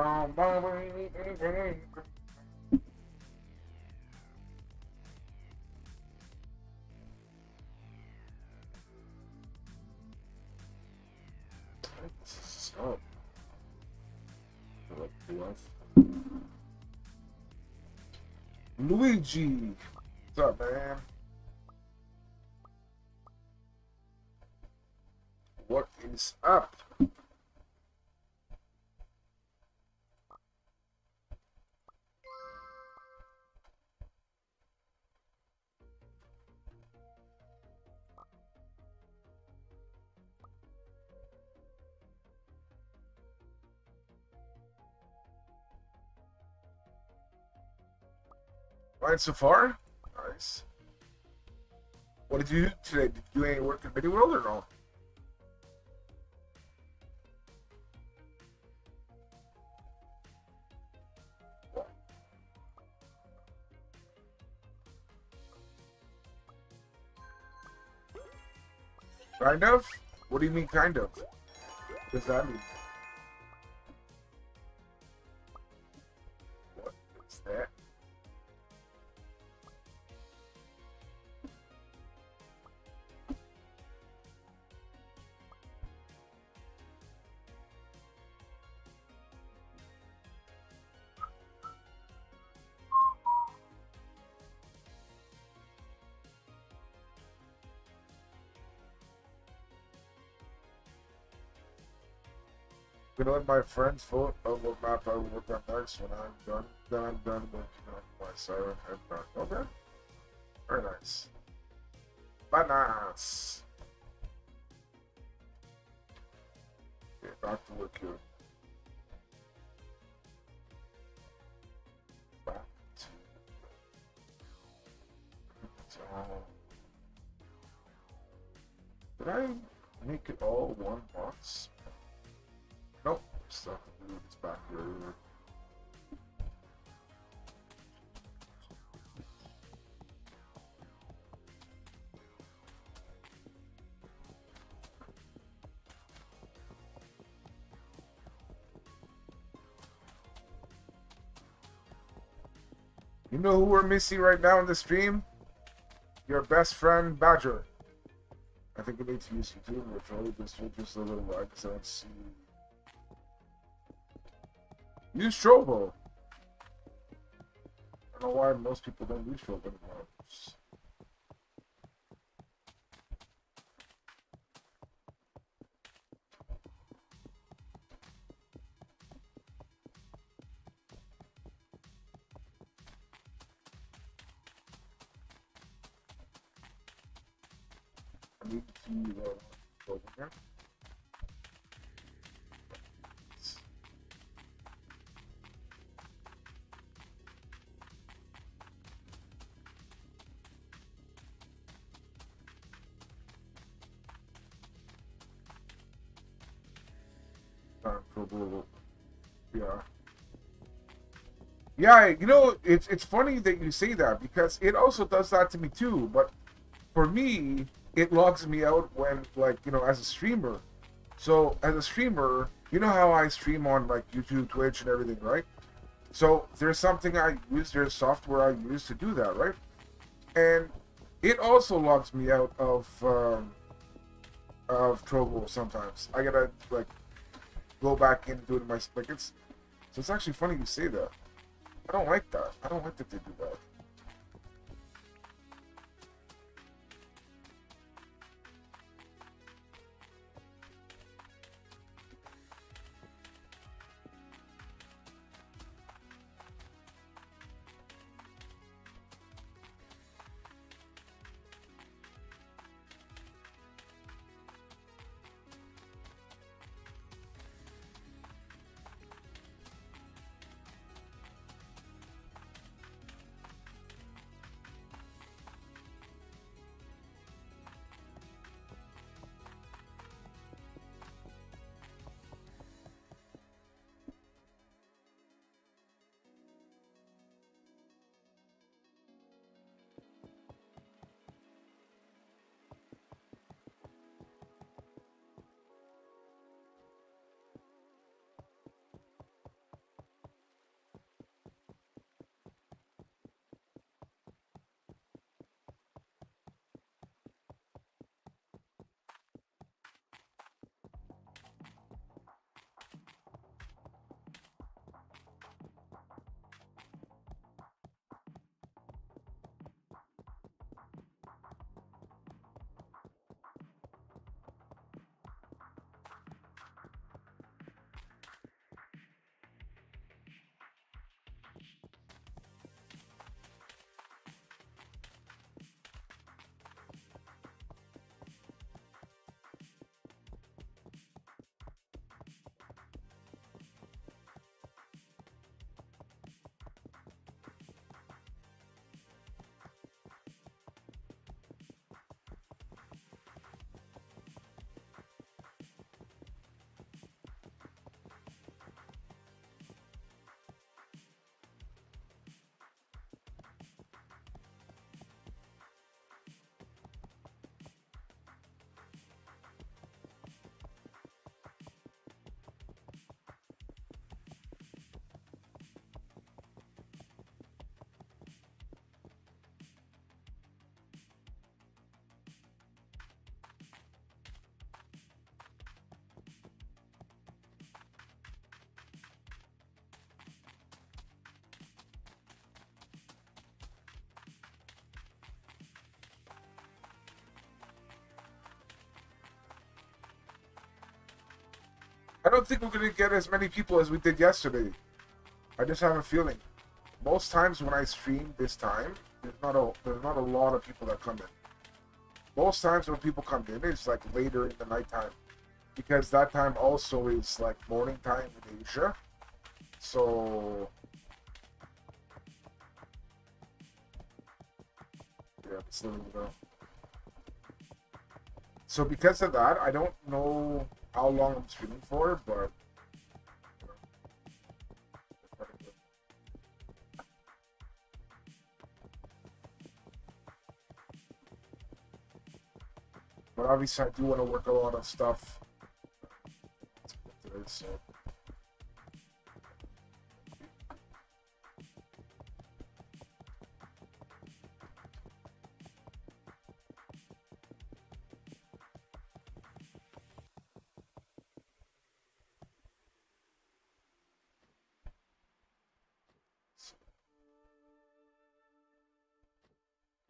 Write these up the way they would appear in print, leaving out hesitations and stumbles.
Oh. Luigi, what's up, man? What is up? Fine so far? Nice. What did you do today? Did you do any work in Video World or no? Kind of? What do you mean, kind of? What does that mean? What is that? I'm gonna let my friends vote on what map I will work on next when I'm done. Then I'm done working on my siren head map. Okay. Very nice. Bananas. Okay, back to work here. Back to did I make it all one box? Nope, still have to move this back here. You know who we're missing right now in the stream? Your best friend, Badger. I think we need to use YouTube, which only just a little while because I don't see. Use Trovo. I don't know why most people don't use Trovo anymore. I need to go over here. Yeah. Yeah, you know, it's funny that you say that because it also does that to me too. But for me, it logs me out when, like, you know, as a streamer. So as a streamer, you know how I stream on like YouTube, Twitch, and everything, right? So there's something I use, there's software I use to do that, right? And it also logs me out of Trovo sometimes. I gotta like go back in and do it in my like it's. So it's actually funny you say that. I don't like that. I don't like that they do that. I don't think we're gonna get as many people as we did yesterday. I just have a feeling. Most times when I stream this time, there's not a lot of people that come in. Most times when people come in, it's like later in the nighttime, because that time also is like morning time in Asia. So yeah, it's letting me know. So because of that, I don't know how long I'm streaming for, but obviously I do want to work a lot of stuff today, so.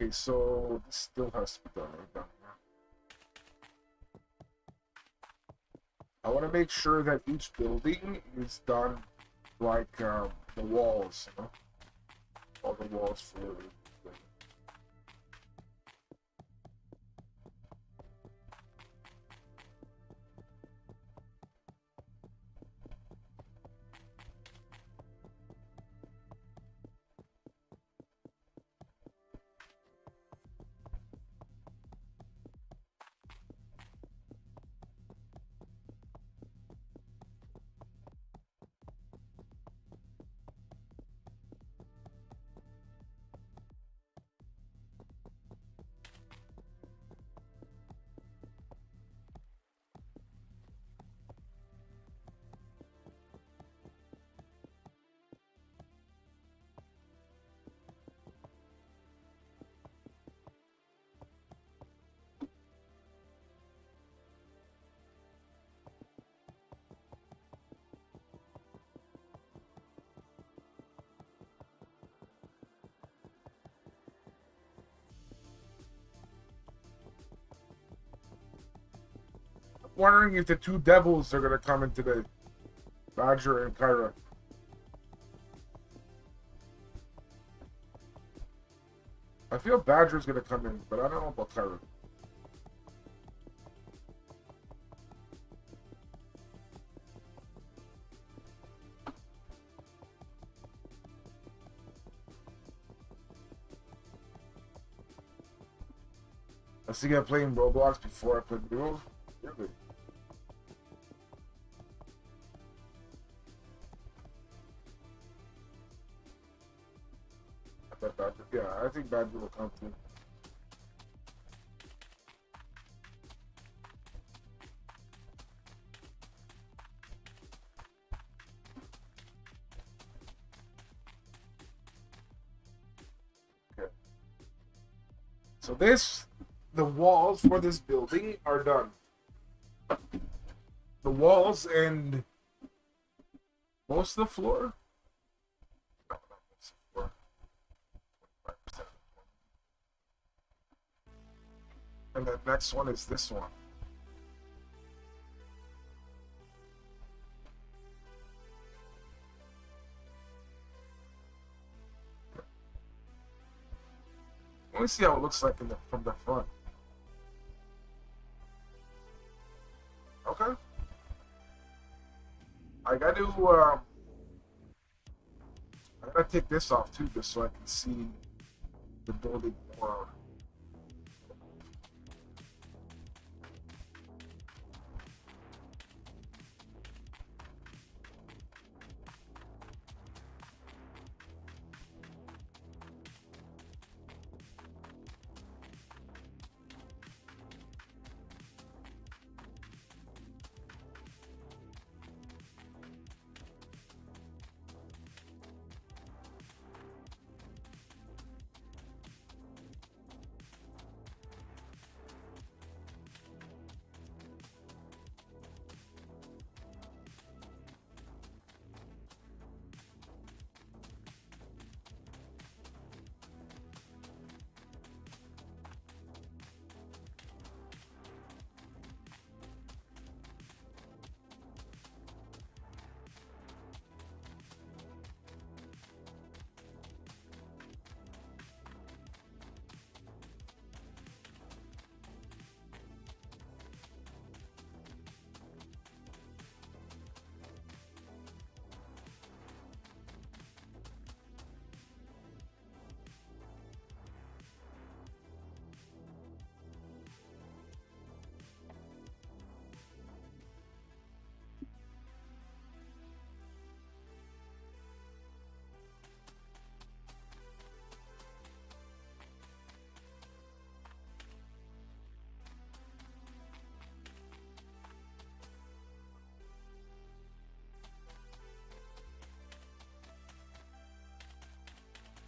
Okay, so this still has to be done right down here. I want to make sure that each building is done like the walls, you know? All the walls for the wondering if the two devils are gonna come in today. Badger and Kyra. I feel Badger's gonna come in, but I don't know about Kyra. I see I'm playing Roblox before I play Duo. Really? I bet Badger. Yeah, I think Badger will come too. Okay. So the walls for this building are done. The walls and most of the floor. No, not most of the floor. 25%. And the next one is this one. Let me see how it looks like from the front. Okay. I gotta take this off too, just so I can see the building more.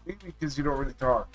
Maybe because you don't really talk.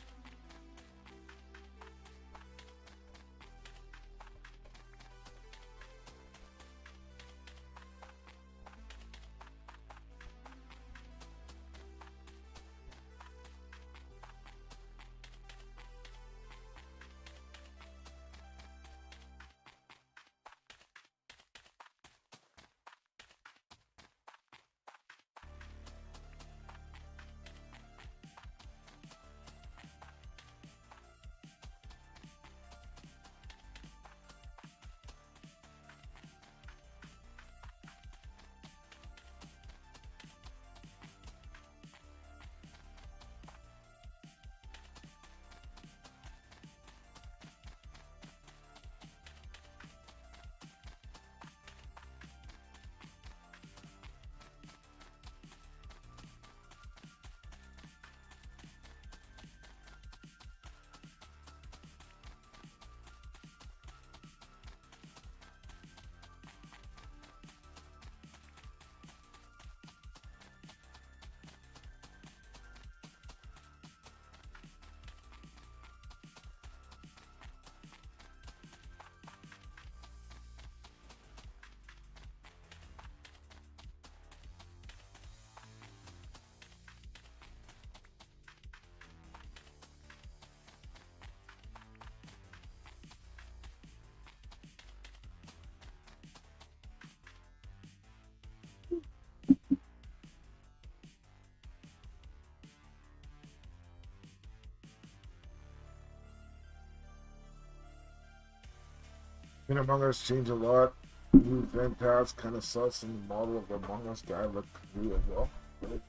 Among Us changed a lot. New event paths kind of sucks, and the model of the Among Us guy looked new as well. Really.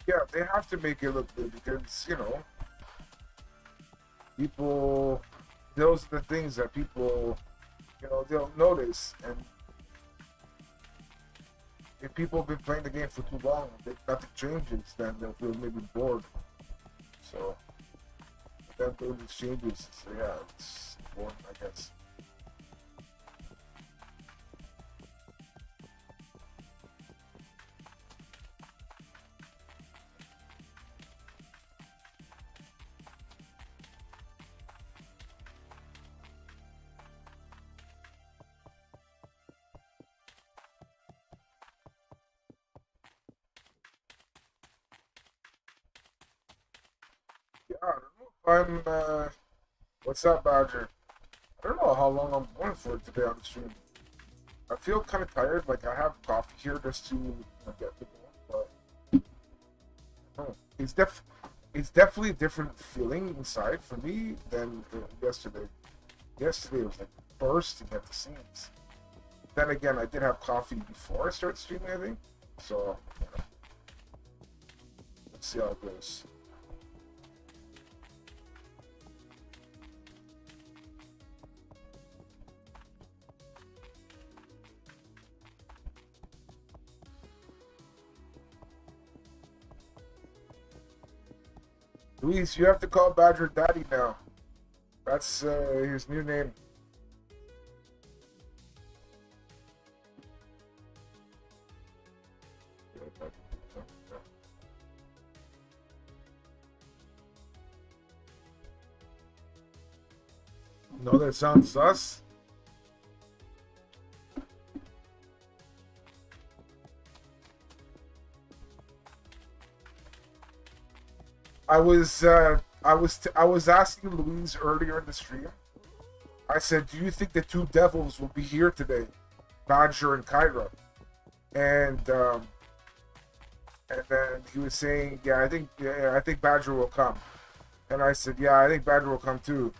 Yeah, they have to make it look good because, people, those are the things that people, they'll notice. And if people have been playing the game for too long, if nothing changes, then they'll feel maybe bored. So, then those changes, so yeah, it's important, I guess. Yeah, I don't know if what's up, Badger? I don't know how long I'm going for today on the stream. I feel kind of tired. Like I have coffee here just to get the going, but it's definitely a different feeling inside for me than yesterday. Yesterday was like bursting at the seams. Then again, I did have coffee before I started streaming, I think. So let's see how it goes. Luis, you have to call Badger Daddy now. That's his new name. No, that sounds sus. I was asking Louise earlier in the stream. I said, "Do you think the two devils will be here today, Badger and Kyra?" And and then he was saying, I think Badger will come." And I said, "Yeah, I think Badger will come too."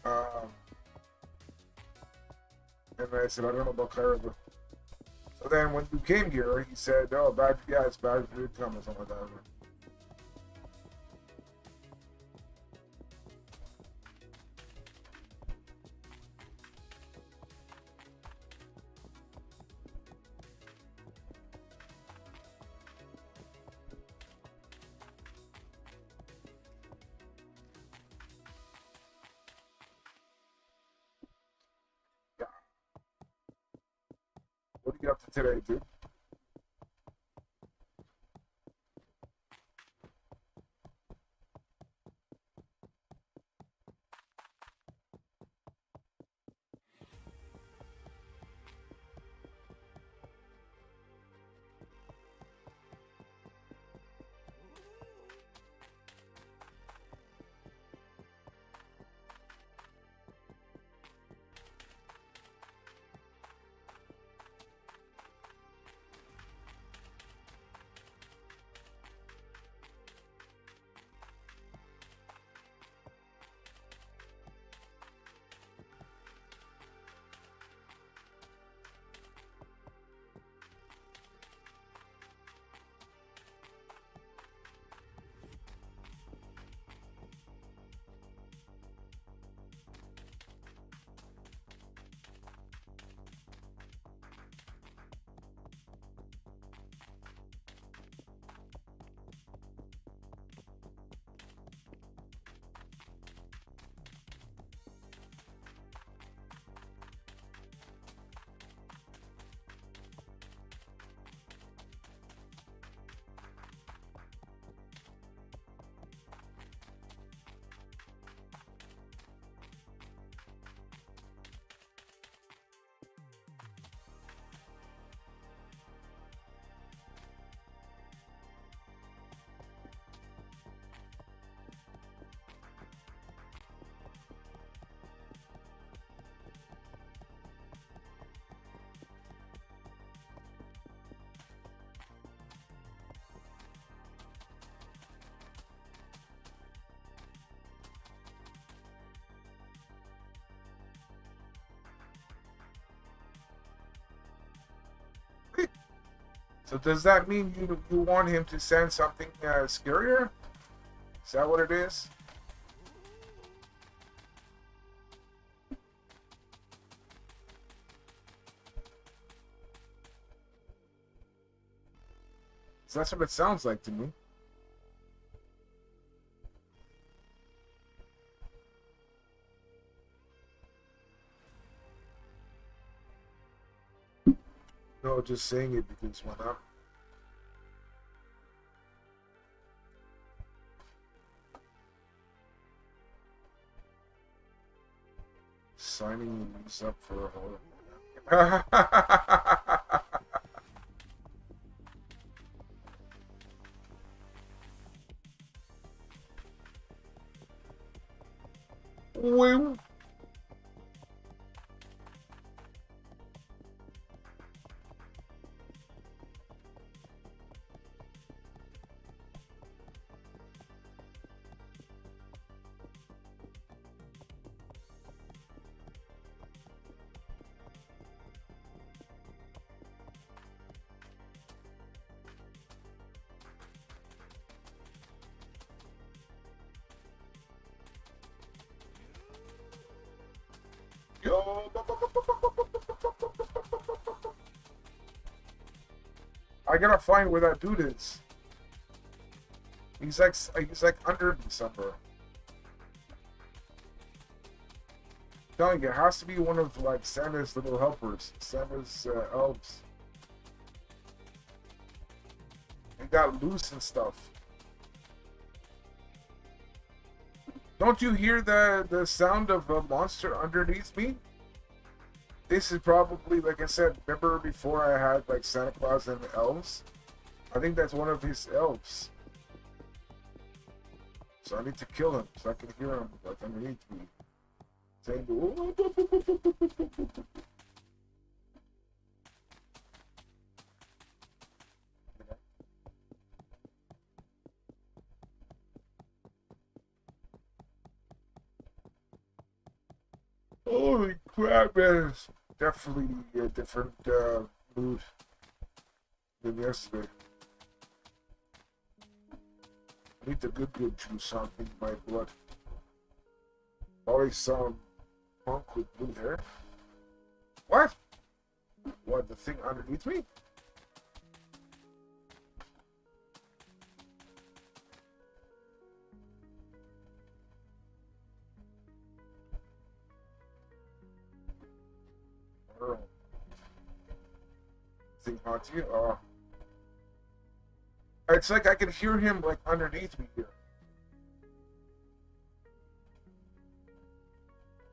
Um, and I said, "I don't know about Kyra." But... So then when you came here, he said, "Oh, Badger, yeah, it's Badger did come," or something like that. Yeah. What are you up to today, dude? So does that mean you want him to send something scarier? Is that what it is? So that's what it sounds like to me. No, just saying it because why not? Signing these up for a horror. Well, yo, I gotta find where that dude is. He's like under me somewhere. Telling you, it has to be one of like Santa's little helpers, Santa's elves. They got loose and stuff. Don't you hear the sound of a monster underneath me? This is probably, like I said, remember before I had like Santa Claus and elves? I think that's one of his elves. So I need to kill him so I can hear him like underneath me saying, holy crap, man. It's definitely a different mood than yesterday. I need the good juice on in my blood. Probably some punk with blue hair. What? What, the thing underneath me? Oh. Thing hot to you? It's like I can hear him like underneath me here.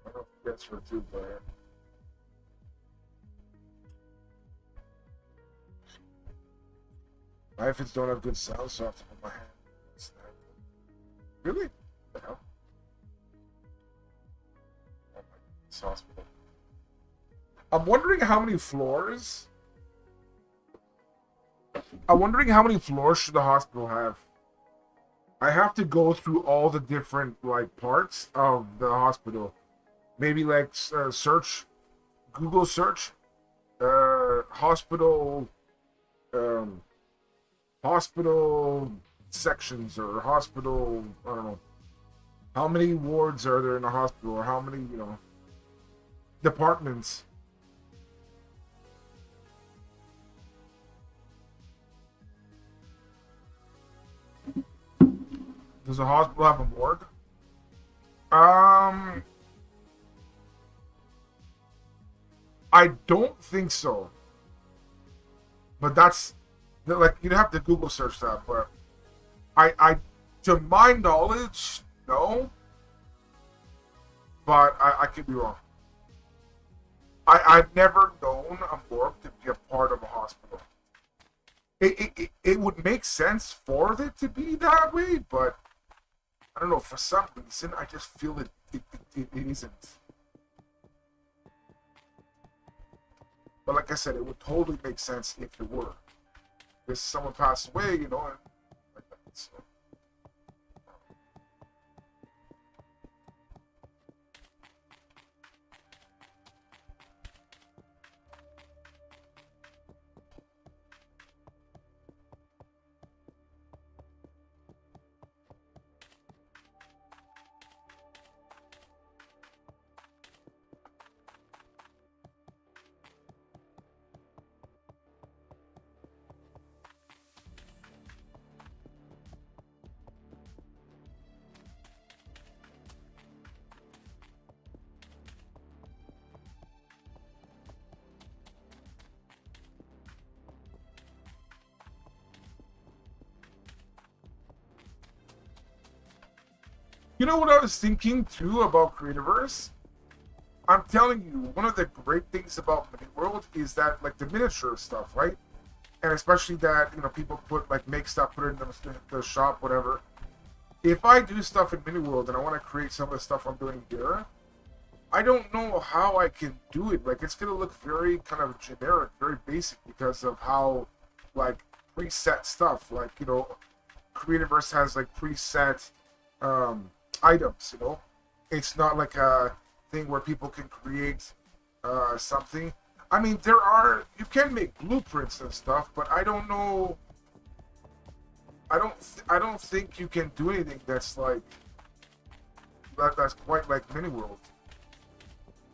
I don't know if that's her too, but my headphones don't have good sound, so I have to put my hand. Really? What the hell? Oh my, this hospital. I'm wondering how many floors. I'm wondering how many floors should the hospital have. I have to go through all the different like parts of the hospital. Maybe like search, Google search, hospital, hospital sections or hospital. I don't know. How many wards are there in a hospital, or how many departments? Does a hospital have a morgue? I don't think so. But that's like you'd have to Google search that. But to my knowledge, no. But I could be wrong. I've never known a morgue to be a part of a hospital. It would make sense for it to be that way, but I don't know, for some reason, I just feel it isn't. But like I said, it would totally make sense if it were. If someone passed away, and like that. So. You know what I was thinking too about Creativerse? I'm telling you, one of the great things about Mini World is that like the miniature stuff, right? And especially that people put like make stuff, put it in the shop, whatever. If I do stuff in Mini World and I want to create some of the stuff I'm doing here, I don't know how I can do it. Like it's gonna look very kind of generic, very basic because of how like preset stuff. Like Creativerse has like preset items. It's not like a thing where people can create something. I mean, you can make blueprints and stuff, but I don't know. I don't think you can do anything that's like that's quite like Mini World.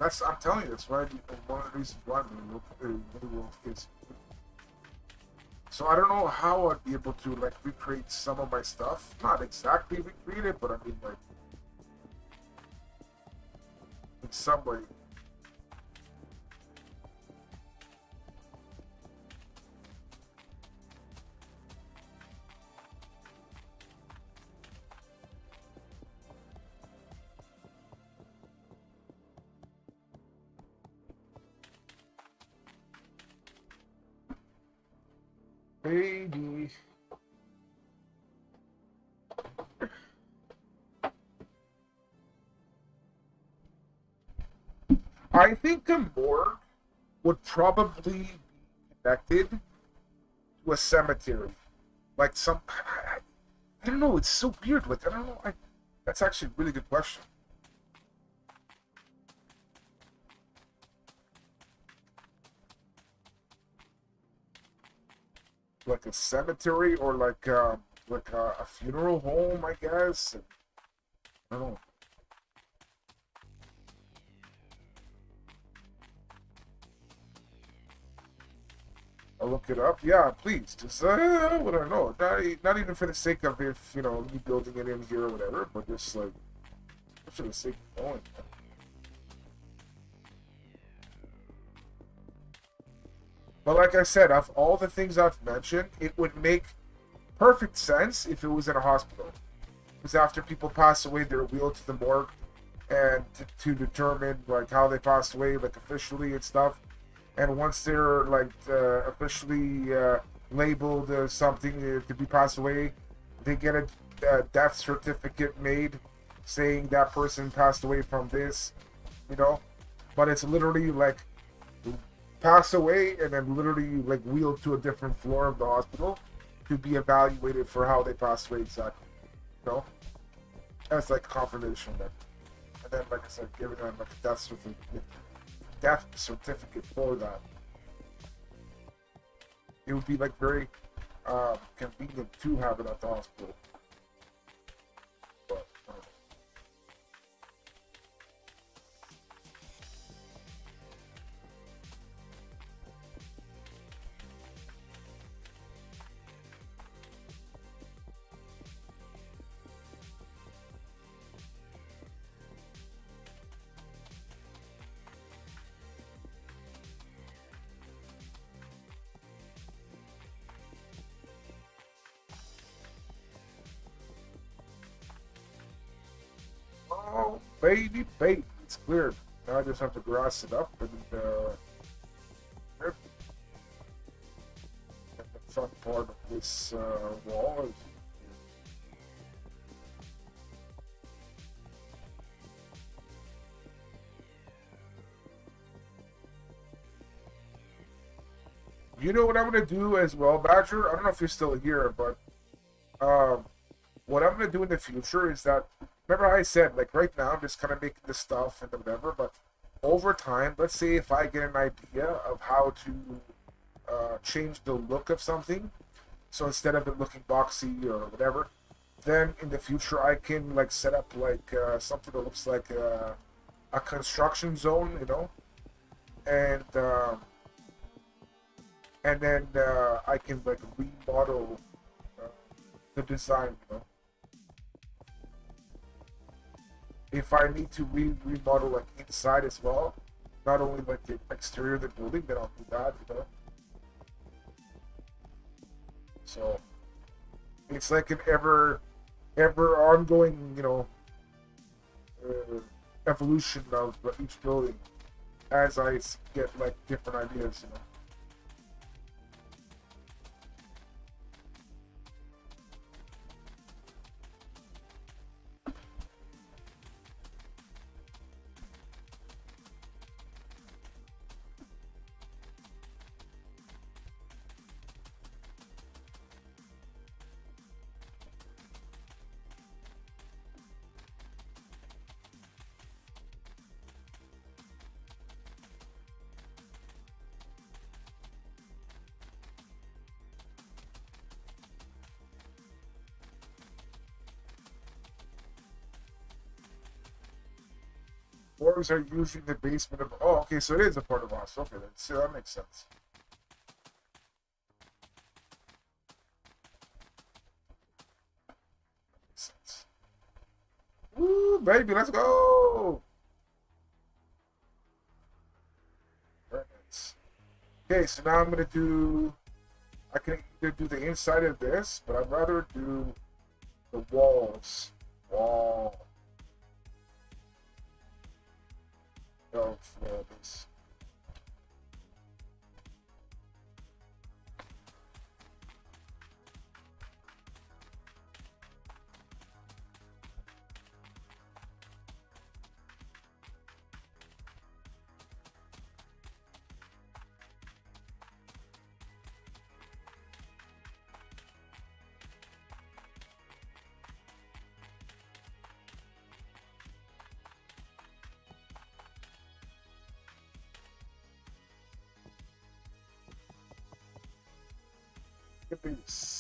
I'm telling you, that's why one of the reasons why Mini World is. So I don't know how I'd be able to like recreate some of my stuff. Not exactly recreate it, but I mean like in some way. Baby. I think a morgue would probably be connected to a cemetery, like some. I don't know. It's so weird. Like I don't know. That's actually a really good question. Like a cemetery or like a funeral home, I guess. I don't know. I'll look it up. Yeah, please. Just what I don't know. Not even for the sake of if me building it in here or whatever, but just like for the sake of knowing. But like I said, of all the things I've mentioned, it would make perfect sense if it was in a hospital. Because after people pass away, they're wheeled to the morgue, and to determine like how they passed away, like officially and stuff. And once they're like officially labeled as something to be passed away, they get a death certificate made saying that person passed away from this, you know. But it's literally like pass away and then literally like wheeled to a different floor of the hospital to be evaluated for how they passed away exactly. You know, that's like confirmation that, and then like I said, giving them like a death certificate for that. It would be like very convenient to have it at the hospital. But, oh, baby, it's cleared. Now I just have to grass it up and and the front part of this wall is. You know what I'm gonna do as well, Badger? I don't know if you're still here, but um, what I'm gonna do in the future is that remember how I said like right now I'm just kind of making this stuff and whatever, but over time, let's say if I get an idea of how to change the look of something, so instead of it looking boxy or whatever, then in the future I can like set up like something that looks like a construction zone, and then I can like remodel uh, the design, if I need to remodel like inside as well, not only like the exterior of the building, then I'll do that. So it's like an ever ongoing, uh, evolution of each building as I get like different ideas. Floors are usually the basement of. Oh, okay, so it is a part of us. Okay, so that makes sense. Makes sense. Woo, baby, let's go! Very nice. Okay, so now I'm gonna do. I can either do the inside of this, but I'd rather do the walls. Wall of this. Peace.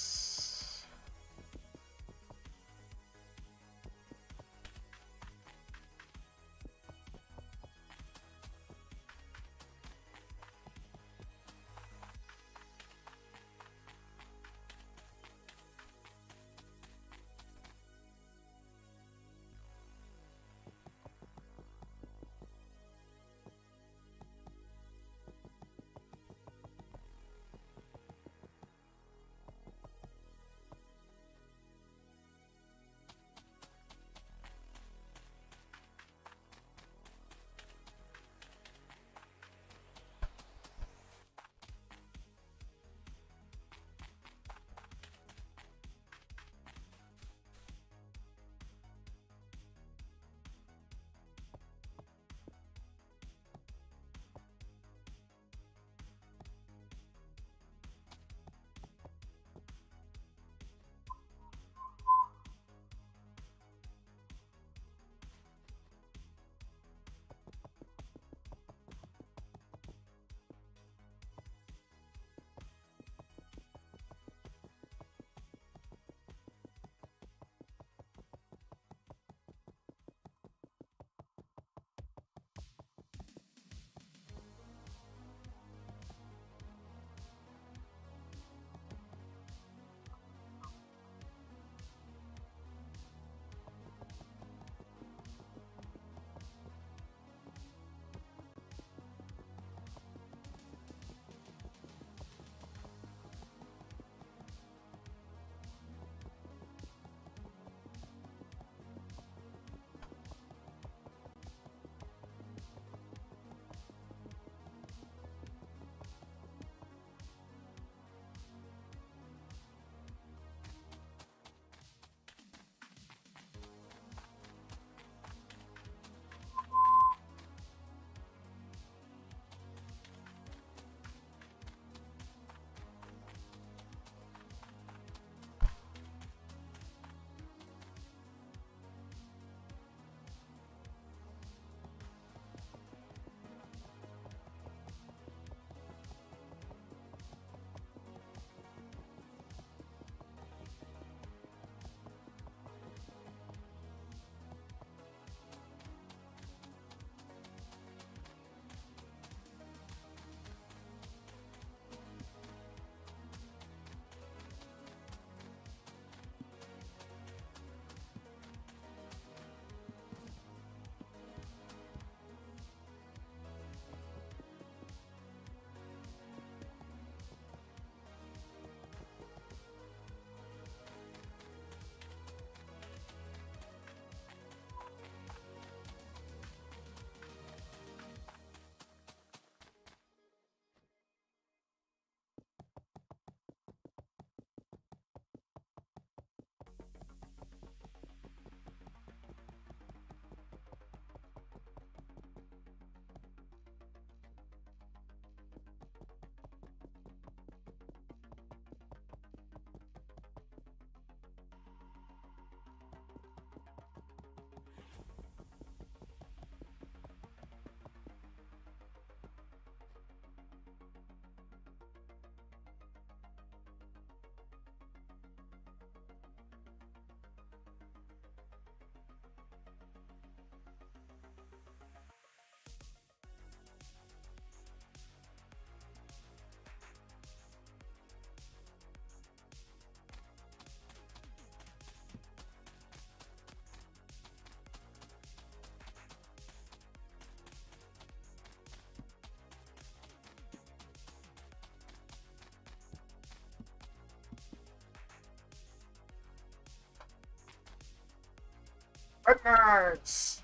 Good night.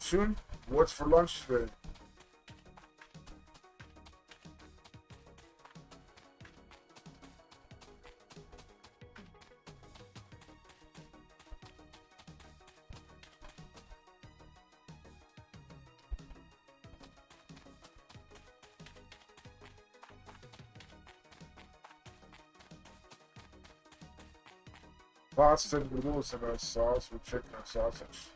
soon? What's for lunch today? Pasta noodles and a sauce with chicken and sausage.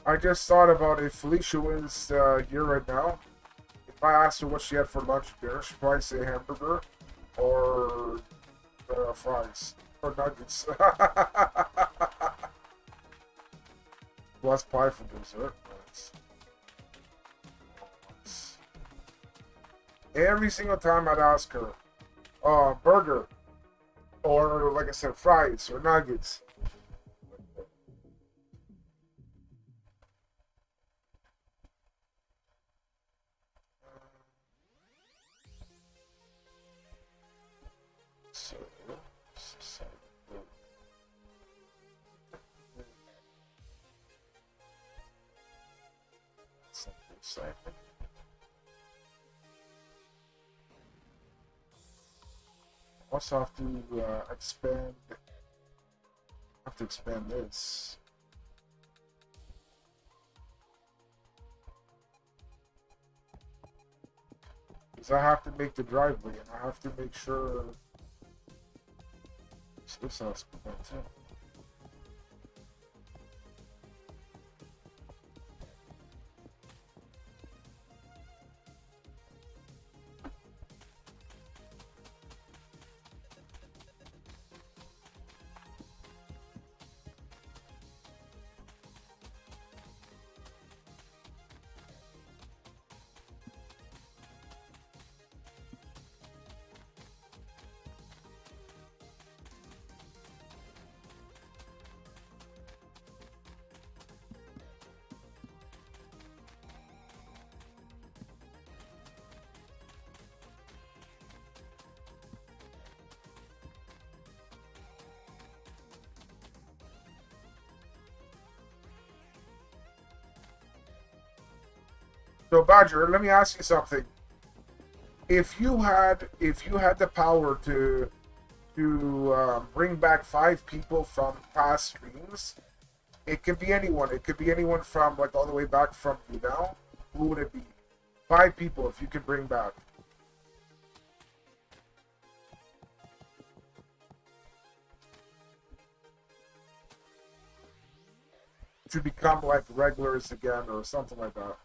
I just thought about if Felicia was here right now, if I asked her what she had for lunch or dinner, she'd probably say hamburger or fries or nuggets. Plus pie for dessert. Nice. Every single time I'd ask her, burger or like I said, fries or nuggets. Also have to expand. Have to expand this. Because I have to make the driveway, and I have to make sure this has to be done too. So Badger, let me ask you something. If you had the power to bring back 5 people from past streams, it could be anyone. It could be anyone from like all the way back from you now. Who would it be? 5 people if you could bring back. To become like regulars again or something like that.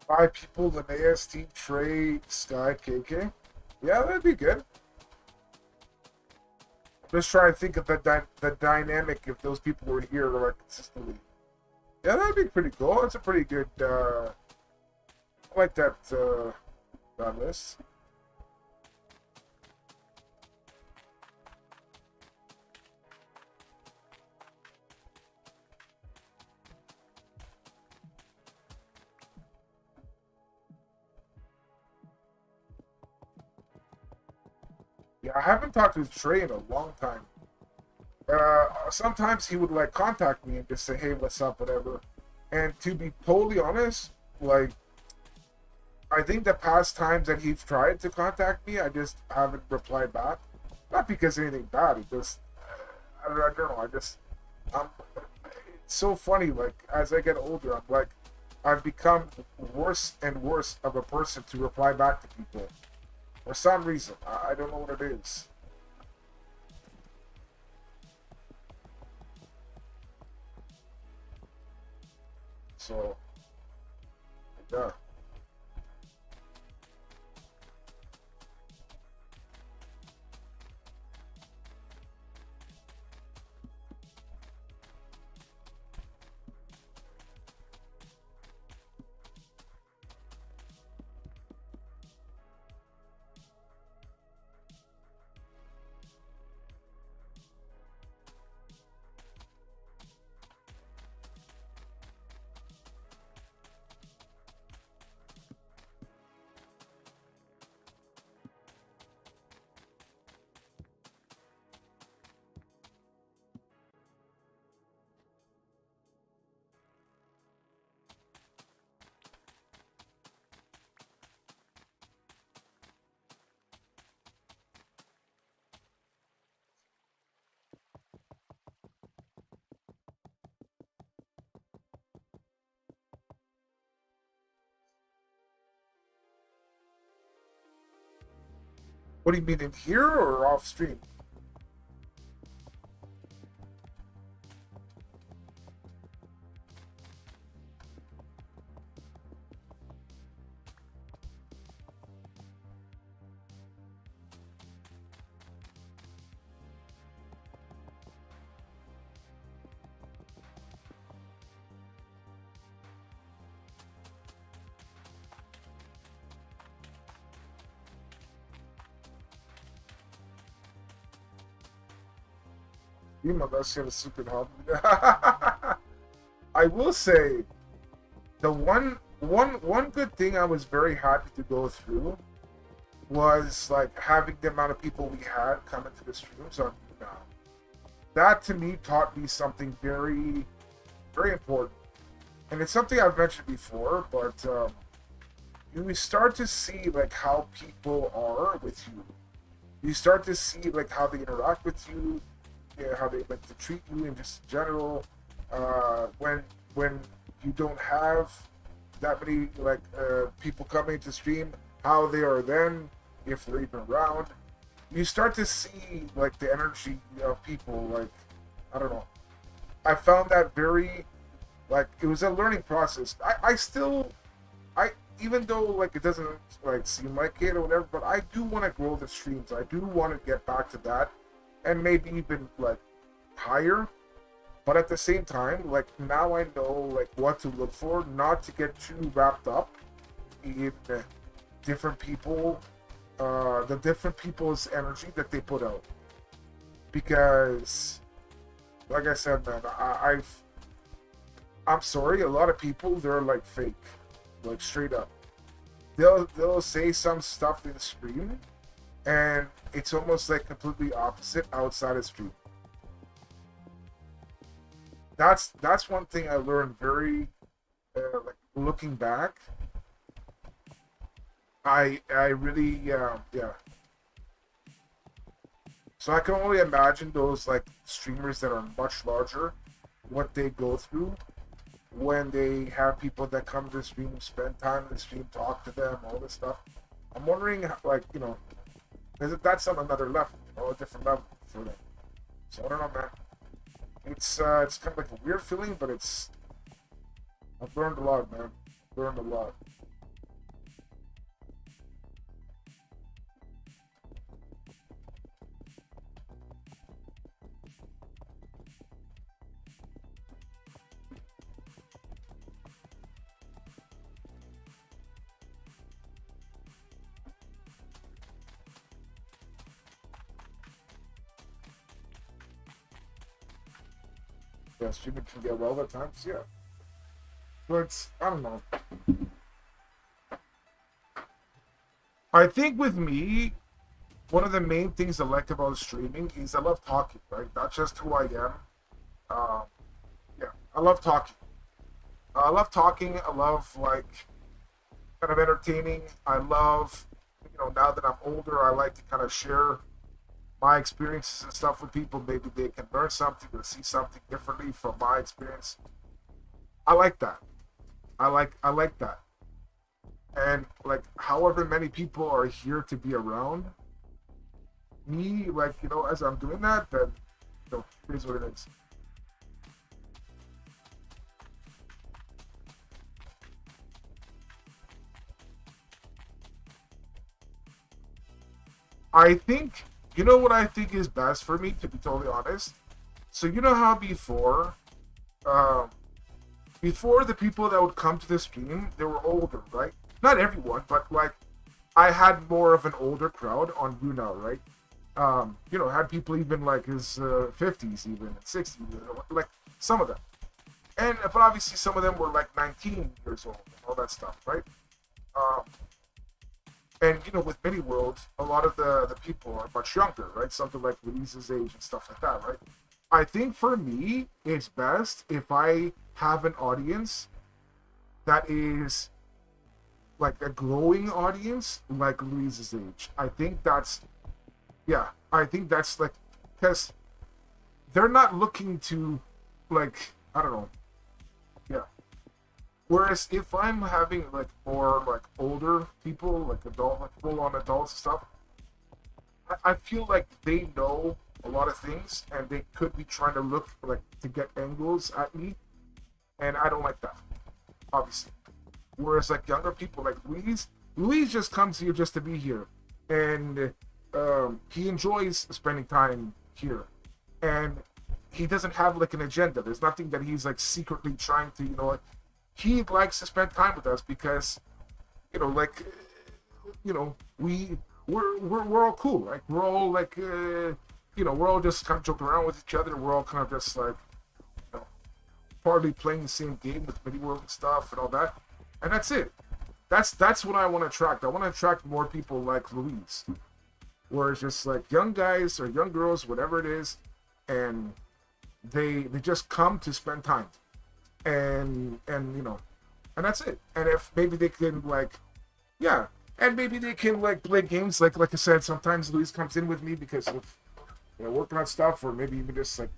Five people, the AST, Trey, Sky, KK. Yeah, that'd be good. Just trying to think of the dynamic if those people were here like consistently. Yeah, that'd be pretty cool. It's a pretty good. I like that list. Yeah, I haven't talked to Trey in a long time. Sometimes he would like contact me and just say, "Hey, what's up?" whatever. And to be totally honest, like I think the past times that he's tried to contact me, I just haven't replied back. Not because anything bad. It just I don't know. I'm. It's so funny. Like as I get older, I'm like I've become worse and worse of a person to reply back to people for some reason. I don't know what it is. So yeah. What do you mean in here or off stream? You must have a secret hobby. I will say the one good thing I was very happy to go through was like having the amount of people we had coming to the streams on now. That to me taught me something very very important, and it's something I've mentioned before. But you start to see like how people are with you. You start to see like how they interact with you, yeah, how they like to treat you in just general. When you don't have that many like people coming to stream, how they are then, if they're even around. You start to see like the energy of people. Like I don't know. I found that very like it was a learning process. I still I even though like it doesn't like seem like it or whatever, but I do want to grow the streams. I do want to get back to that, and maybe even like higher. But at the same time, like now I know like what to look for, not to get too wrapped up in different people, the different people's energy that they put out. Because, like I said, man, I'm sorry, a lot of people they're like fake, like straight up. They'll say some stuff in the stream, and it's almost like completely opposite outside of stream. That's one thing I learned very like looking back. I really yeah. So I can only imagine those like streamers that are much larger, what they go through when they have people that come to the stream, spend time in the stream, talk to them, all this stuff. I'm wondering, like, that's on another level, a different level for them. So I don't know, man. It's kind of like a weird feeling, but I've learned a lot, man. Learned a lot. Yeah, streaming can get well at times, yeah. But I don't know. I think with me, one of the main things I like about streaming is I love talking, right? Not just who I am. Um, yeah, I love talking. I love talking. I love like kind of entertaining. I love, now that I'm older, I like to kind of share my experiences and stuff with people. Maybe they can learn something or see something differently from my experience. I like that. I like that. And like however many people are here to be around me, like as I'm doing that, then it is what it is. I think what I think is best for me, to be totally honest. So how um, before the people that would come to the stream, they were older, right? Not everyone, but like I had more of an older crowd on you now, right? Had people even like his 50s, even 60s, like some of them. And but obviously some of them were like 19 years old and all that stuff, right? Um, and with many worlds, a lot of the people are much younger, right? Something like Louise's age and stuff like that, right? I think for me, it's best if I have an audience that is like a growing audience, like Louise's age. I think that's yeah. I think that's like because they're not looking to like I don't know. Yeah. Whereas if I'm having like more like older people, like adult, like full on adults and stuff, I feel like they know a lot of things and they could be trying to look like to get angles at me, and I don't like that, obviously. Whereas like younger people, like Louise just comes here just to be here, and he enjoys spending time here, and he doesn't have like an agenda. There's nothing that he's like secretly trying to, like, he likes to spend time with us because, like, we're all cool. Like we're all like, we're all just kind of joking around with each other. We're all kind of just like, you know, partly playing the same game with mini world and stuff and all that, and that's it. That's what I want to attract. I want to attract more people like Louise, where it's just like young guys or young girls, whatever it is, and they just come to spend time, and and that's it. And if maybe they can like, yeah, and maybe they can like play games like I said. Sometimes Louise comes in with me because of working on stuff, or maybe even just like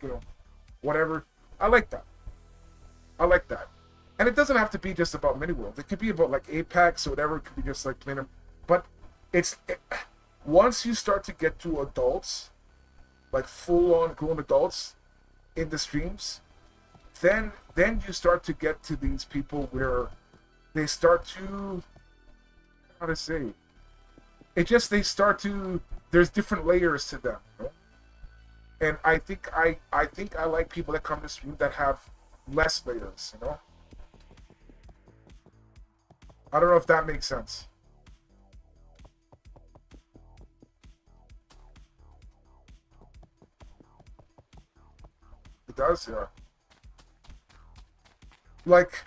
whatever. I like that. I like that. And it doesn't have to be just about mini world. It could be about like Apex or whatever. It could be just like playing them. But once you start to get to adults, like full on grown adults in the streams, then you start to get to these people where they start to, how to say, they start to, there's different layers to them, and I think I like people that come to stream that have less layers. I don't know if that makes sense. It does, yeah. Like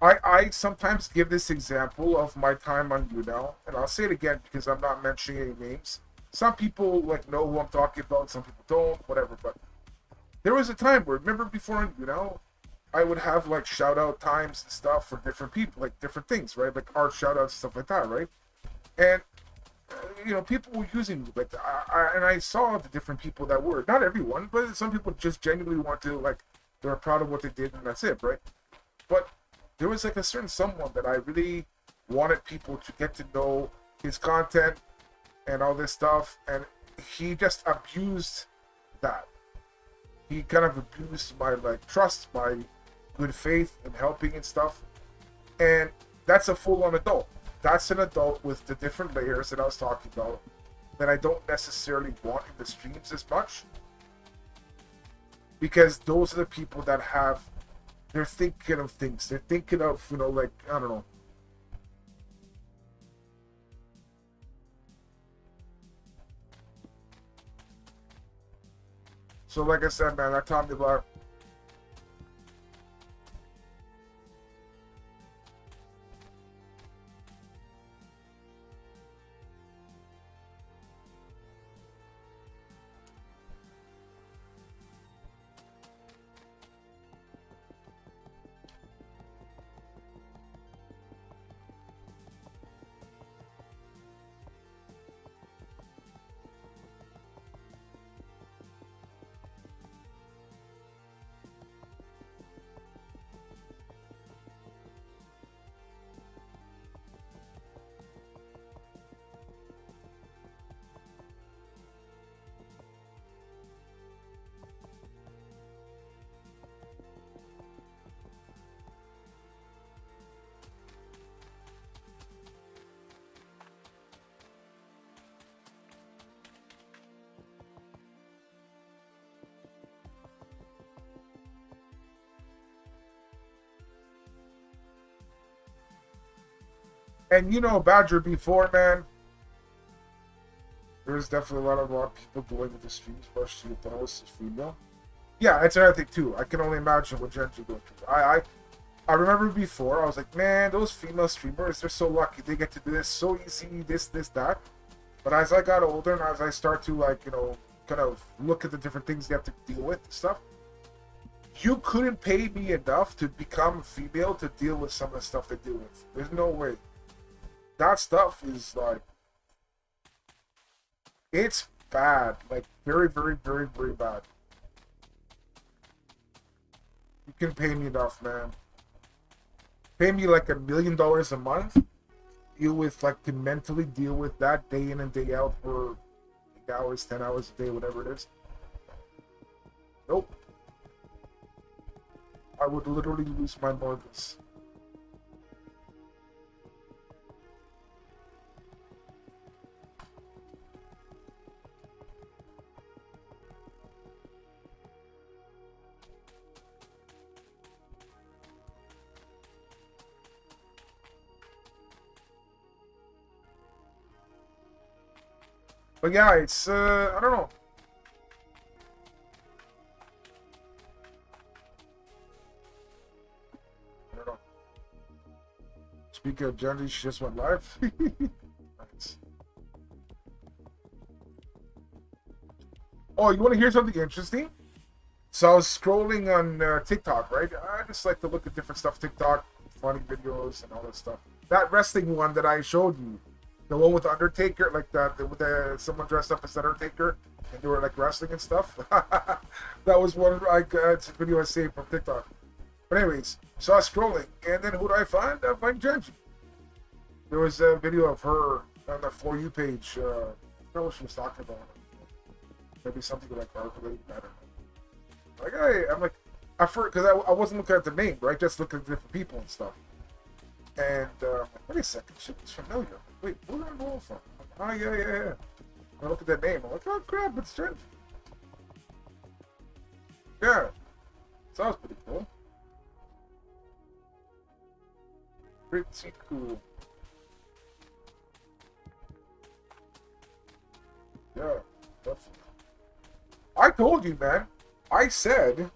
I sometimes give this example of my time on YouNow, and I'll say it again because I'm not mentioning any names. Some people like know who I'm talking about, some people don't, whatever. But there was a time where, remember before on YouNow, I would have like shout out times and stuff for different people, like different things, right? Like art shout outs and stuff like that, right? And people were using me like that. And I saw the different people that were, not everyone, but some people just genuinely want to like, they were proud of what they did and that's it, right? But there was like a certain someone that I really wanted people to get to know his content and all this stuff, and he just abused that. He kind of abused my like trust, my good faith and helping and stuff. And that's a full-on adult. That's an adult with the different layers that I was talking about that I don't necessarily want in the streams as much, because those are the people that they're thinking of things. They're thinking of, like, I don't know. So like I said, man, that taught me a lot. And you know, Badger before, man, there's definitely a lot of people going into streams, especially if the host is female. Yeah, it's another thing too. I can only imagine what Gen Z go through. I remember before, I was like, man, those female streamers, they're so lucky. They get to do this so easy, this, that. But as I got older and as I start to, like, you know, kind of look at the different things they have to deal with and stuff, you couldn't pay me enough to become female to deal with some of the stuff they deal with. There's no way. That stuff is, like, it's bad. Like, very, very, very, very bad. You can pay me enough, man. Pay me like $1 million a month. Deal with, like, to mentally deal with that day in and day out for 8 hours, 10 hours a day, whatever it is. Nope. I would literally lose my marbles. But yeah, it's, I don't know. I don't know. Speaking of Gen Z, she just went live. Nice. Oh, you want to hear something interesting? So I was scrolling on TikTok, right? I just like to look at different stuff, TikTok, funny videos and all that stuff. That wrestling one that I showed you, the one with the Undertaker, like that, with someone dressed up as the Undertaker, and they were like wrestling and stuff. That was one it's a video I saved from TikTok. But anyways, so I was scrolling, and then who do I find? I find Genji. There was a video of her on the For You page. I don't know what she was talking about. Maybe something like art related. I don't know. Like, I'm like, I first, because I wasn't looking at the name, right? Just looking at different people and stuff. And wait a second, shit was familiar. Wait, where did I roll from? Oh yeah. I look at that name. I'm like, oh crap, it's Genji. Yeah, sounds pretty cool. Pretty cool. Yeah, definitely. I told you, man. I said,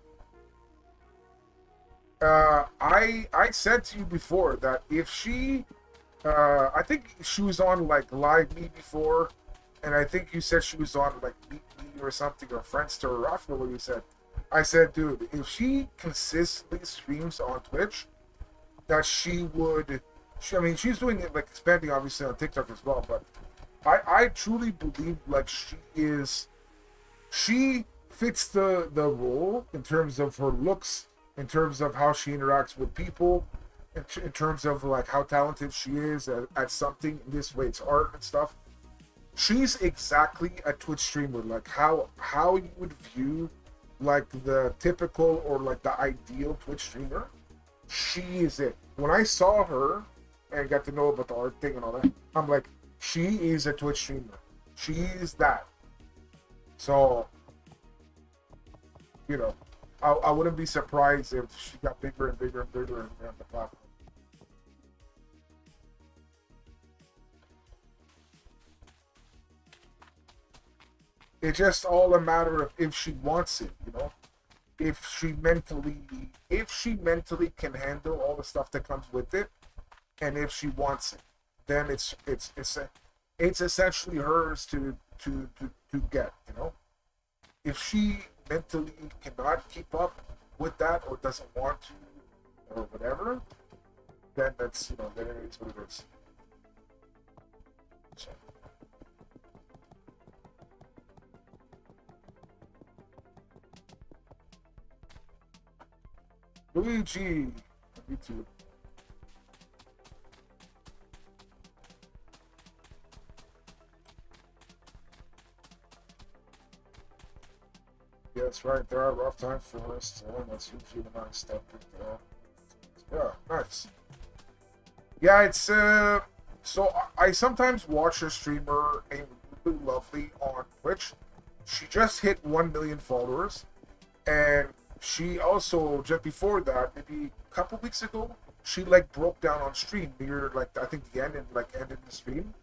I said to you before that if she, I think she was on like Live Me before, and I think you said she was on like Meet Me or something, or Friendster, or I forget what you said. I said, dude, if she consistently streams on Twitch, that she would, I mean, she's doing it like expanding obviously on TikTok as well, but I truly believe like she fits the role in terms of her looks, in terms of how she interacts with people, in terms of like how talented she is at something. In this way, it's art and stuff. She's exactly a Twitch streamer, like how you would view like the typical or like the ideal Twitch streamer. She is it. When I saw her and got to know about the art thing and all that, I'm like, she is a Twitch streamer. She is that. So, you know, I wouldn't be surprised if she got bigger and bigger and bigger on the platform. It's just all a matter of if she wants it, you know. If she mentally can handle all the stuff that comes with it, and if she wants it, then it's essentially hers to get, you know. If she mentally cannot keep up with that or doesn't want to or whatever, then that's, you know, then it is what it is. So. Luigi, YouTube. Yeah, that's right. There are rough times for us. That's usually the nice stuff. Yeah, nice. Yeah, it's so I sometimes watch a streamer named Lulu Lovely on Twitch. She just hit 1 million followers, and she also just before that, maybe a couple weeks ago, she like broke down on stream near like I think the end and like ended the stream,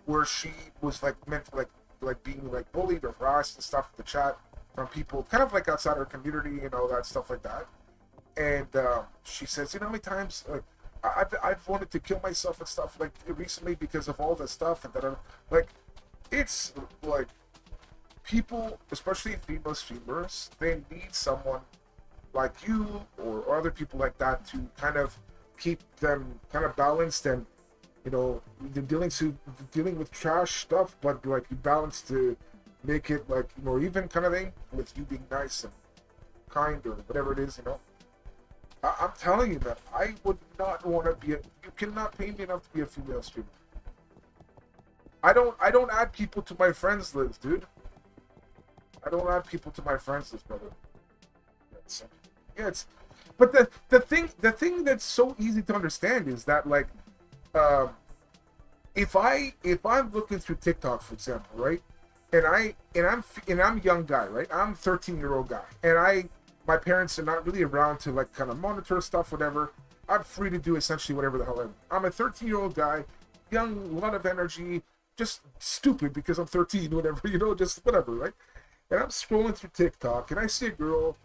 where she was like meant to like being like bullied or harassed and stuff in the chat from people kind of like outside her community and all that stuff like that. And she says, you know how many times like I've wanted to kill myself and stuff like recently because of all this stuff and that like it's like people, especially female streamers, they need someone like you or other people like that to kind of keep them kind of balanced and they're dealing with trash stuff, but like you balance to make it like even kind of thing with you being nice and kind or whatever it is. I'm telling you, man, I would not want to be. You cannot pay me enough to be a female streamer. I don't add people to my friends list, dude. I don't add people to my friends list, brother. Yeah, but the thing that's so easy to understand is that like um if I'm looking through TikTok, for example, right, and I'm a young guy, right, I'm a 13-year-old guy, and my parents are not really around to like kind of monitor stuff, whatever. I'm free to do essentially whatever the hell I'm a 13-year-old guy, young, a lot of energy, just stupid because I'm 13, whatever, just whatever, right? And I'm scrolling through TikTok and I see a girl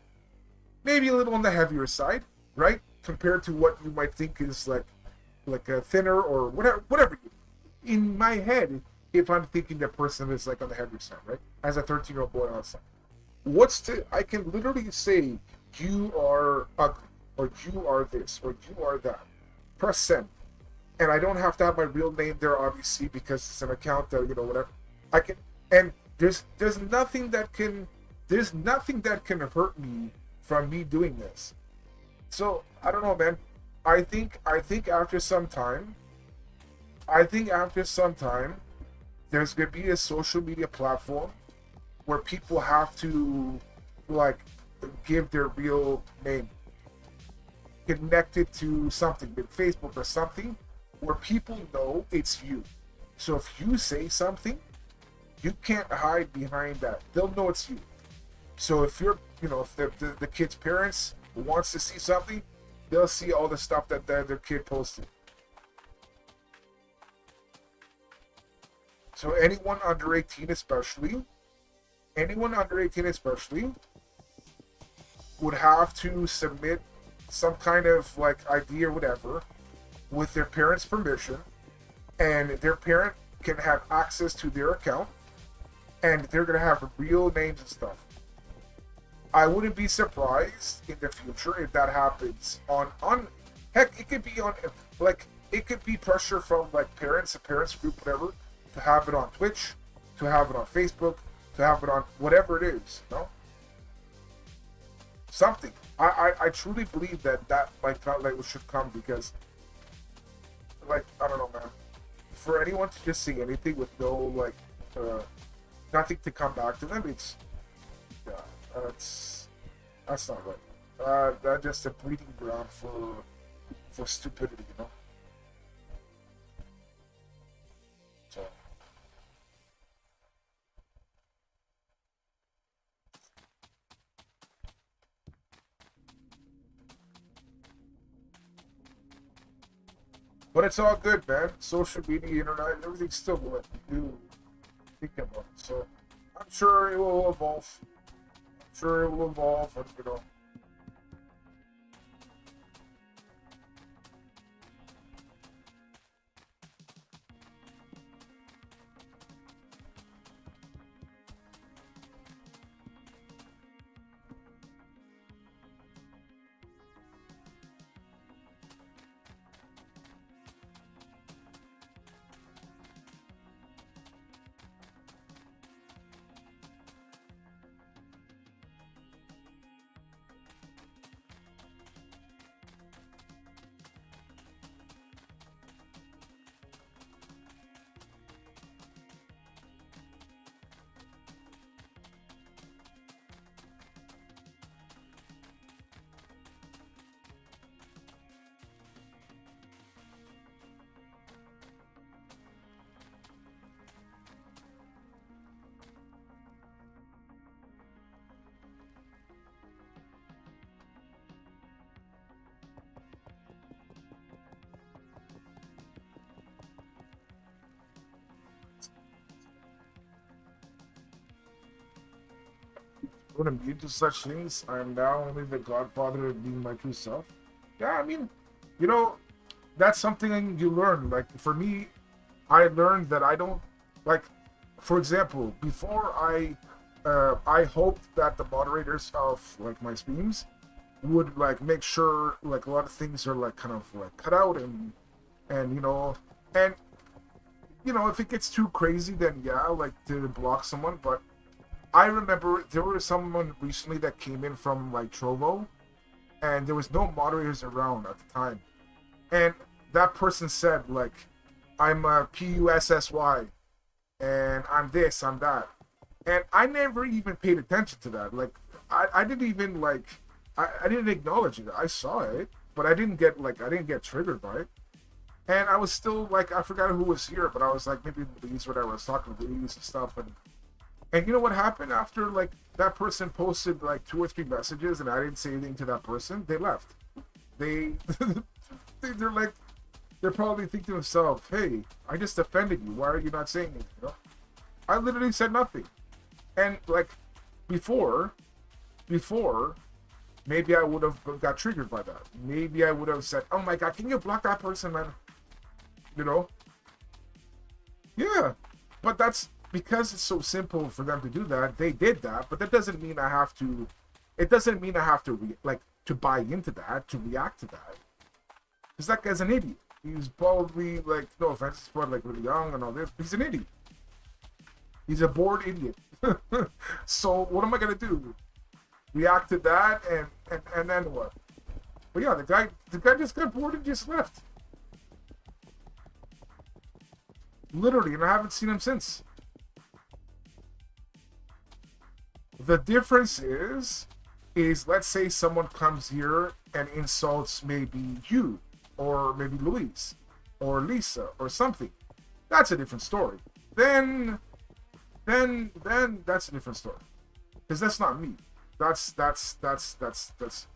maybe a little on the heavier side, right? Compared to what you might think is like a thinner or whatever. In my head, if I'm thinking that person is like on the heavier side, right? As a 13-year-old boy on the side. I can literally say you are ugly or you are this or you are that. Press send. And I don't have to have my real name there, obviously, because it's an account that, whatever. I can, and there's nothing that can hurt me from me doing this. So I don't know, man. I think after some time, there's gonna be a social media platform where people have to like give their real name, connected to something, with Facebook or something, where people know it's you. So if you say something, you can't hide behind that. They'll know it's you. So if you're, if the kid's parents wants to see something, they'll see all the stuff that their kid posted. So anyone under 18 especially, would have to submit some kind of like ID or whatever with their parents' permission, and their parent can have access to their account, and they're gonna have real names and stuff. I wouldn't be surprised in the future if that happens on heck, it could be on like it could be pressure from like parents, a parents group, whatever, to have it on Twitch, to have it on Facebook, to have it on whatever it is, something. I truly believe that like should come, because like I don't know, man. For anyone to just say anything with no like nothing to come back to them, it's that's not right. That's just a breeding ground for stupidity, So. But it's all good, man. Social media, internet, everything's still what you do think about it. So I'm sure it will evolve. And grown immune to such things. I am now only the godfather of being my true self. Yeah, I mean, you know, that's something you learn. Like for me, I learned that I don't like. For example, before I hoped that the moderators of like my streams would like make sure like a lot of things are like kind of like cut out and and if it gets too crazy, then yeah, like to block someone. But I remember there was someone recently that came in from like Trovo, and there was no moderators around at the time, and that person said like, I'm a PUSSY, and I'm this, I'm that, and I never even paid attention to that. Like I didn't even like I didn't acknowledge it. I saw it, but I didn't get triggered by it. And I was still like, I forgot who was here, but I was like, maybe Louise, whatever. I was talking to Louise and stuff, and you know what happened after like that person posted like 2 or 3 messages, and I didn't say anything to that person. They left. They they're like, they're probably thinking to themselves, hey, I just offended you. Why are you not saying anything? You know? I literally said nothing. And like before, maybe I would have got triggered by that. Maybe I would have said, oh my god, can you block that person, man? You know? Yeah. But that's because it's so simple for them to do that. They did that, but that doesn't mean I have to. It doesn't mean I have to to buy into that, to react to that. Because that guy's an idiot. He's probably like, no offense, he's probably like really young and all this. He's an idiot. He's a bored idiot. So what am I gonna do? React to that and then what? But yeah, the guy just got bored and just left. Literally, and I haven't seen him since. The difference is let's say someone comes here and insults maybe you, or maybe Louise, or Lisa, or something. That's a different story. Then that's a different story. Because that's not me. That's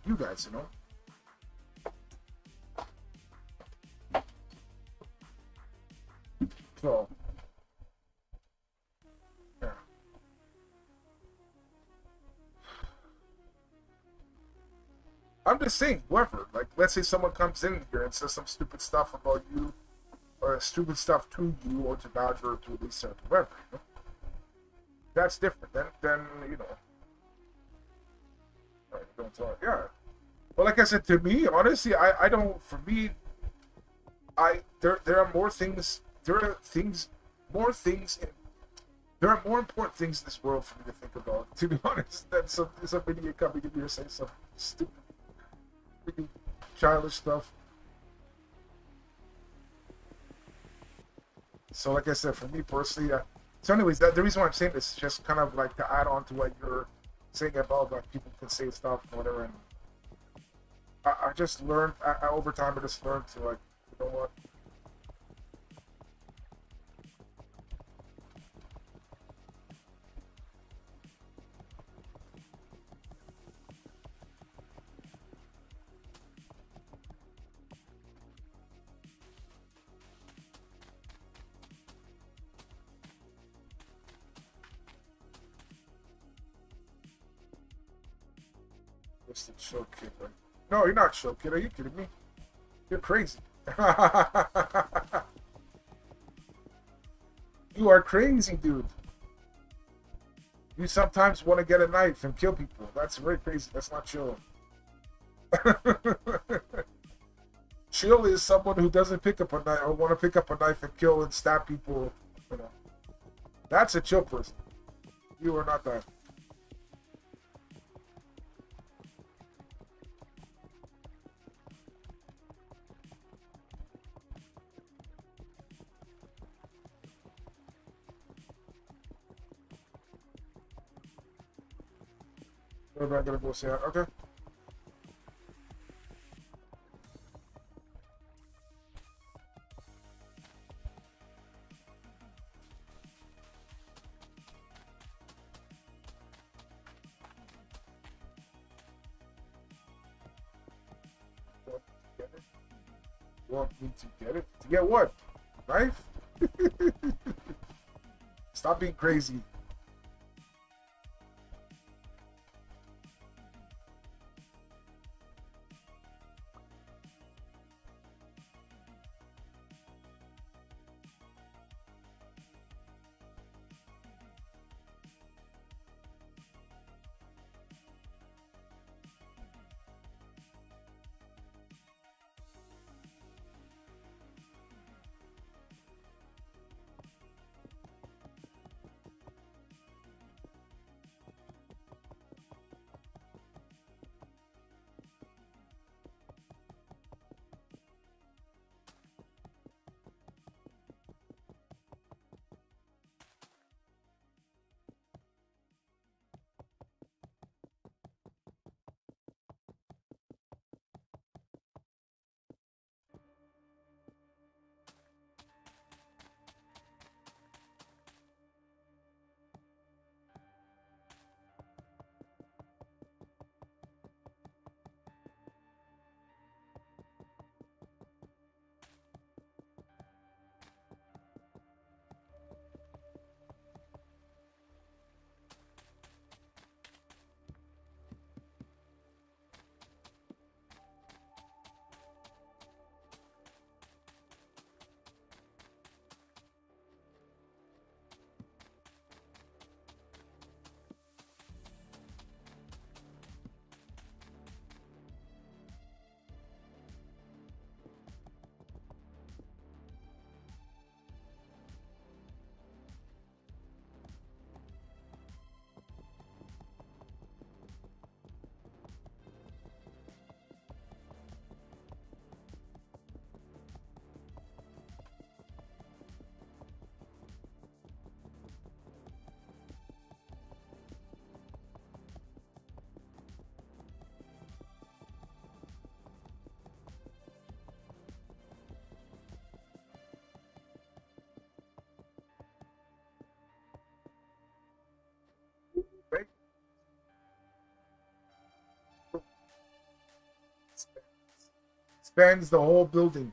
you guys, you know? So, yeah. I'm just saying, whoever, like, let's say someone comes in here and says some stupid stuff about you, or stupid stuff to you, or to Dodger, or to Lisa, or to whoever, you know? That's different. Then you know. Don't talk. Yeah. But like I said, to me, honestly, I don't. For me, there are more things. There are more important things in this world for me to think about. To be honest, than some idiot coming in here saying some stupid, freaking childish stuff. So, like I said, for me personally, so anyways, the reason why I'm saying this is just kind of like to add on to what you're saying about like people can say stuff and whatever, and I just learned over time. I just learned to like, you know what? What's the chill kid? Right? No, you're not chill kid. Are you kidding me? You're crazy. You are crazy, dude. You sometimes want to get a knife and kill people. That's very crazy. That's not chill. Chill is someone who doesn't pick up a knife or want to pick up a knife and kill and stab people. You know, that's a chill person. You are not that. We're not gonna go say that. Okay. Want me to get it? To get what? Knife? Stop being crazy. Spans the whole building.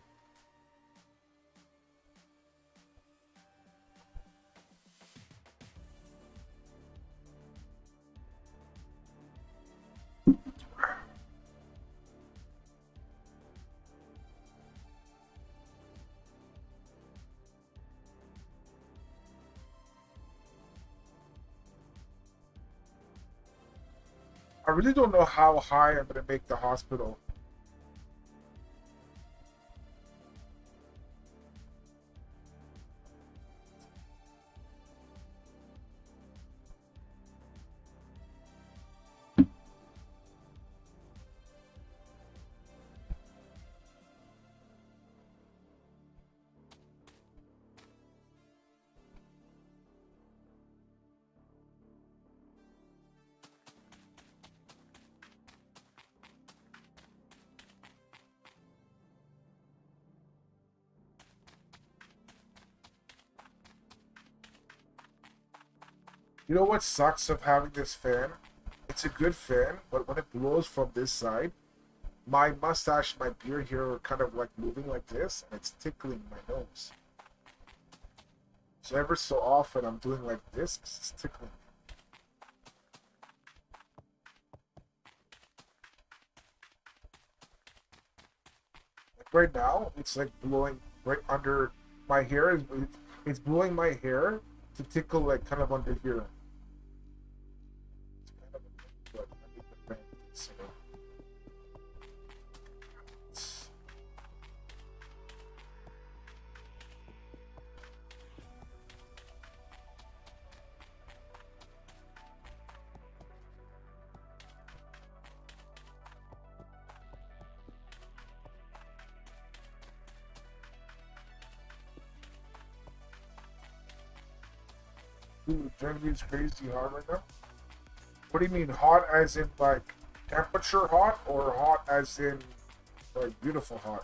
I really don't know how high I'm gonna make the hospital. You know what sucks of having this fan? It's a good fan, but when it blows from this side, my mustache, my beard here are kind of like moving like this, and it's tickling my nose. So ever so often I'm doing like this 'cause it's tickling. Like right now, it's like blowing right under my hair. It's blowing my hair to tickle like kind of under here. It's kind of annoying, but I need the fan. So dude, Genevieve's crazy hot right now. What do you mean hot as in like temperature hot or hot as in like beautiful hot?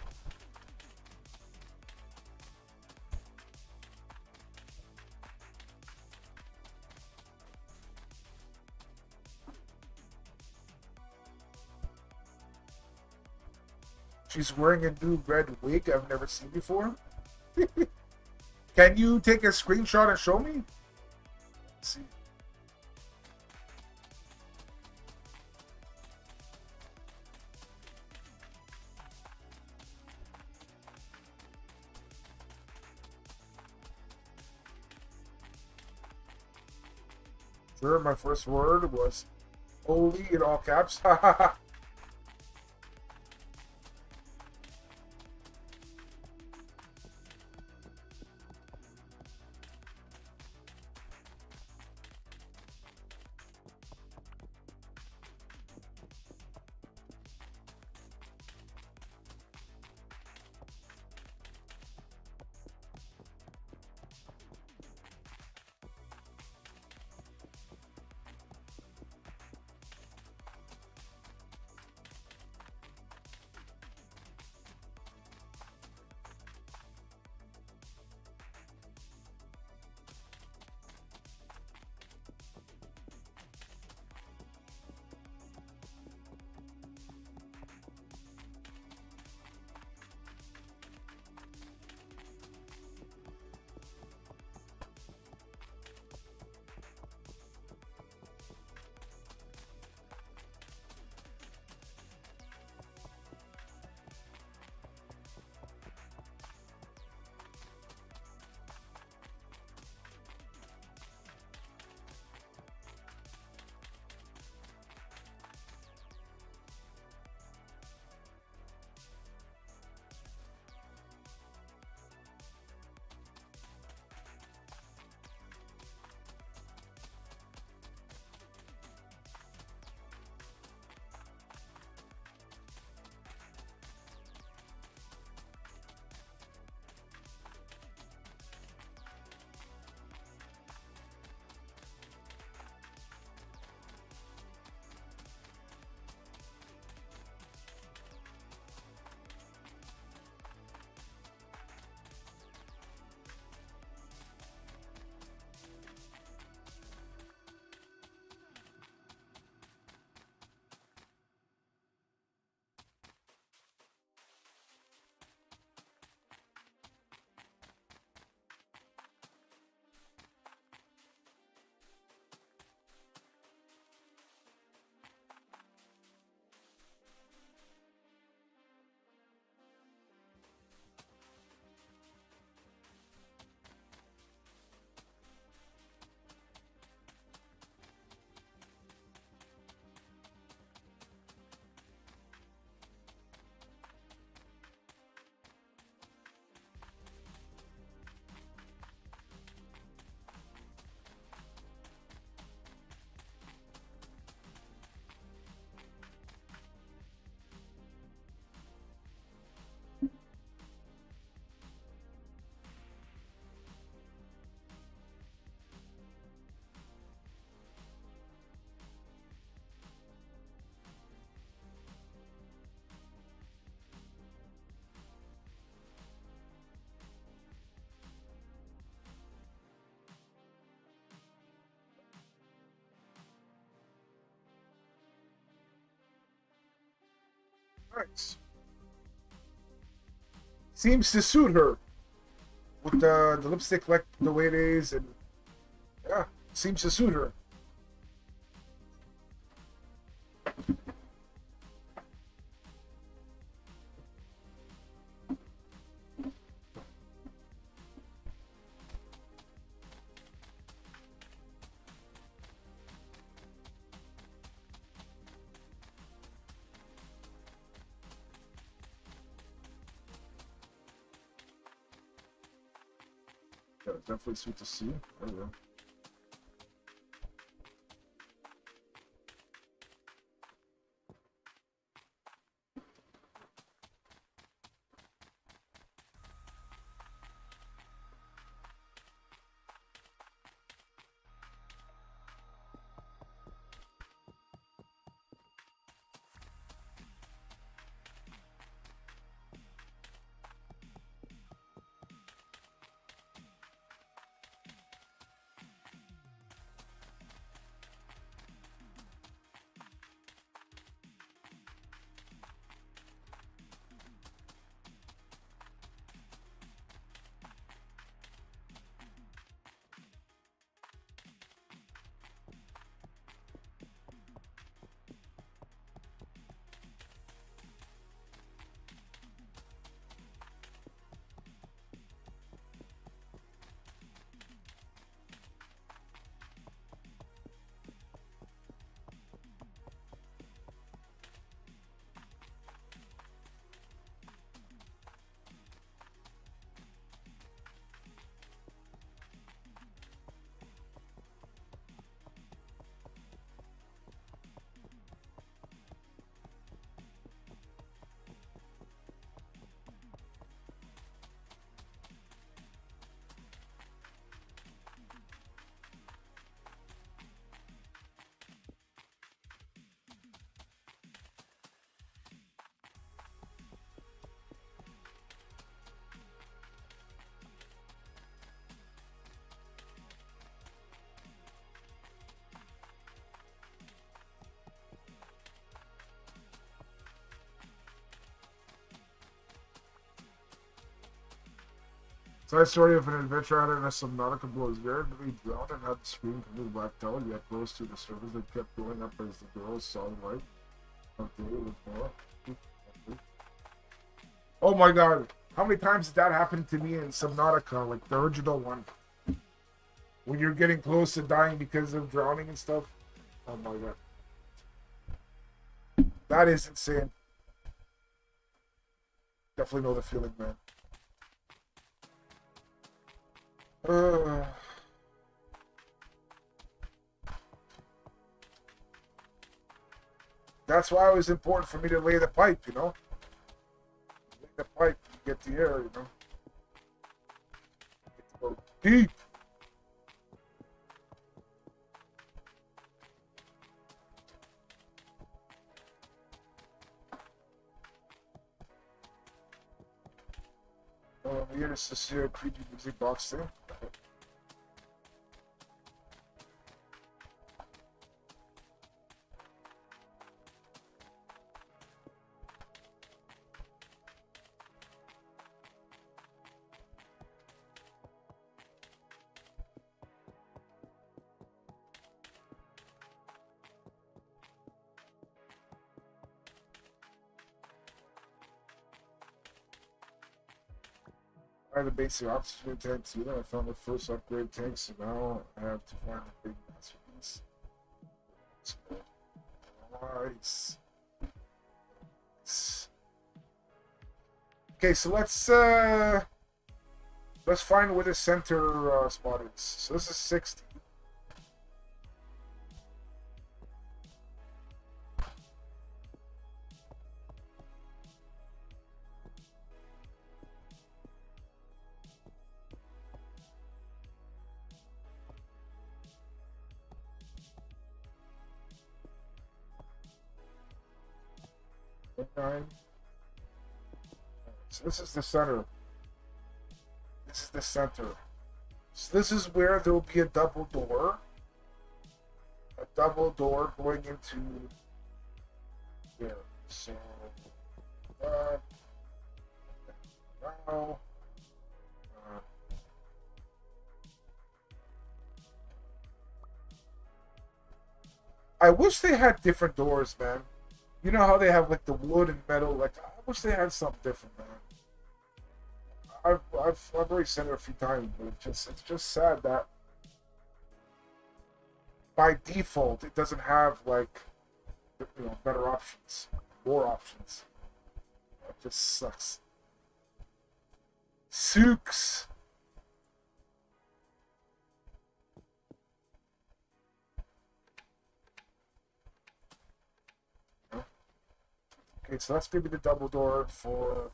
She's wearing a new red wig I've never seen before. Can you take a screenshot and show me? Let's see. Sure, my first word was holy in all caps. seems to suit her with the lipstick like the way it is, and yeah, seems to suit her. Yeah, definitely sweet to see. There we go. Side story of an adventure out in a Subnautica blows weirdly drowned and had the screen completely blacked out, yet rose to the surface that kept going up as the girls saw the light of day with more. Oh my god. How many times did that happen to me in Subnautica, like the original one? When you're getting close to dying because of drowning and stuff? Oh my god. That is insane. Definitely know the feeling, man. That's why it was important for me to lay the pipe, you know? Lay the pipe, you get the air, you know? Get to go deep. Oh, here is this creepy music box thing. I have the basic oxygen tanks either. I found the first upgrade tank, so now I have to find the big masterpiece. Nice. Okay, so let's find where the center spot is. So this is 60. So this is the center. This is the center. So this is where there will be a double door. A double door going into there. So now I wish they had different doors, man. You know how they have like the wood and metal? Like, I wish they had something different, man. I've already said it a few times, but it's just sad that by default it doesn't have like, you know, better options, more options. It just sucks. Sucks. Okay, so that's gonna be the double door for.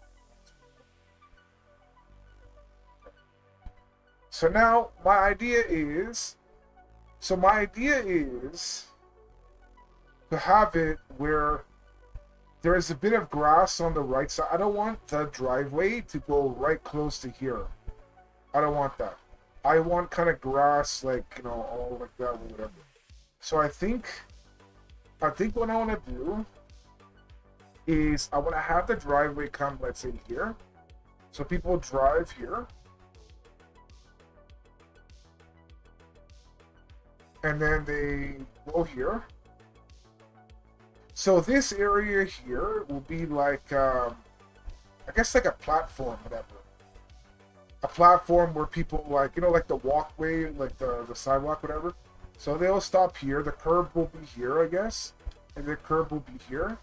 So now my idea is to have it where there is a bit of grass on the right side. I don't want the driveway to go right close to here. I don't want that. I want kind of grass, like, you know, all like that or whatever. So I think what I want to do is I want to have the driveway come, let's say, here. So people drive here. And then they go here. So this area here will be like, I guess like a platform, whatever. A platform where people, like, you know, like the walkway, like the sidewalk, whatever. So they'll stop here. The curb will be here, I guess. And the curb will be here.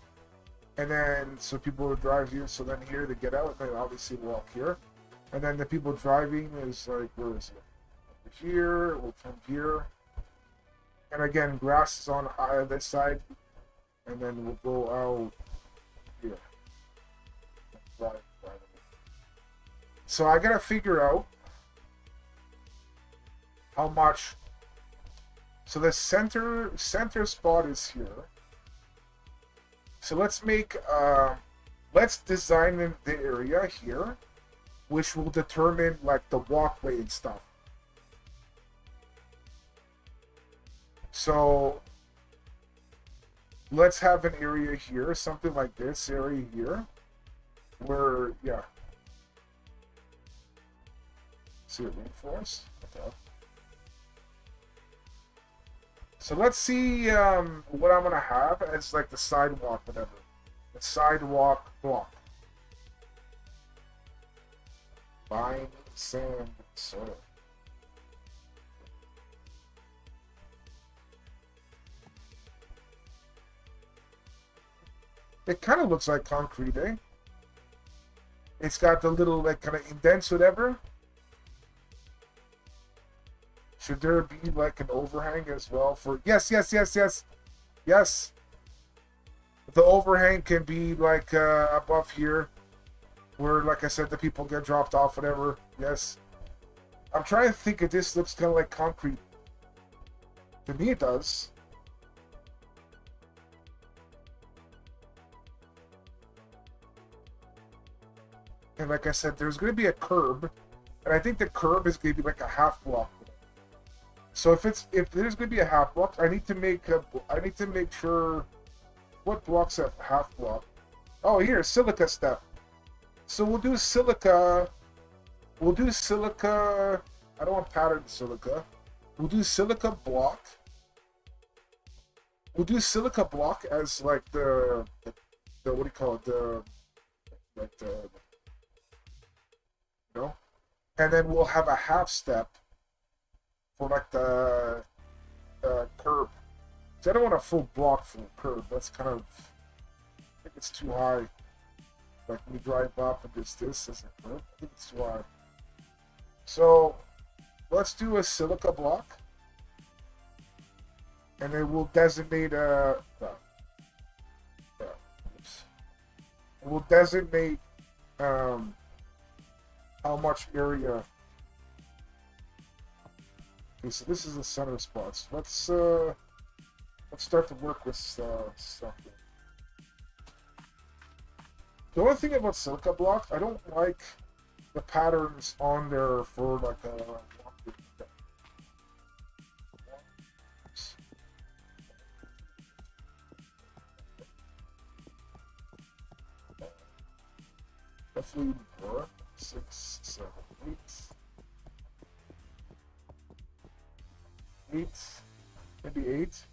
And then, so people will drive here. So then here they get out, and they obviously walk here. And then the people driving is like, where is it? Over here, we'll come here. And again, grass is on this side. And then we'll go out here. Right. So I gotta figure out how much. So the center spot is here. So let's make let's design the area here, which will determine like the walkway and stuff. So let's have an area here, something like this area here, where, yeah. See it reinforced? Okay. So let's see what I'm gonna have as like the sidewalk, whatever. The sidewalk block. Fine sand soil. It kind of looks like concrete, eh? It's got the little, like, kind of indents, whatever. Should there be, like, an overhang as well for... Yes. Yes. The overhang can be, like, above here. Where, like I said, the people get dropped off, whatever. Yes. I'm trying to think if this looks kind of like concrete. To me, it does. And like I said, there's going to be a curb, and I think the curb is going to be like a half block. So if there's going to be a half block, I need to make sure what blocks have half block. Oh, here, silica step. So we'll do silica. I don't want patterned silica. We'll do silica block. We'll do silica block as like the what do you call it? And then we'll have a half step for like the curb. So I don't want a full block for the curb. That's kind of, I think it's too high. Like when you drive up and this as a curb, I think it's too high. So let's do a silica block, and then we'll designate we'll designate how much area. Okay, so this is the center spots. Let's start to work with stuff. The only thing about silica block, I don't like the patterns on there for like a. Definitely 4, 6, 7, 8. 8, maybe 8.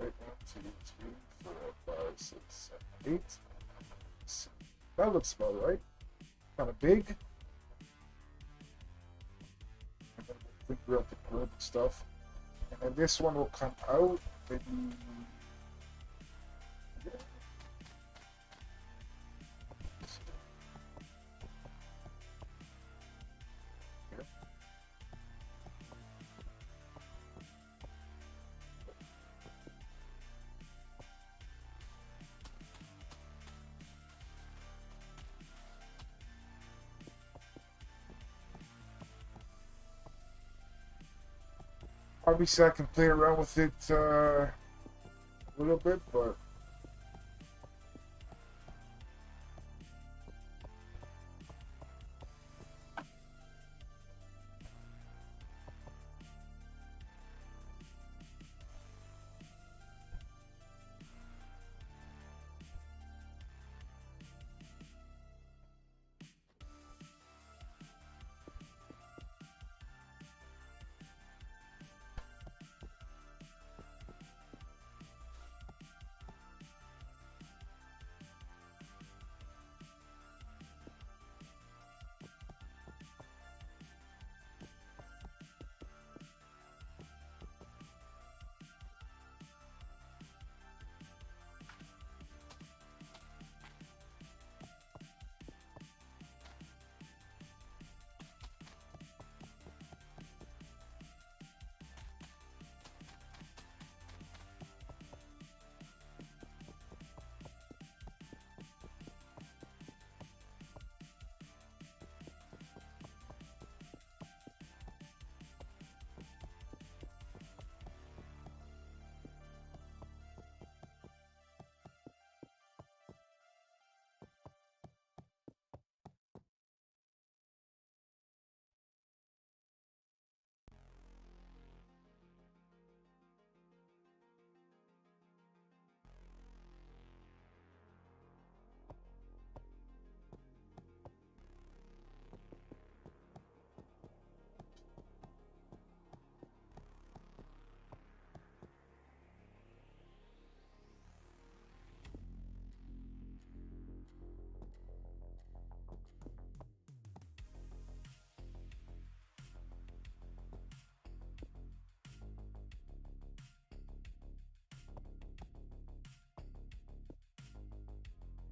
Right, 1, 2, 3, 4, 5, 6, 7, 8. That looks about right. Kind of big. And then we'll figure out the curve and stuff. And then this one will come out maybe. Yeah. Obviously, I can play around with it a little bit, but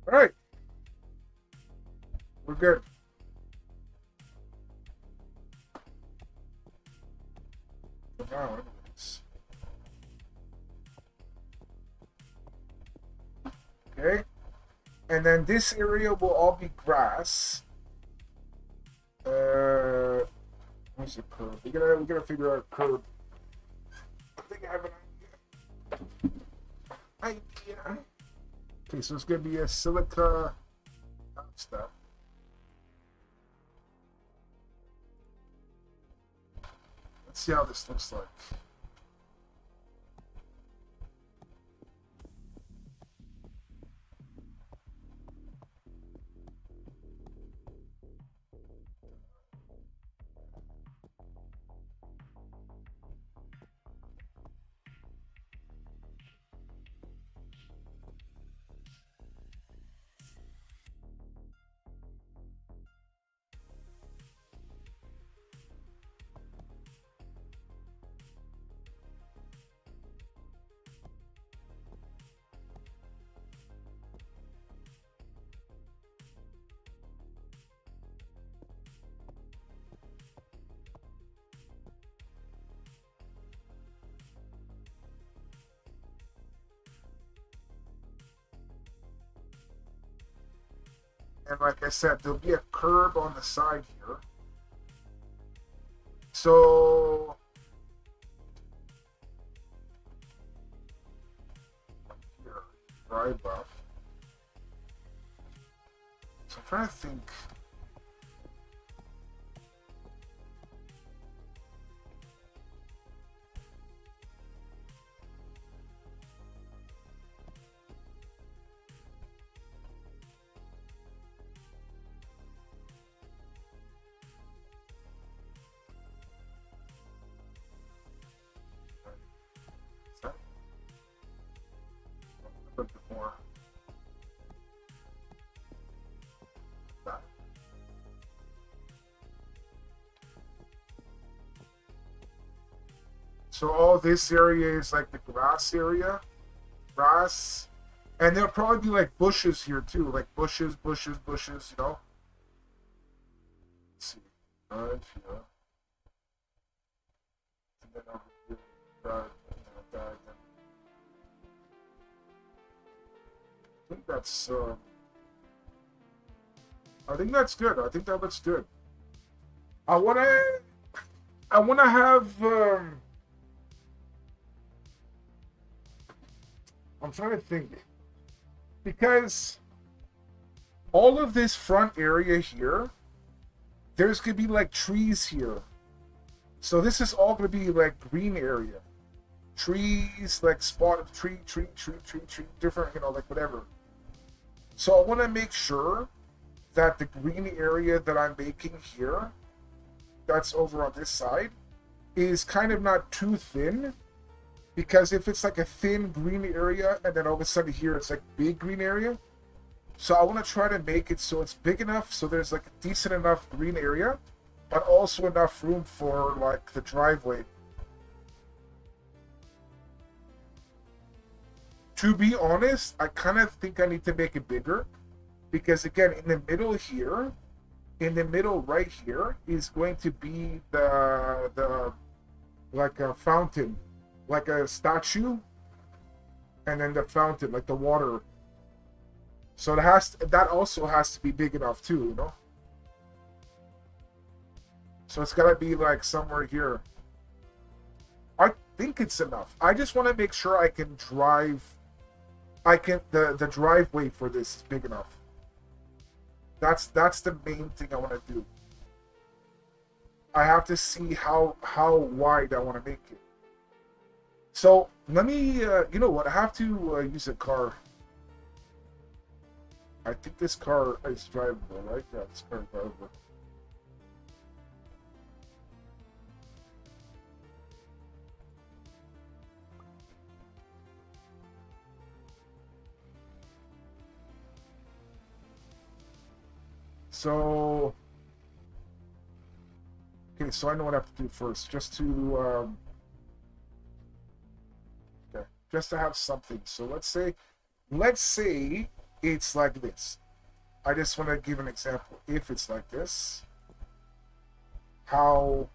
all right, we're good. For now, anyways. Okay, and then this area will all be grass. Where's the curve? We gotta figure out a curve. I think I have an idea. Okay, so it's gonna be a silica step. Let's see how this looks like. And like I said, there'll be a curb on the side here. So here, drive up. So I'm trying to think. So all this area is like the grass area, grass, and there'll probably be like bushes here too, like bushes, bushes, bushes. You know. Let's see, right here, and then over here, right, that. I think that's. I think that's good. I think that looks good. I wanna. I wanna have. I'm trying to think because all of this front area here, there's gonna be like trees here. So this is all gonna be like green area, trees, like spot of tree, different, like whatever. So I want to make sure that the green area that I'm making here, that's over on this side, is kind of not too thin. Because if it's like a thin green area and then all of a sudden here it's like big green area. So I want to try to make it so it's big enough so there's like a decent enough green area, but also enough room for like the driveway. To be honest, I kind of think I need to make it bigger because again, in the middle here, in the middle right here is going to be the like a fountain, like a statue, and then the fountain, like the water. So that also has to be big enough too, So it's gotta be like somewhere here. I think it's enough. I just want to make sure I can drive. The driveway for this is big enough. That's the main thing I want to do. I have to see how wide I want to make it. So let me, you know what? I have to use a car. I think this car is drivable, right? Yeah, this car is drivable. So, okay, so I know what I have to do first, just to, okay, just to have something. So let's say it's like this. I just want to give an example. If it's like this, how,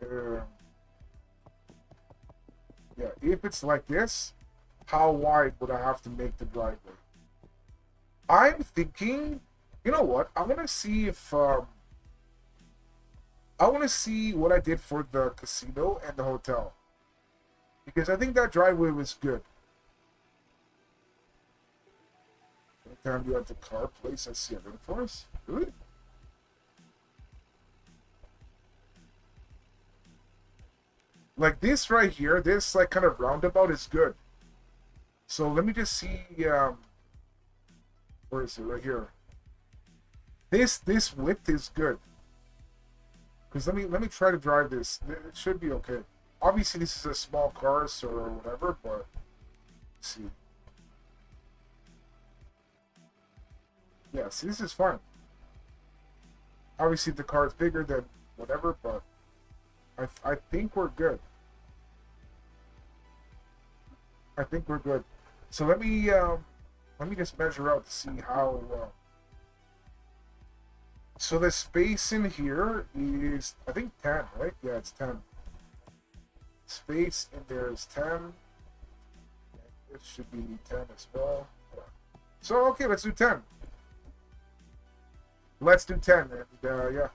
yeah, if it's like this, how wide would I have to make the driveway? I'm thinking, you know what? I want to see if I want to see what I did for the casino and the hotel, because I think that driveway was good. Anytime you at the car place, I see a rainforest. Really? Like this right here, this like kind of roundabout is good. So let me just see. Where is it? Right here. This width is good. Because let me try to drive this. It should be okay. Obviously, this is a small car, so or whatever. But let's see. Yeah, see, this is fine. Obviously, the car is bigger than whatever, but I think we're good. I think we're good. So let me just measure out to see how. So the space in here is, I think, 10, right? Yeah, it's 10. Space in there is 10. It should be 10 as well. Yeah. So okay, let's do 10. Let's do 10, and yeah.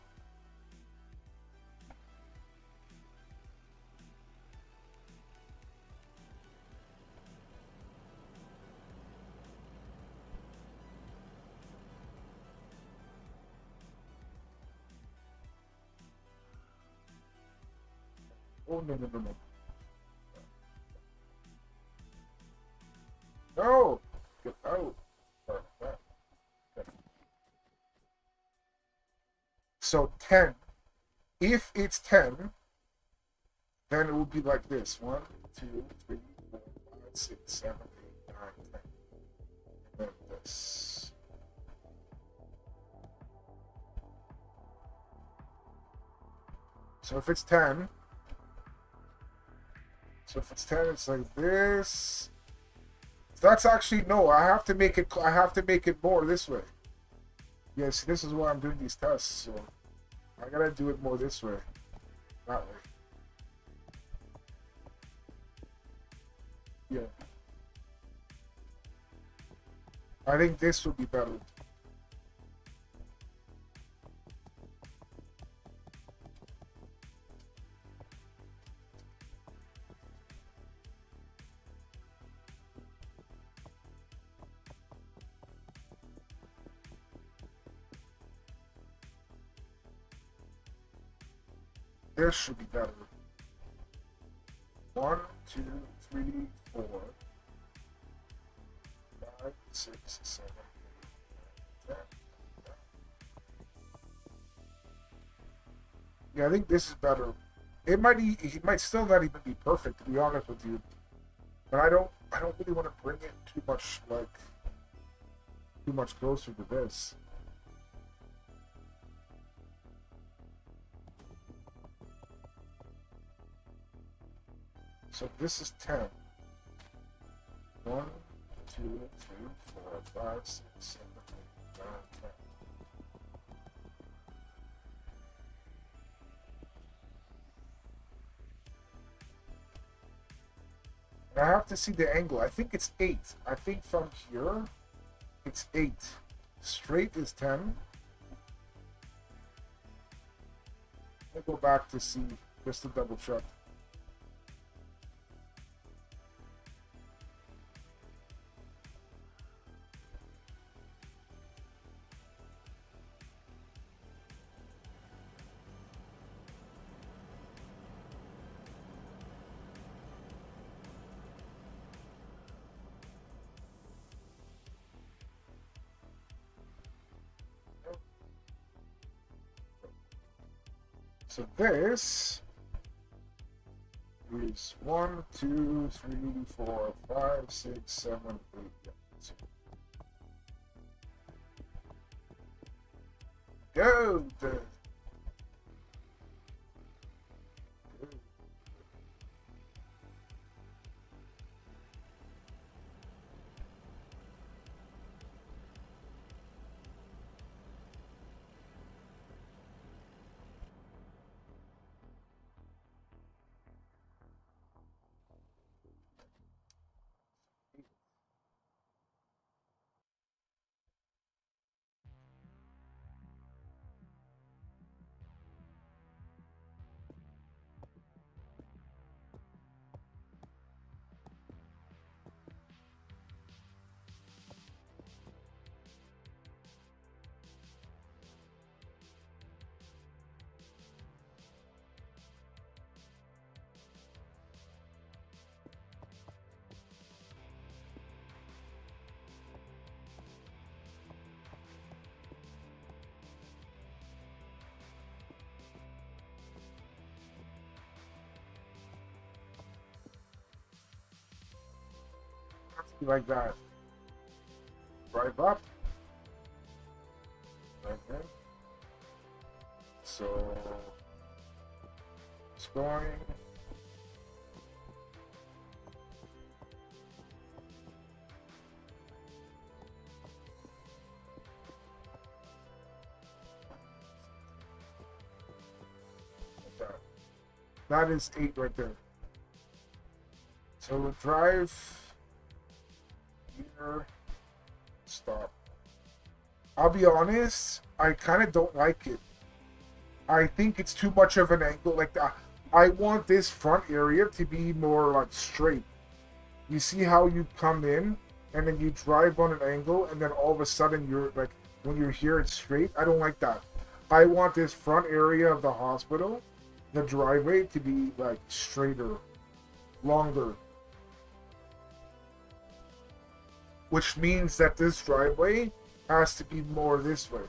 Oh, no, no, no, no. No! Get out. Sorry about that. Okay. So 10. If it's 10, then it will be like this. 1, 2, 3, 4, 5, 6, 7, 8, 9, 10. And then this. So if it's 10, it's like this. That's actually no. I have to make it. I have to make it more this way. Yes, this is why I'm doing these tests. So I gotta do it more this way, that way. Yeah. I think this would be better. This should be better. 1, 2, 3, 4, 5, 6, 7, 8, 9, 10. Yeah, I think this is better. It might still not even be perfect, to be honest with you. But I don't really want to bring it too much closer to this. So this is 10. 1, 2, 3, 4, 5, 6, 7, 8, 9, 10. And I have to see the angle. I think it's 8. I think from here, it's 8. Straight is 10. I'll go back to see, just to double check. So this is 1, 2, 3, 4, 5, 6, 7, 8. Go! Like that. Drive up. Okay. So it's going. Like that. That is 8 right there. So we'll drive. Here, stop. I'll be honest, I kind of don't like it. I think it's too much of an angle. Like I want this front area to be more like straight. You see how you come in and then you drive on an angle and then all of a sudden you're like, when you're here it's straight. I don't like that. I want this front area of the hospital, the driveway, to be like straighter, longer. Which means that this driveway has to be more this way.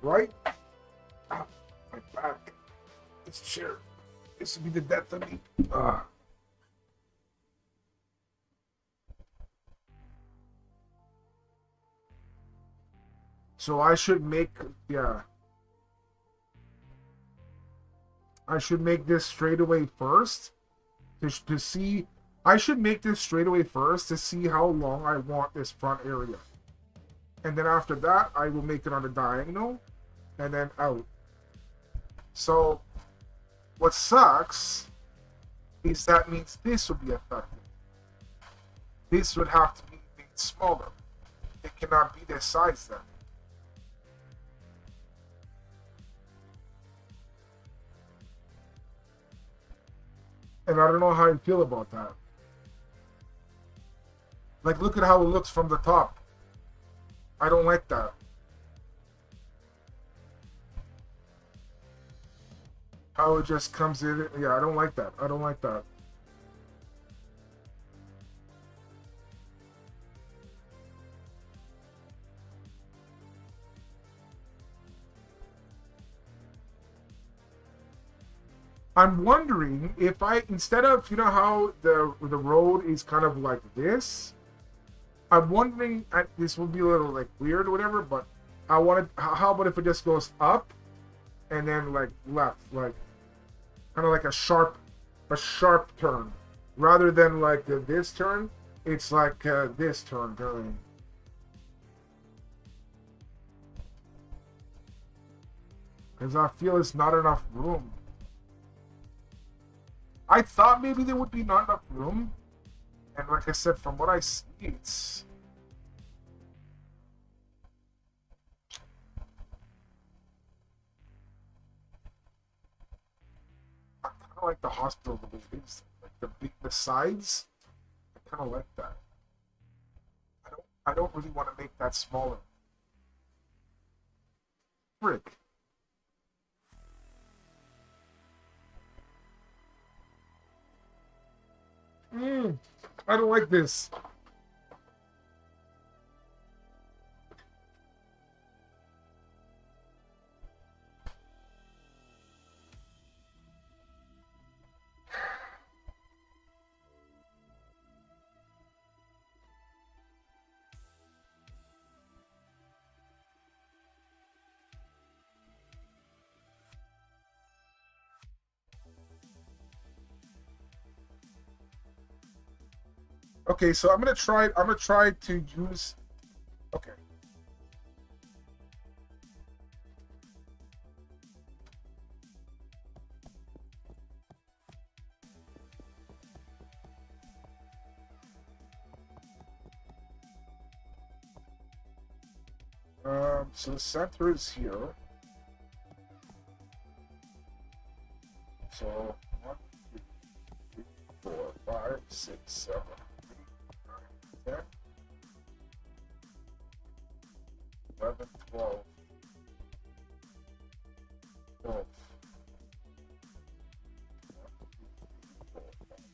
right? Ah, my back. This chair. This would be the death of me. Ah. So I should make, yeah. I should make this straightaway first to see. I should make this straightaway first to see how long I want this front area. And then after that, I will make it on a diagonal and then out. So what sucks is that means this would be affected. This would have to be made smaller. It cannot be this size then. And I don't know how you feel about that. Like, look at how it looks from the top. I don't like that. How it just comes in. Yeah, I don't like that. I don't like that. I'm wondering if I, instead of, you know how the road is kind of like this, I'm wondering, this will be a little like weird or whatever, but I wanted, how about if it just goes up and then like left, like kind of like a sharp turn, rather than like this turn, it's like this turn going. Because I feel it's not enough room. I thought maybe there would be not enough room. And like I said, from what I see, it's... I kind of like the hospital the way it is. Like the sides, I kind of like that. I don't really want to make that smaller. Frick. I don't like this. Okay, so I'm gonna try to use. Okay. So the center is here. So 1, 2, 3, 4, 5, 6, 7, 8, 9, 10, 11, 12, 12. 1,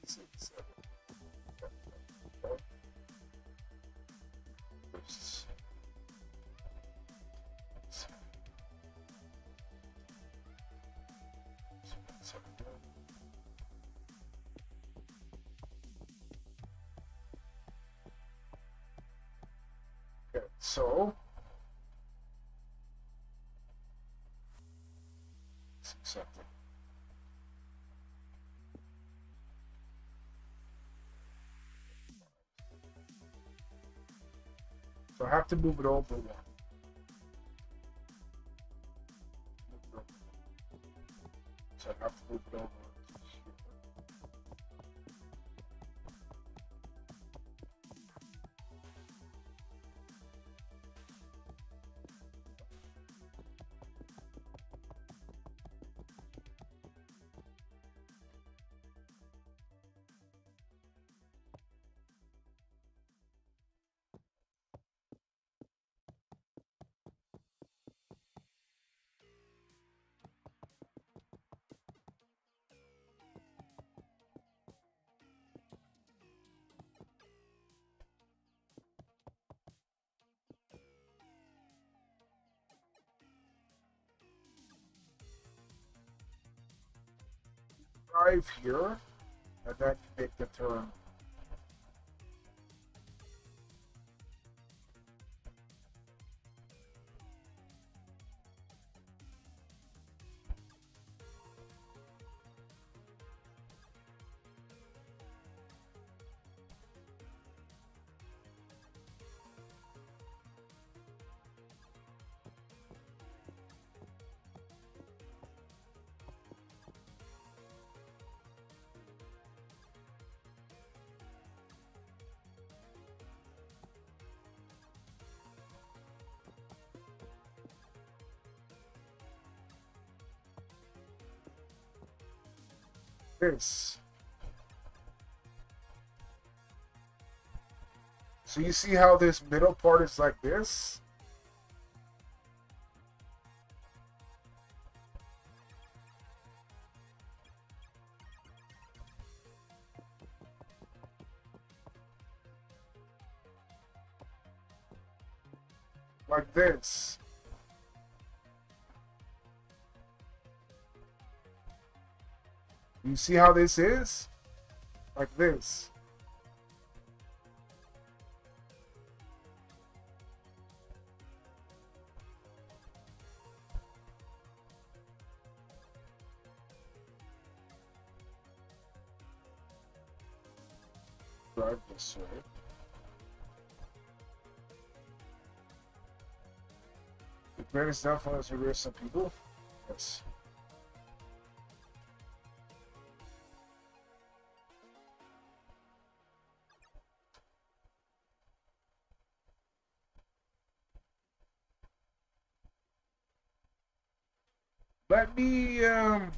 2, 3, 4, 5, 6, 7, 8, 9, 10, 12. Okay, so it's accepted. So I have to move it over one. So I have to move it over to here. drive here, and then you make the turn. This. So you see how this middle part is like this? Like this. You see how this is? Like this. Drive this way. The greatest downfall is to rear some people. Yes. Let me, I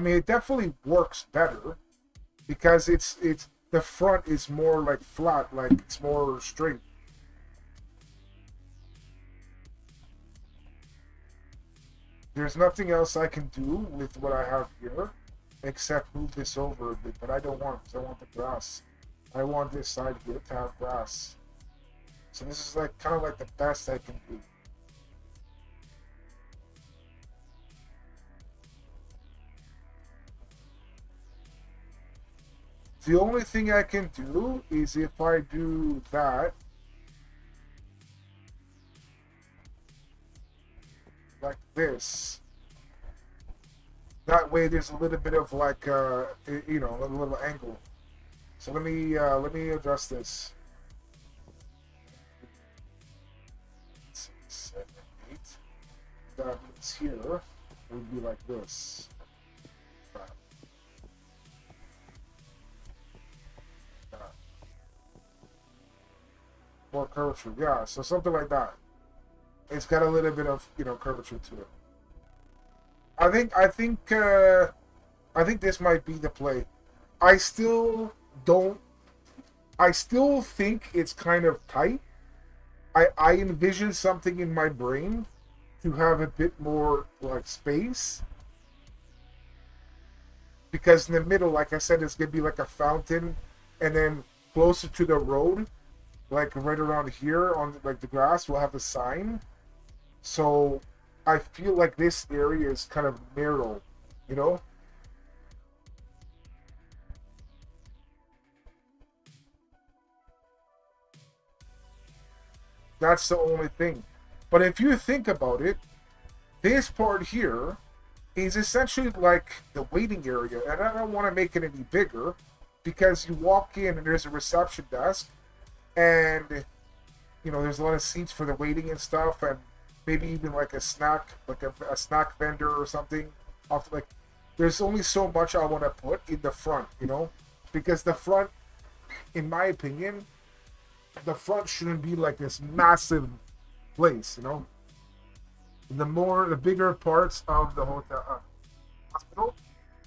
mean, it definitely works better because it's the front is more like flat, like it's more straight. There's nothing else I can do with what I have here except move this over a bit, but I don't want it. I want the grass. I want this side here to have grass. So this is like kind of like the best I can do. The only thing I can do is if I do that, like this. That way there's a little bit of like, you know, a little angle. So let me adjust this. 6, 7, 8. That means here it would be like this. More curvature, yeah. So something like that. It's got a little bit of, you know, curvature to it. I think this might be the play. I still think it's kind of tight. I envision something in my brain to have a bit more like space. Because in the middle, like I said, it's gonna be like a fountain, and then closer to the road, like right around here on like the grass, we'll have a sign. So I feel like this area is kind of narrow, you know? That's the only thing. But if you think about it, this part here is essentially like the waiting area. And I don't want to make it any bigger because you walk in and there's a reception desk and, you know, there's a lot of seats for the waiting and stuff, and maybe even like a snack, like a snack vendor or something. Off like, there's only so much I want to put in the front, you know, because the front, in my opinion, the front shouldn't be like this massive place, you know. The bigger parts of the hotel hospital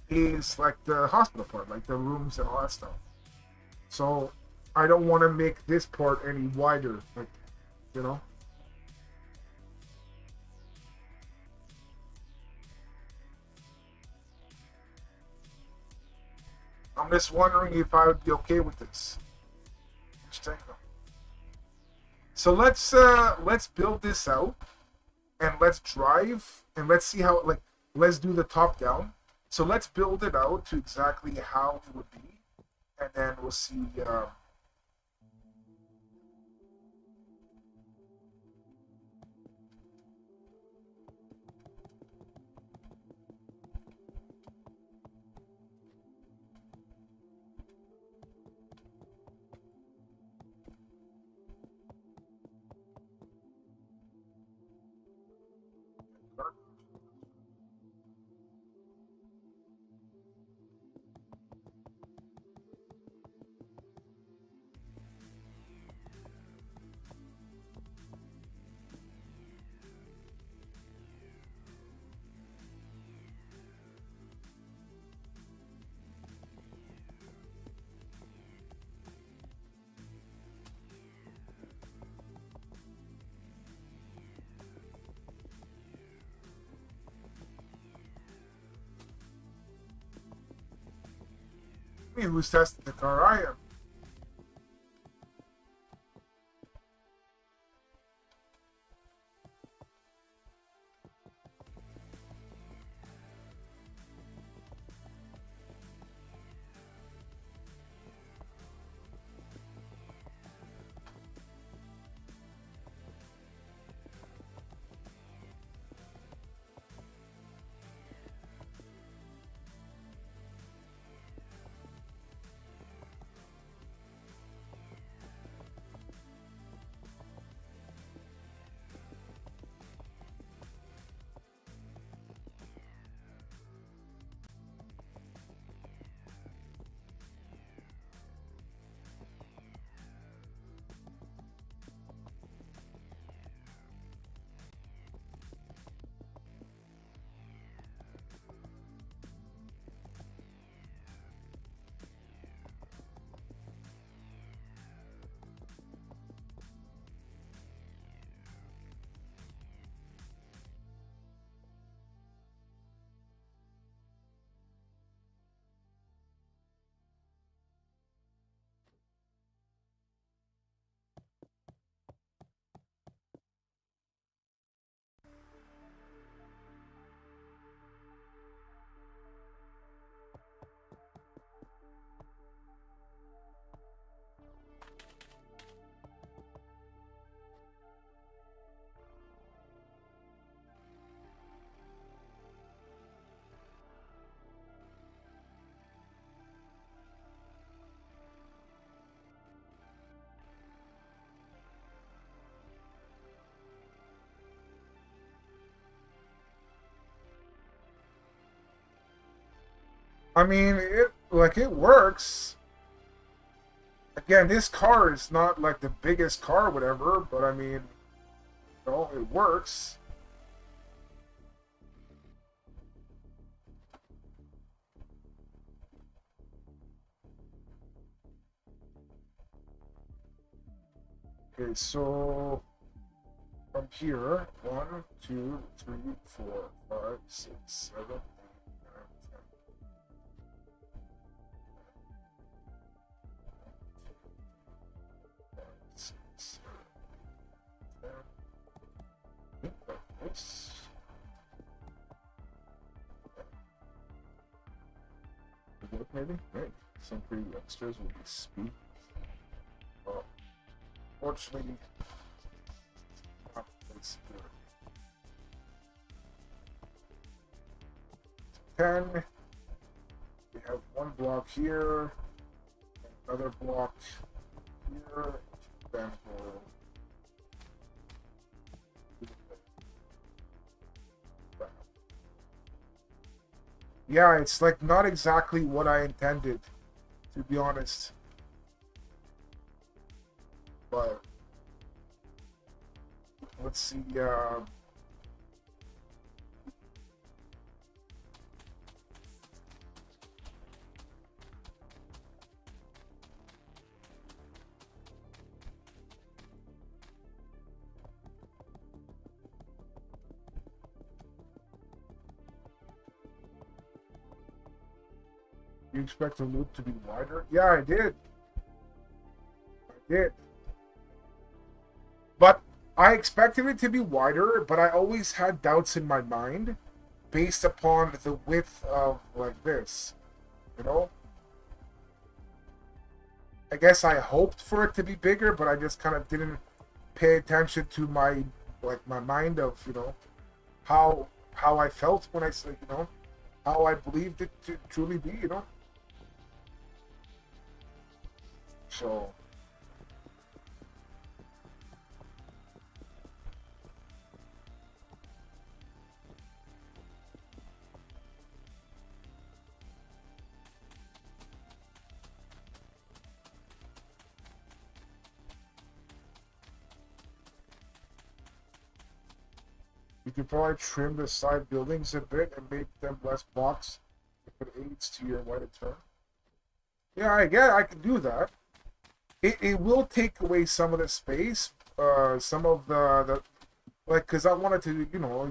is like the hospital part, like the rooms and all that stuff. So I don't want to make this part any wider, like, you know. I'm just wondering if I would be okay with this. So let's build this out and let's drive and let's see how, like, let's do the top down. So let's build it out to exactly how it would be, and then we'll see. Me, who's testing the car? I am. I mean, it works. Again, this car is not like the biggest car, or whatever. But I mean, it works. Okay, so from here, 1, 2, 3, 4, 5, 6, 7, 8, 9, 10, 6, 7, 10. I think like this. Maybe? Right. Some pretty youngsters will be speed. Well, fortunately, not this good. 10. We have one block here, another block here, then we'll yeah, it's like not exactly what I intended, to be honest. But let's see. You expect the loop to be wider? Yeah, I did. I did. But I expected it to be wider, but I always had doubts in my mind based upon the width of like this, you know. I guess I hoped for it to be bigger, but I just kind of didn't pay attention to my my mind of how I felt when I said how I believed it to truly be, So you could probably trim the side buildings a bit and make them less box if it aids to your white turn. Yeah, I get I can do that. It will take away some of the space, some of the like, because I wanted to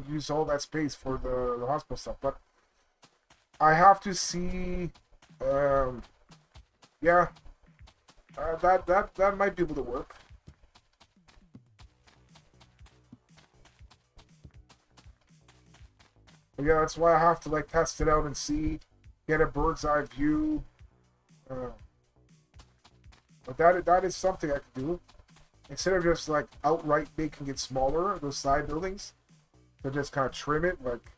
use all that space for the hospital stuff, but I have to see, um, yeah, that might be able to work. But yeah, that's why I have to like test it out and see, get a bird's eye view. Uh, but that is something I can do instead of just like outright making it smaller. Those side buildings, to just kind of trim it, like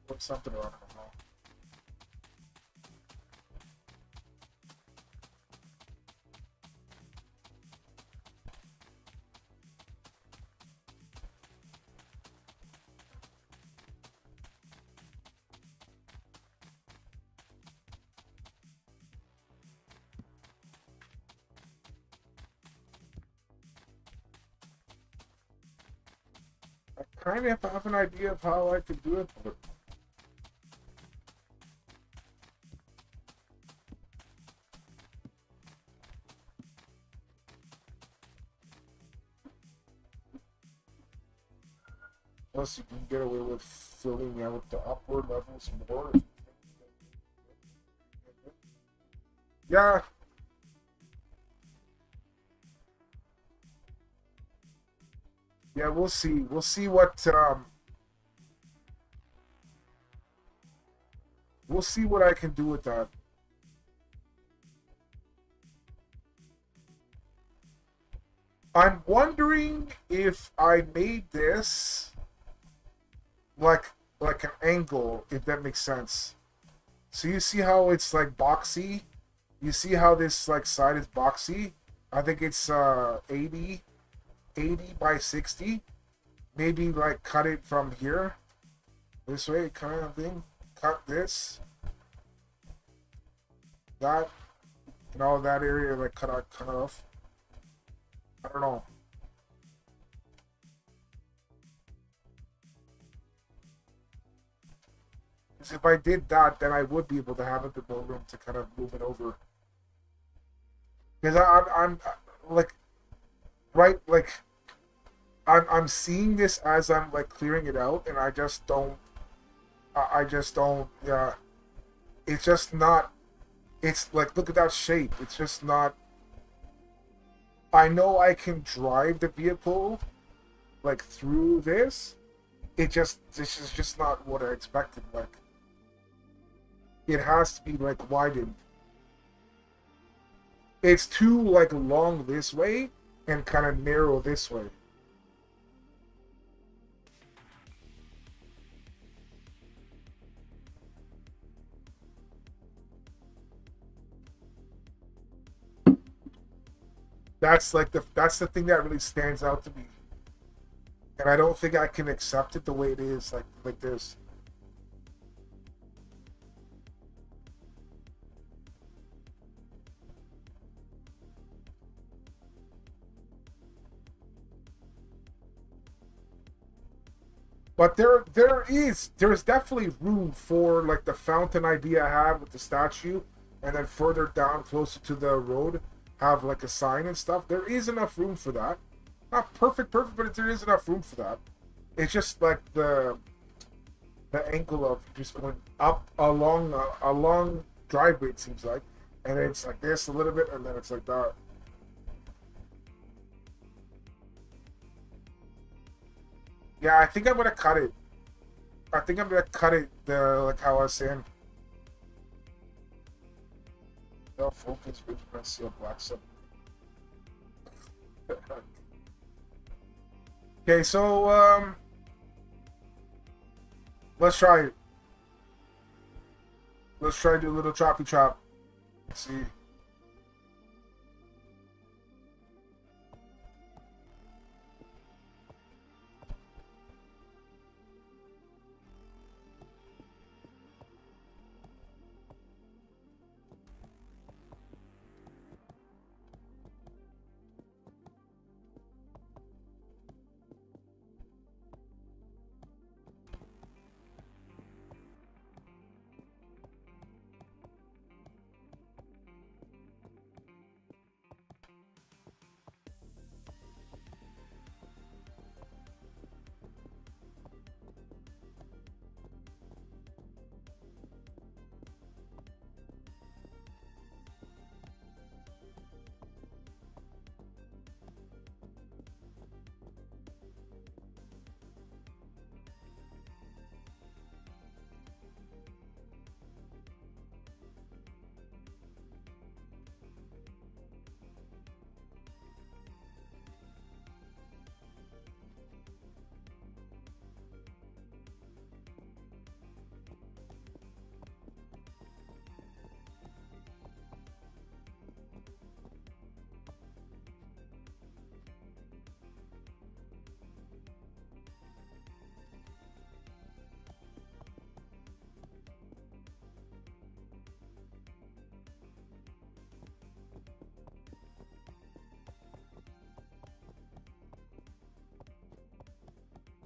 put something around it. I kind of have an idea of how I could do it, but unless you can get away with filling out the upward levels more. Yeah, yeah, we'll see. We'll see what I can do with that. I'm wondering if I made this like an angle, if that makes sense. So you see how it's like boxy? You see how this like side is boxy? I think it's 80 by 60. Maybe like cut it from here. This way kind of thing. Cut this. That and all that area like cut off. I don't know. Because if I did that, then I would be able to have a bit more room to kind of move it over. Because I'm like right like I'm seeing this as I'm like clearing it out, and I just don't. I just don't. Yeah, it's just not. It's like look at that shape. It's just not. I know I can drive the vehicle like through this. This is just not what I expected. Like it has to be like widened. It's too like long this way and kind of narrow this way. That's the thing that really stands out to me, and I don't think I can accept it the way it is, like this. But there's definitely room for like the fountain idea I have with the statue, and then further down closer to the road have like a sign and stuff. There is enough room for that. Not perfect, but there is enough room for that. It's just like the angle of just going up along a long driveway. It seems like, and it's like this a little bit, and then it's like that. Yeah, I think I'm gonna cut it. I think I'm gonna cut it like how I was saying. No focus, vigilant seal, black sub. Okay, so let's try it. Let's try to do a little choppy chop. Let's see.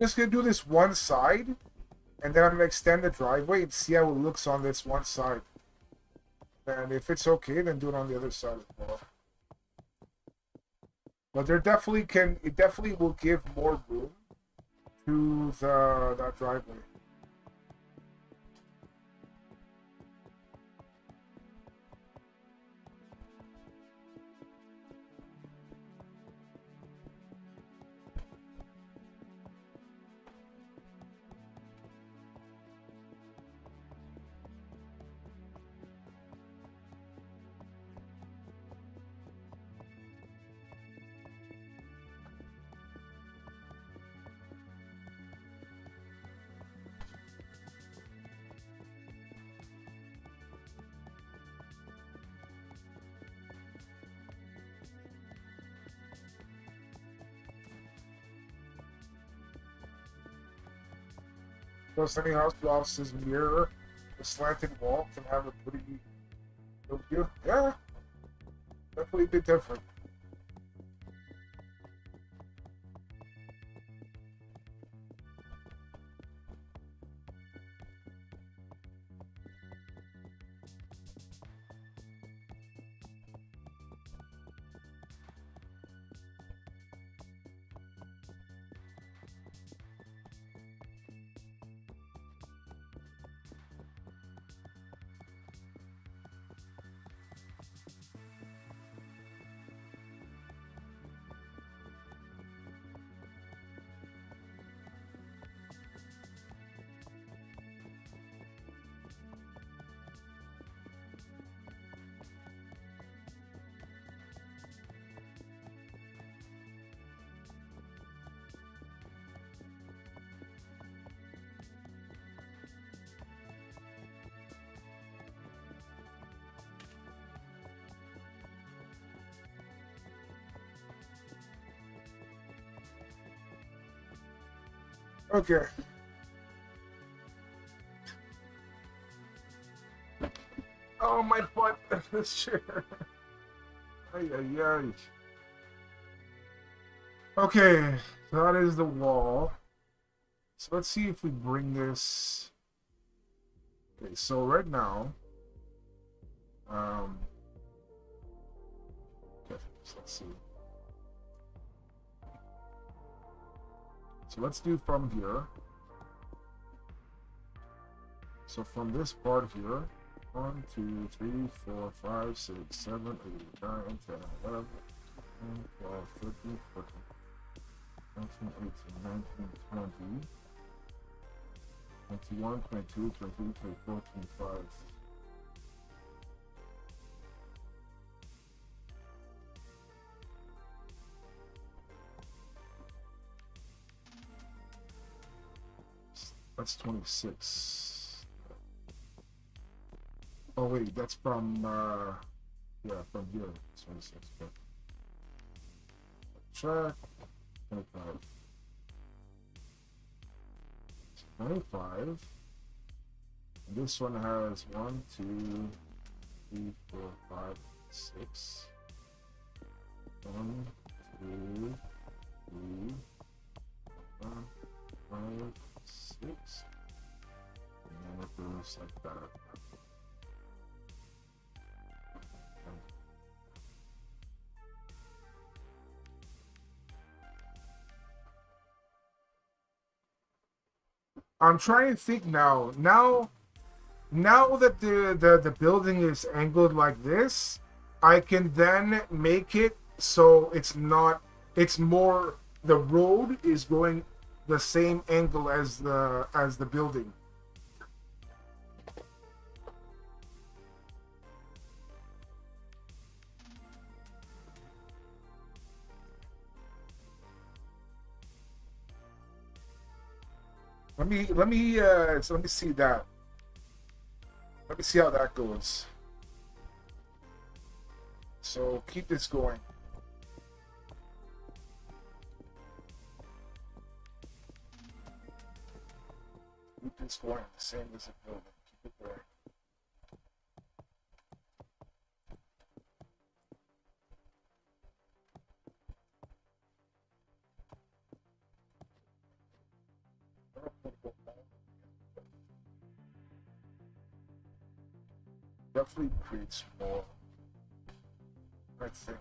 Just gonna do this one side, and then I'm gonna extend the driveway and see how it looks on this one side. And if it's okay, then do it on the other side as well. But there definitely it definitely will give more room to that driveway. Plus, any house offices mirror the slanted wall can have a pretty good view. Yeah, definitely a bit different. Okay. Oh, my butt. This chair. Ay, ay, ay. Okay, that is the wall. So let's see if we bring this. Okay, so right now, okay, so let's see. So let's do from here. So from this part here, 1, 2, 3, 4, 5, 6, 7, 8, 9, 10, 11, 12, 13, 14, 19, 18, 19, 20. 21, 22, 23, 24, 25. That's 26. Oh wait, that's from yeah, from here. 26. Okay. Check. 25. 25. This one has 1, 2, 3, 4, 5, 6. 1, 2, 3, 4, 5, 6. And then it goes like that. I'm trying to think now. Now that the building is angled like this, I can then make it so it's not. It's more. The road is going the same angle as the building. Let me see that. Let me see how that goes. So keep this going. Keep this going the same as the building. Keep it going. Definitely creates more, I think.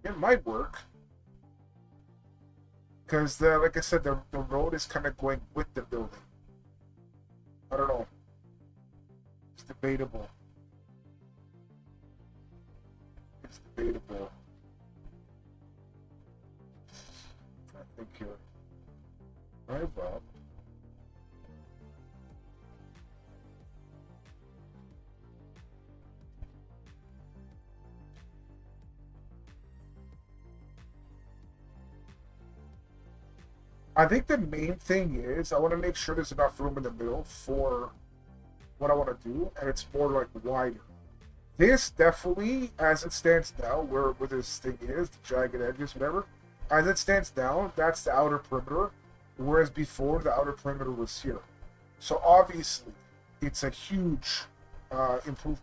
It might work. Because, like I said, the road is kind of going with the building. I don't know. It's debatable. It's debatable. I think here. Alright, Bob. I think the main thing is I want to make sure there's enough room in the middle for what I want to do, and it's more like wider. This definitely, as it stands now, where this thing is, the jagged edges, whatever, as it stands now, that's the outer perimeter, whereas before the outer perimeter was here. So obviously, it's a huge improvement.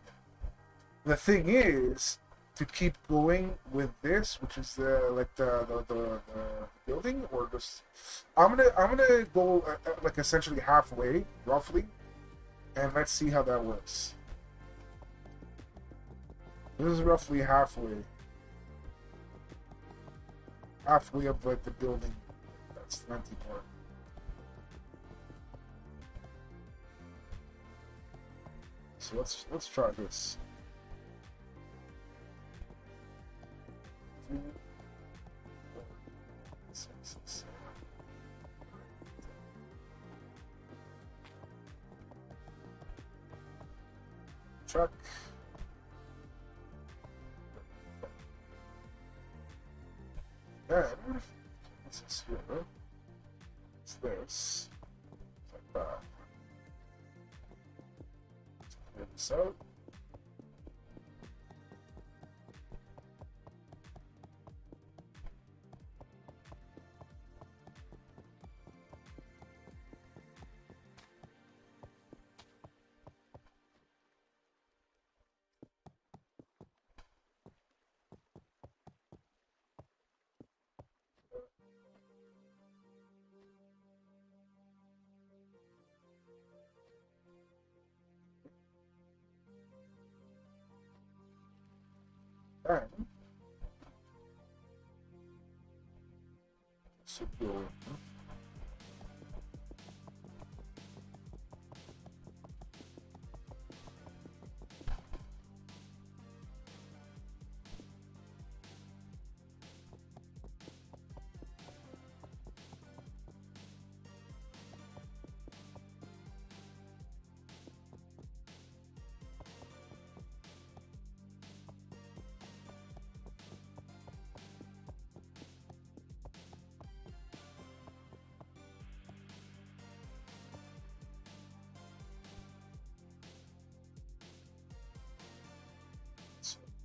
The thing is, to keep going with this, which is the building, or just I'm gonna go like essentially halfway, roughly, and let's see how that works. This is roughly halfway of like the building. That's the empty part. So let's try this. Truck. Then this is here. It's this. Like that. Let's clear this out. Then secure.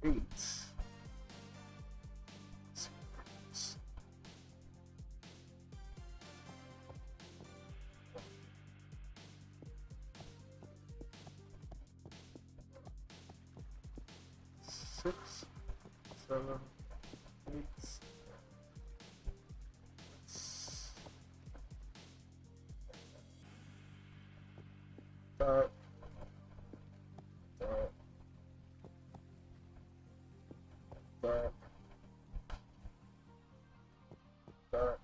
8. Six, 7, 8. That. That. That.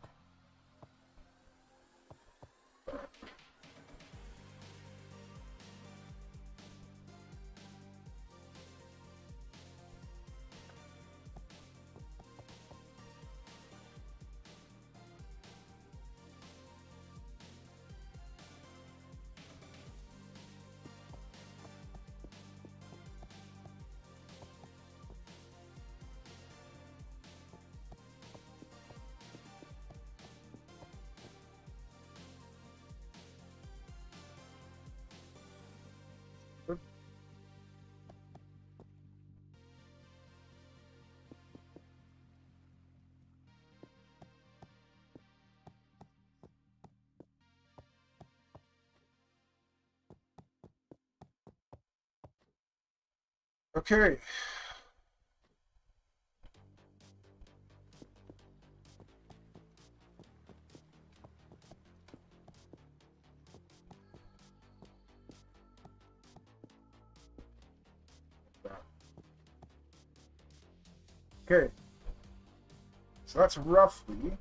Okay. Okay. So that's roughly.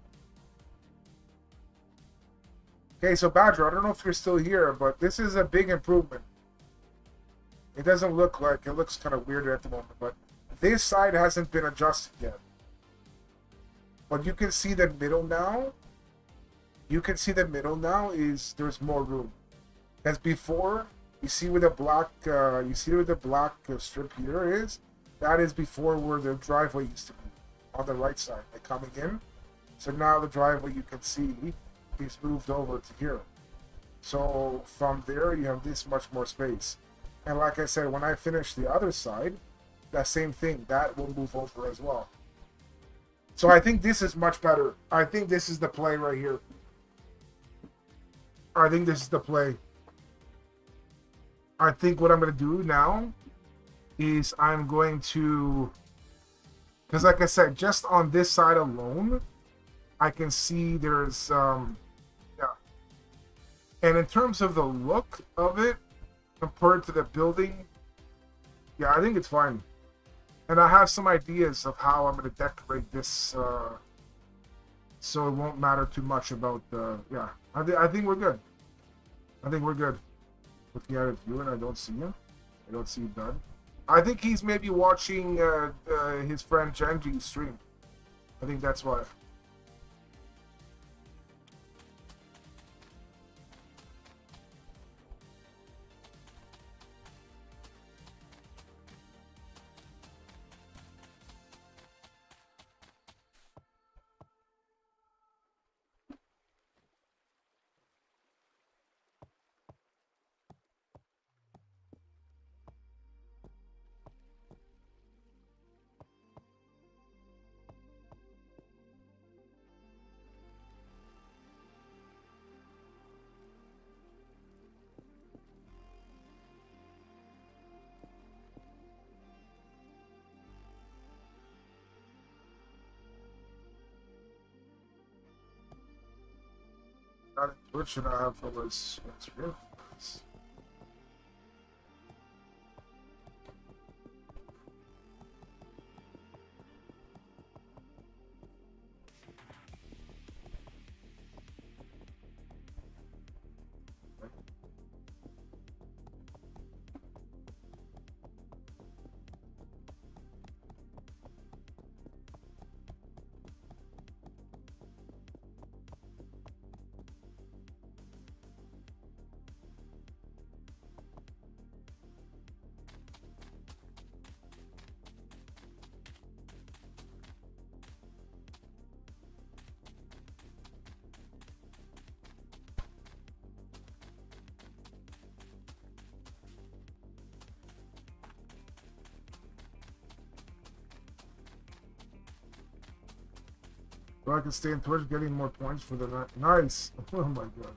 Okay, so Badger, I don't know if you're still here, but this is a big improvement. It doesn't look like, it looks kind of weird at the moment, but this side hasn't been adjusted yet. But you can see the middle now. You can see the middle now is there's more room. As before, you see where the black, strip here is. That is before where the driveway used to be, on the right side, like coming in. So now the driveway you can see is moved over to here. So from there you have this much more space. And like I said, when I finish the other side, that same thing, that will move over as well. So I think this is much better. I think this is the play right here. I think this is the play. I think what I'm going to do now is I'm going to... Because like I said, just on this side alone, I can see there's... yeah. And in terms of the look of it, compared to the building, yeah, I think it's fine. And I have some ideas of how I'm going to decorate this, so it won't matter too much about the, yeah. I think we're good. I think we're good. Looking at it view and I don't see him. I don't see Doug. I think he's maybe watching his friend Genji's stream. I think that's why. What should I have for this? That's real. So I can stay in Twitch getting more points for the night. Nice. Oh my god.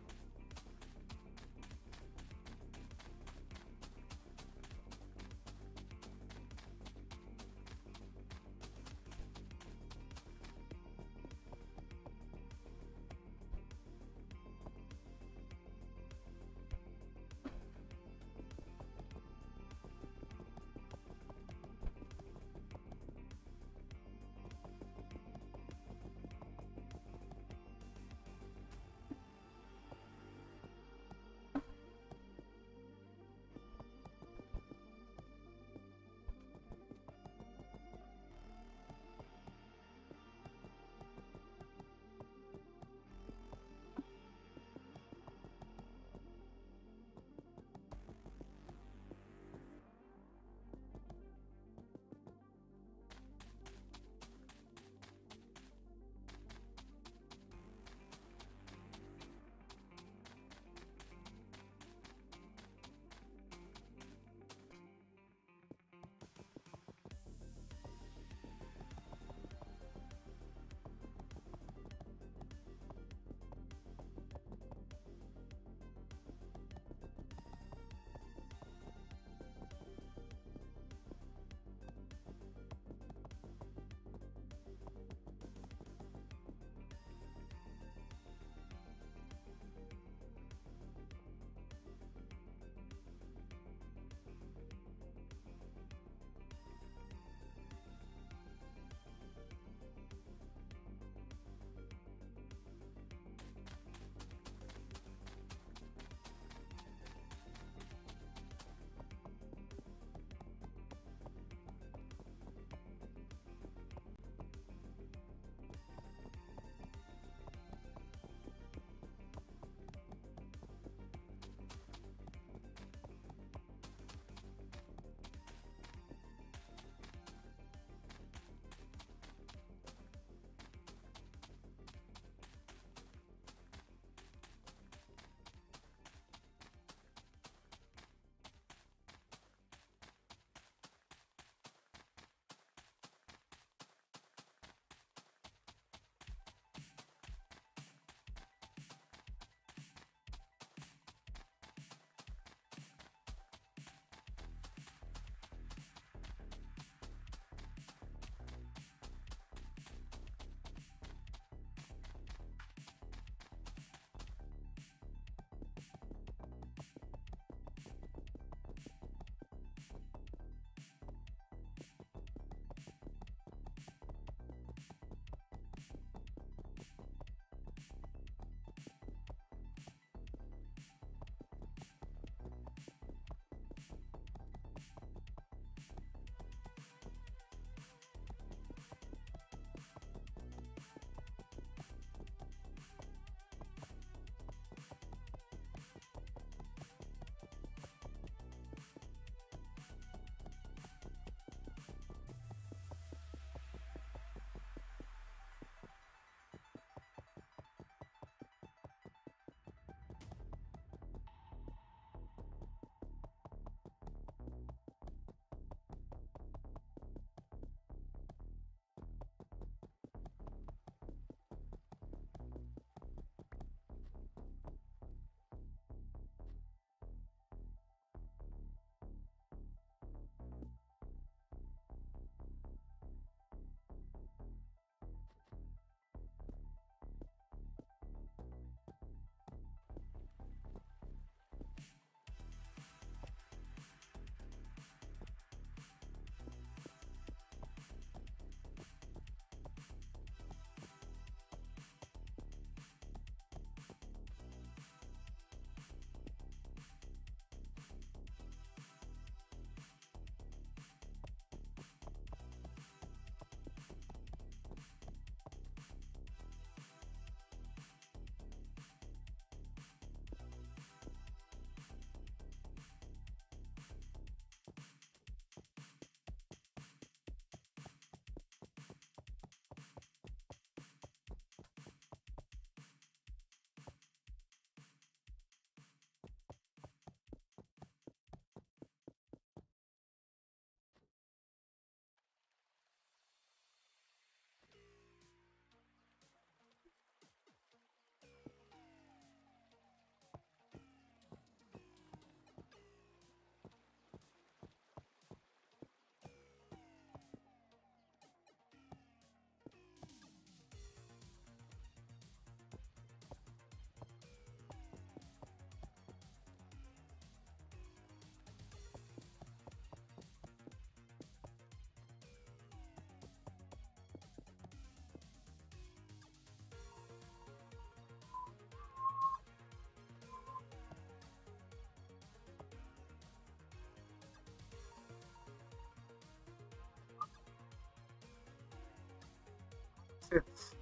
It's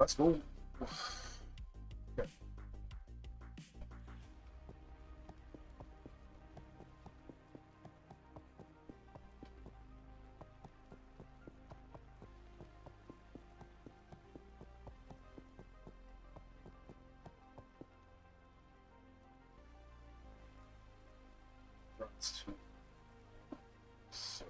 let's go. Okay. Let's so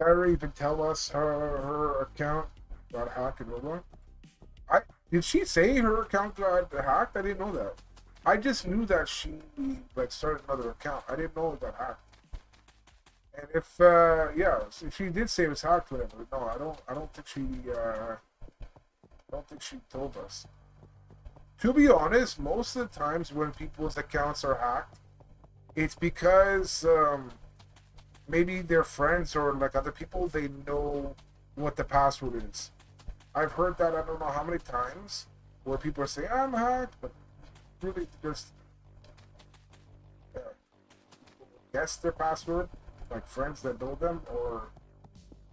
Kyra even tell us her account got hacked and Roblox? I did she say her account got hacked? I didn't know that. I just knew that she like started another account. I didn't know it got hacked. And if yeah, if she did say it was hacked, whatever. No, I don't think she told us. To be honest, most of the times when people's accounts are hacked, it's because maybe their friends or like other people they know what the password is. I've heard that I don't know how many times where people are saying I'm hacked, but really just uh, guess their password, like friends that know them, or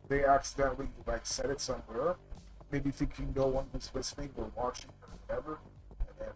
they accidentally like said it somewhere, maybe thinking no one was listening or watching or whatever, and then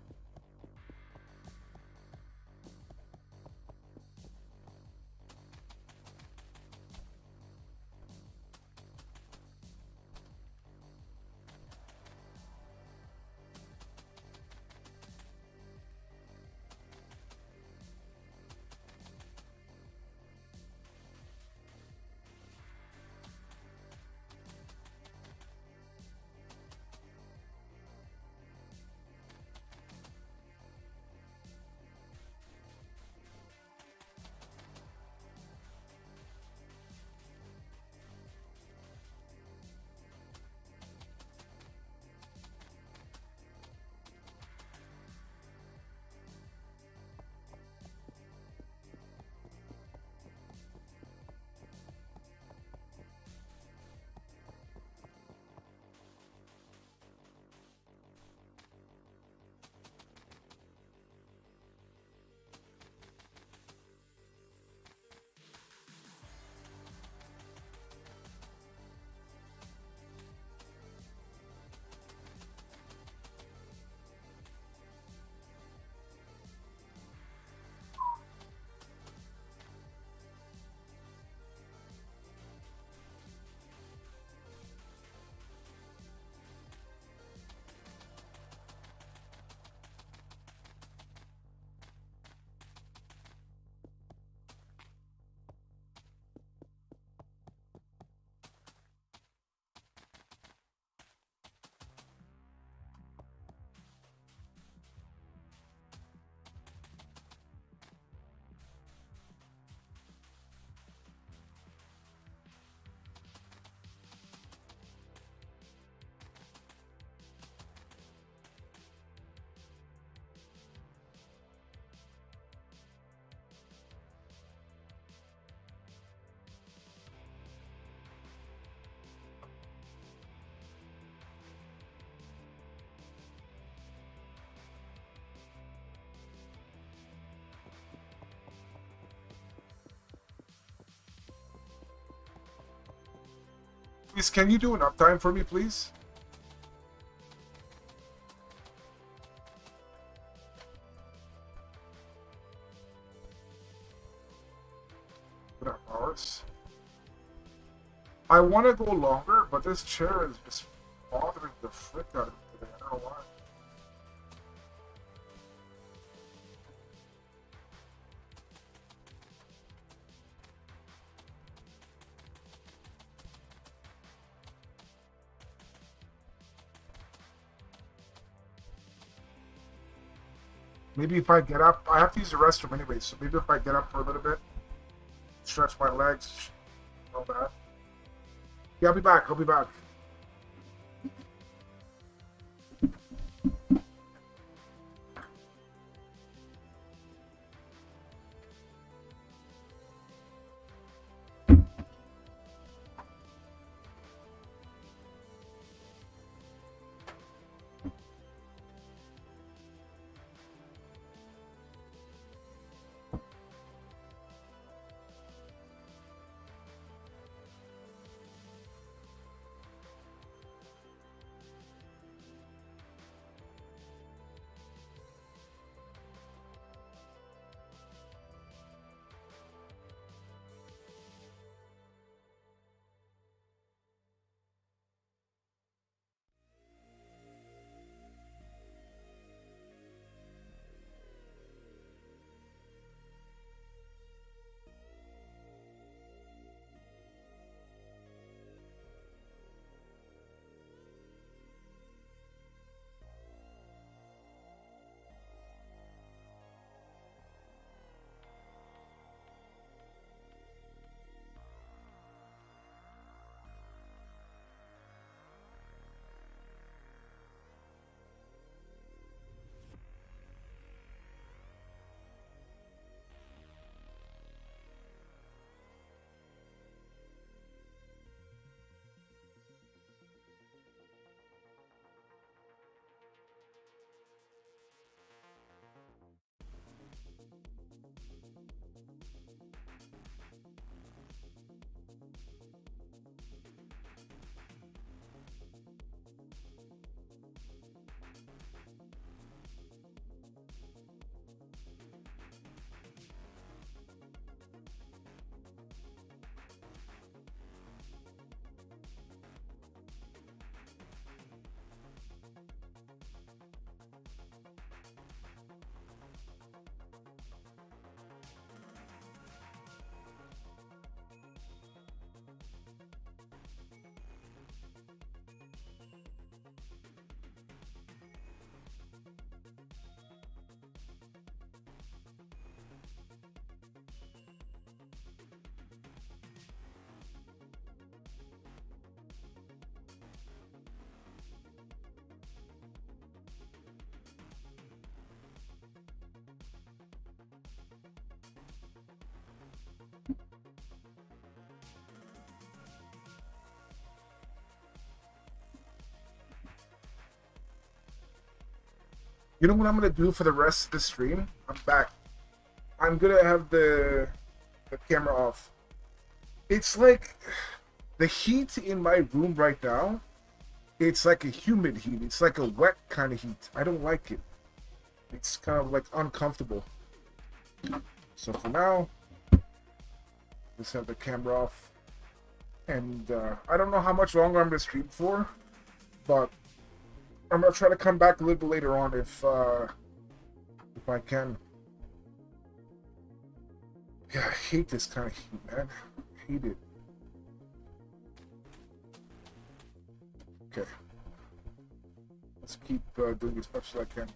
Please, can you do an uptime for me, please? Hours. I want to go longer, but this chair is just bothering the frick out of me today. I don't know why. Maybe if I get up, I have to use the restroom anyway, so maybe if I get up for a little bit, stretch my legs, all that. Yeah, I'll be back. I'll be back. You know what I'm gonna do for the rest of the stream? I'm back. I'm gonna have the camera off. It's like the heat in my room right now. It's like a humid heat. It's like a wet kind of heat. I don't like it. It's kind of like uncomfortable. So for now, let's have the camera off. And I don't know how much longer I'm gonna stream for, but I'm gonna try to come back a little bit later on if I can. Yeah, I hate this kind of heat, man. I hate it. Okay. Let's keep doing as much as I can.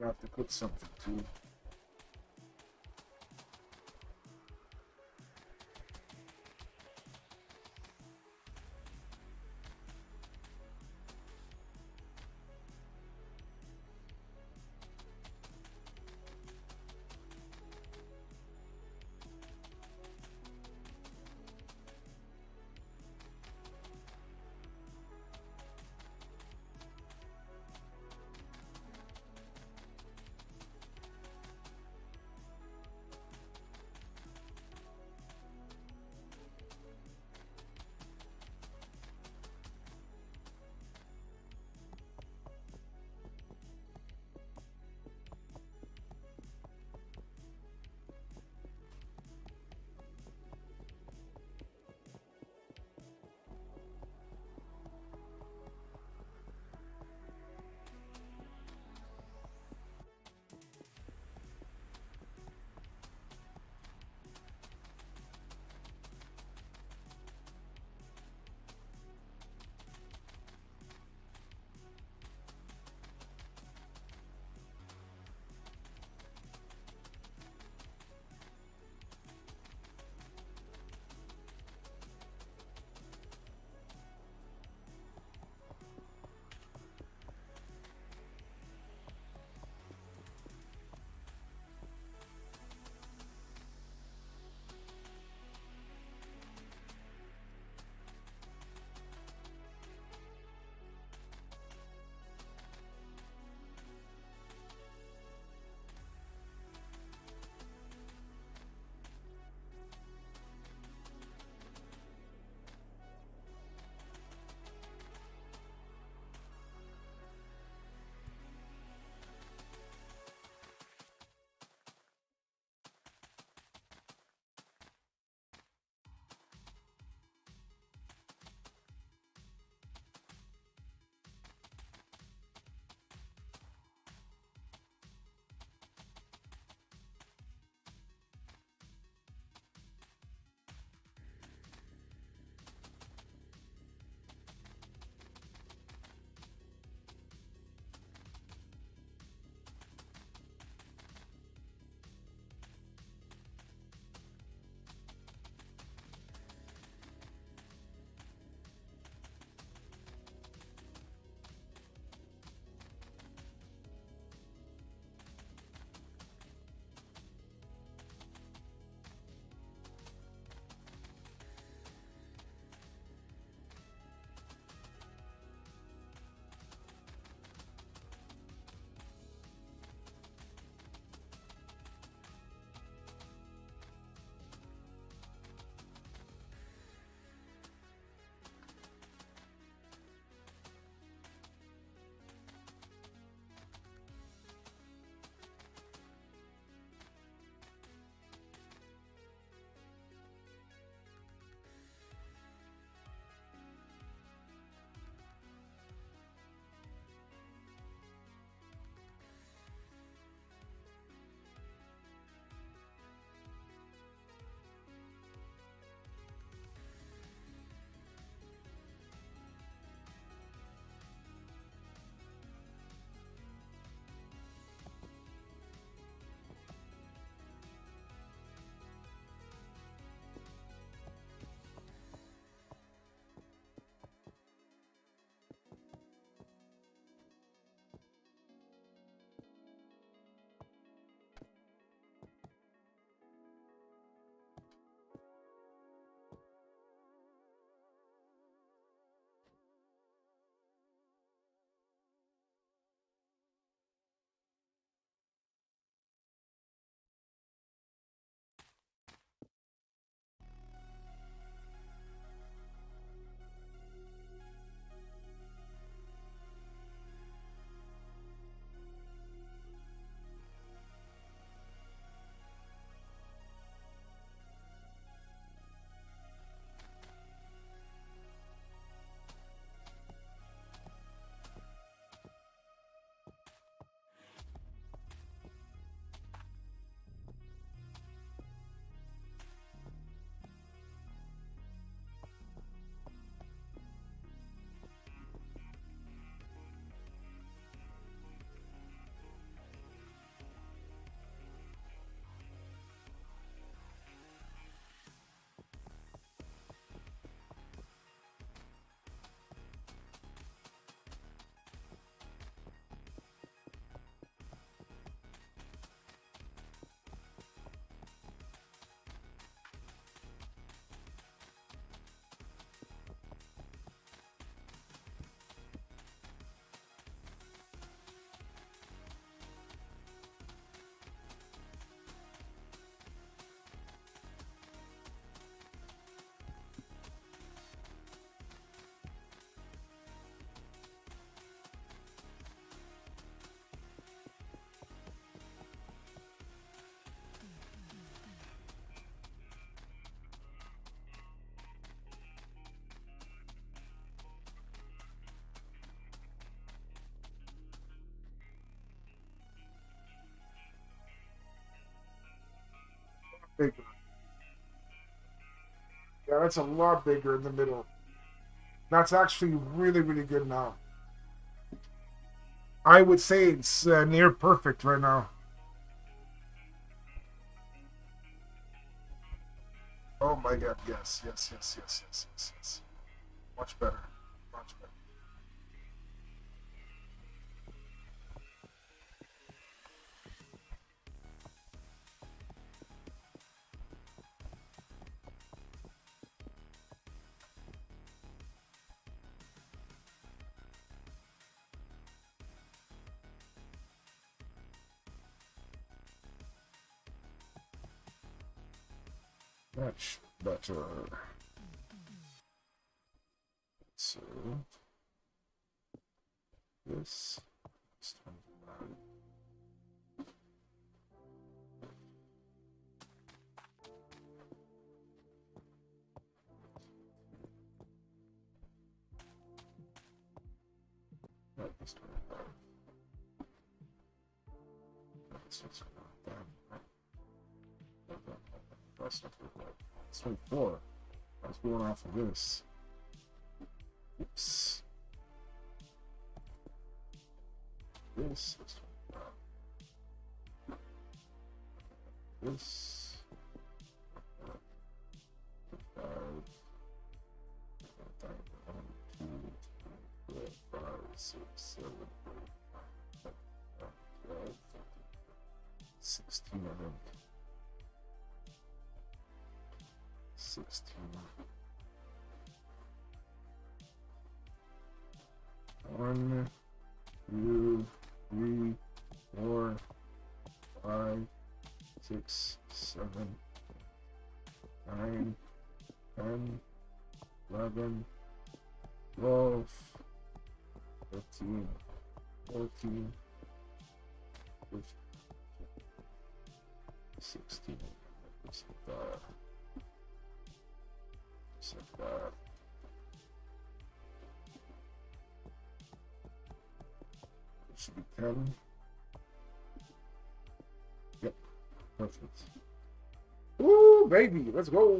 I have to cook something too. bigger. Yeah, that's a lot bigger in the middle. That's actually really, really good now. I would say it's near perfect right now. Oh my god, yes, yes, yes, yes, yes, yes, yes. Much better. Much better. Much better. So this is 25. That is 25. That's not 25. That's not 25. It's 24. I was going off of this. Oops. This is 25. This 25. 1, 2, 3, 4, 5, 6, 7, 8, 9, 10, 12, 16, I think. 16. 1, 2, 3, 4, 5, 6, 7, 9, 10, 11, 12, 13, 14, 15, 16. Just like that. Just like that. It should be 10. Yep, perfect. Ooh, baby, let's go.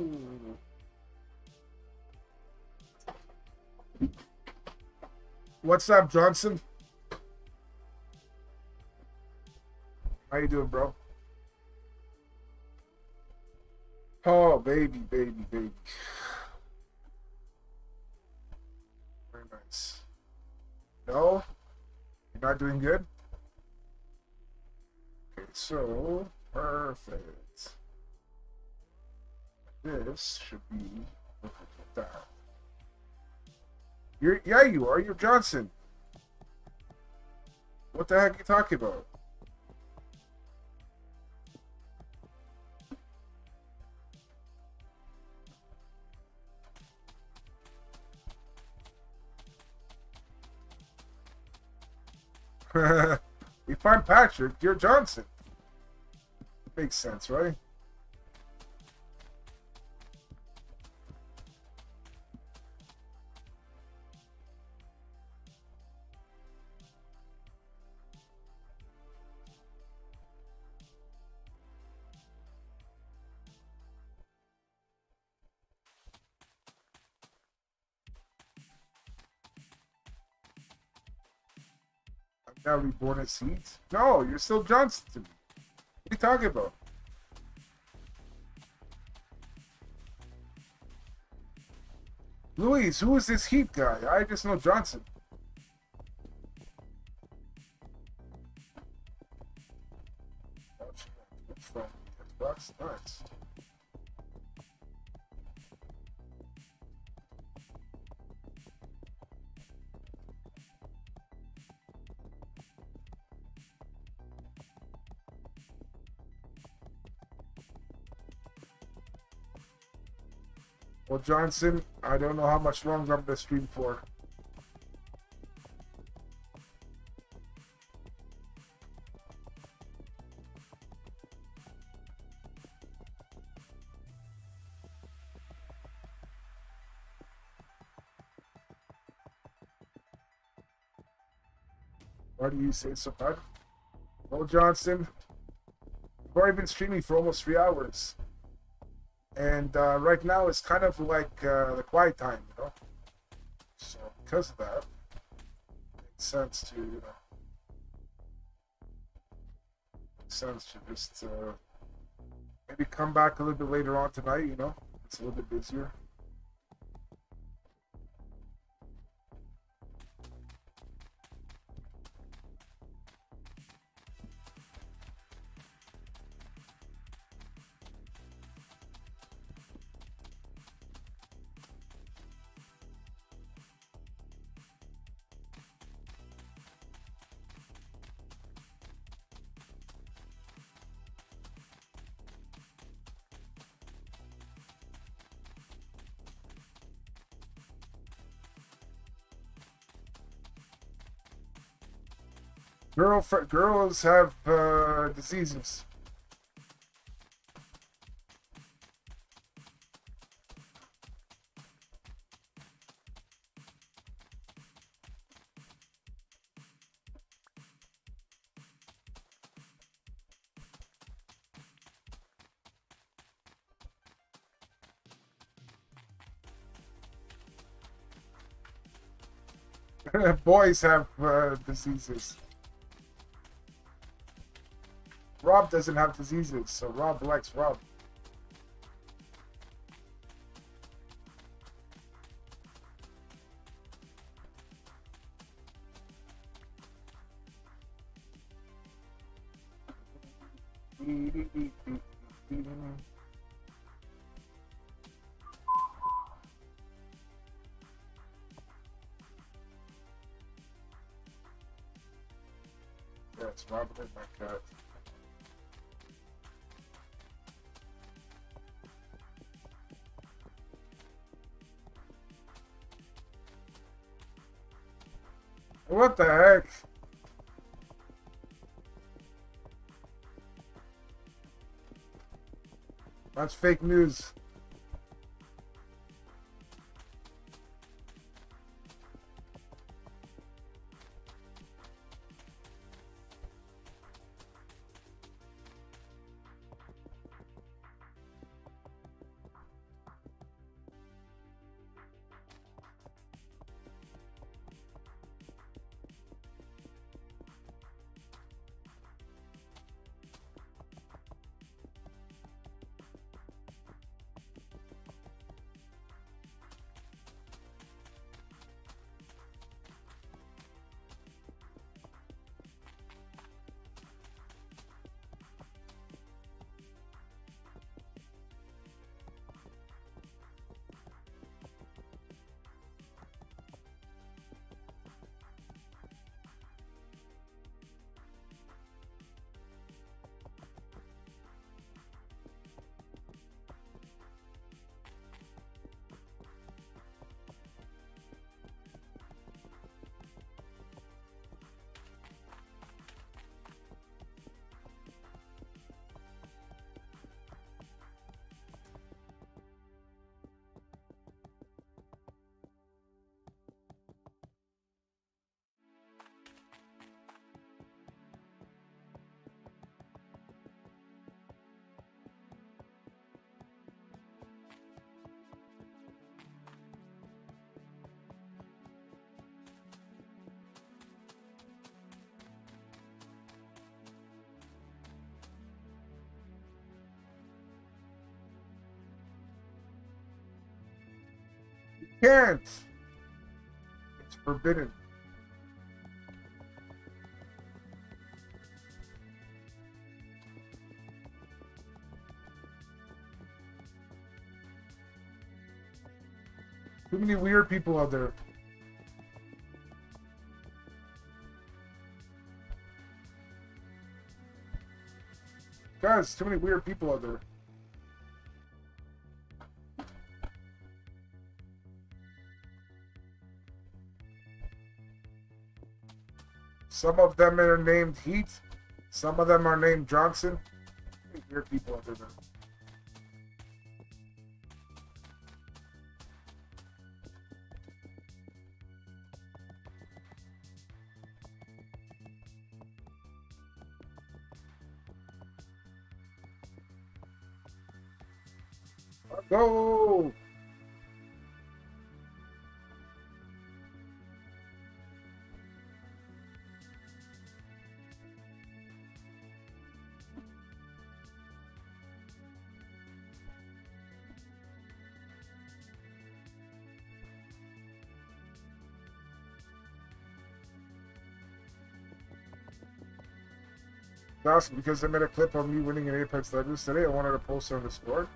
What's up, Johnson? How you doing, bro? Oh, baby, baby, baby. Very nice. No? You're not doing good? Okay, so, perfect. This should be perfect with that. Yeah, you are. You're Johnson. What the heck are you talking about? If I'm Patrick, you're Johnson. Makes sense, right? Now reborn as Seeds? No, you're still Johnson to me. What are you talking about? Luis, who is this Heat guy? I just know Johnson. From Xbox? Nice. Well, Johnson, I don't know how much longer I'm going to stream for. Why do you say so bad? Well, Johnson, I've already been streaming for almost 3 hours. And right now it's kind of like the quiet time, you know. So because of that, it makes sense to makes sense to just maybe come back a little bit later on tonight. You know, it's a little bit busier. Girls have diseases. Boys have diseases. Rob doesn't have diseases, so Rob likes Rob. Yes, Robert and my cat. What the heck? That's fake news. Can't. It's forbidden. Too many weird people out there. Guys, too many weird people out there. Some of them are named Heat. Some of them are named Johnson. Weird people out there. Go! Awesome, because I made a clip of me winning an Apex Legends today. I wanted to post it on Discord.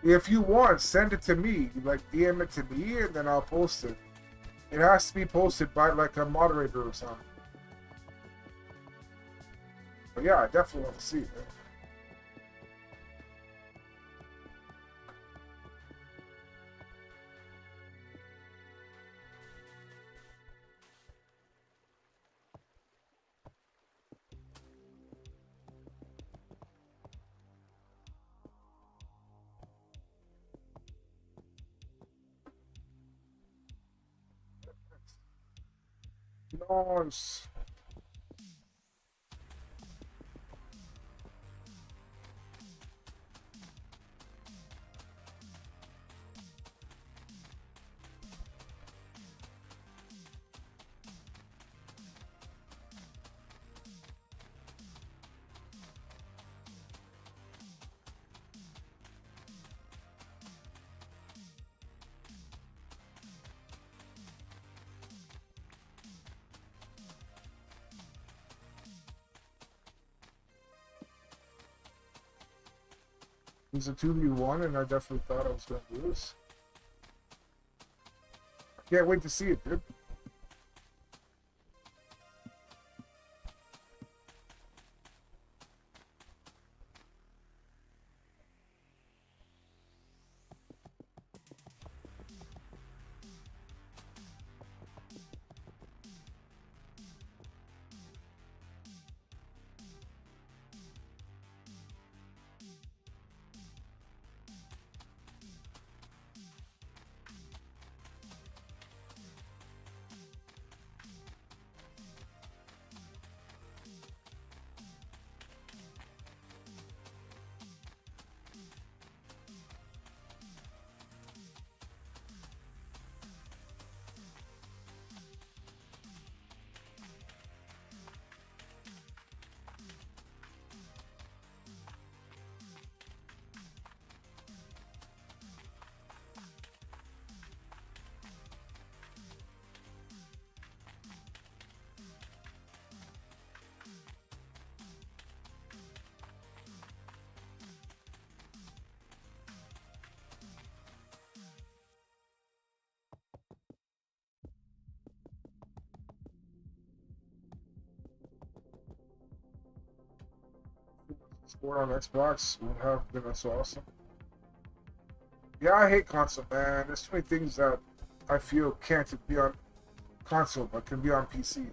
If you want, send it to me. Like, DM it to me, and then I'll post it. It has to be posted by, like, a moderator or something. But yeah, I definitely want to see it, man. Nice. It's a 2v1, and I definitely thought I was going to lose. Can't wait to see it, dude. Score on Xbox would have been so awesome. Yeah, I hate console, man. There's too many things that I feel can't be on console, but can be on PC.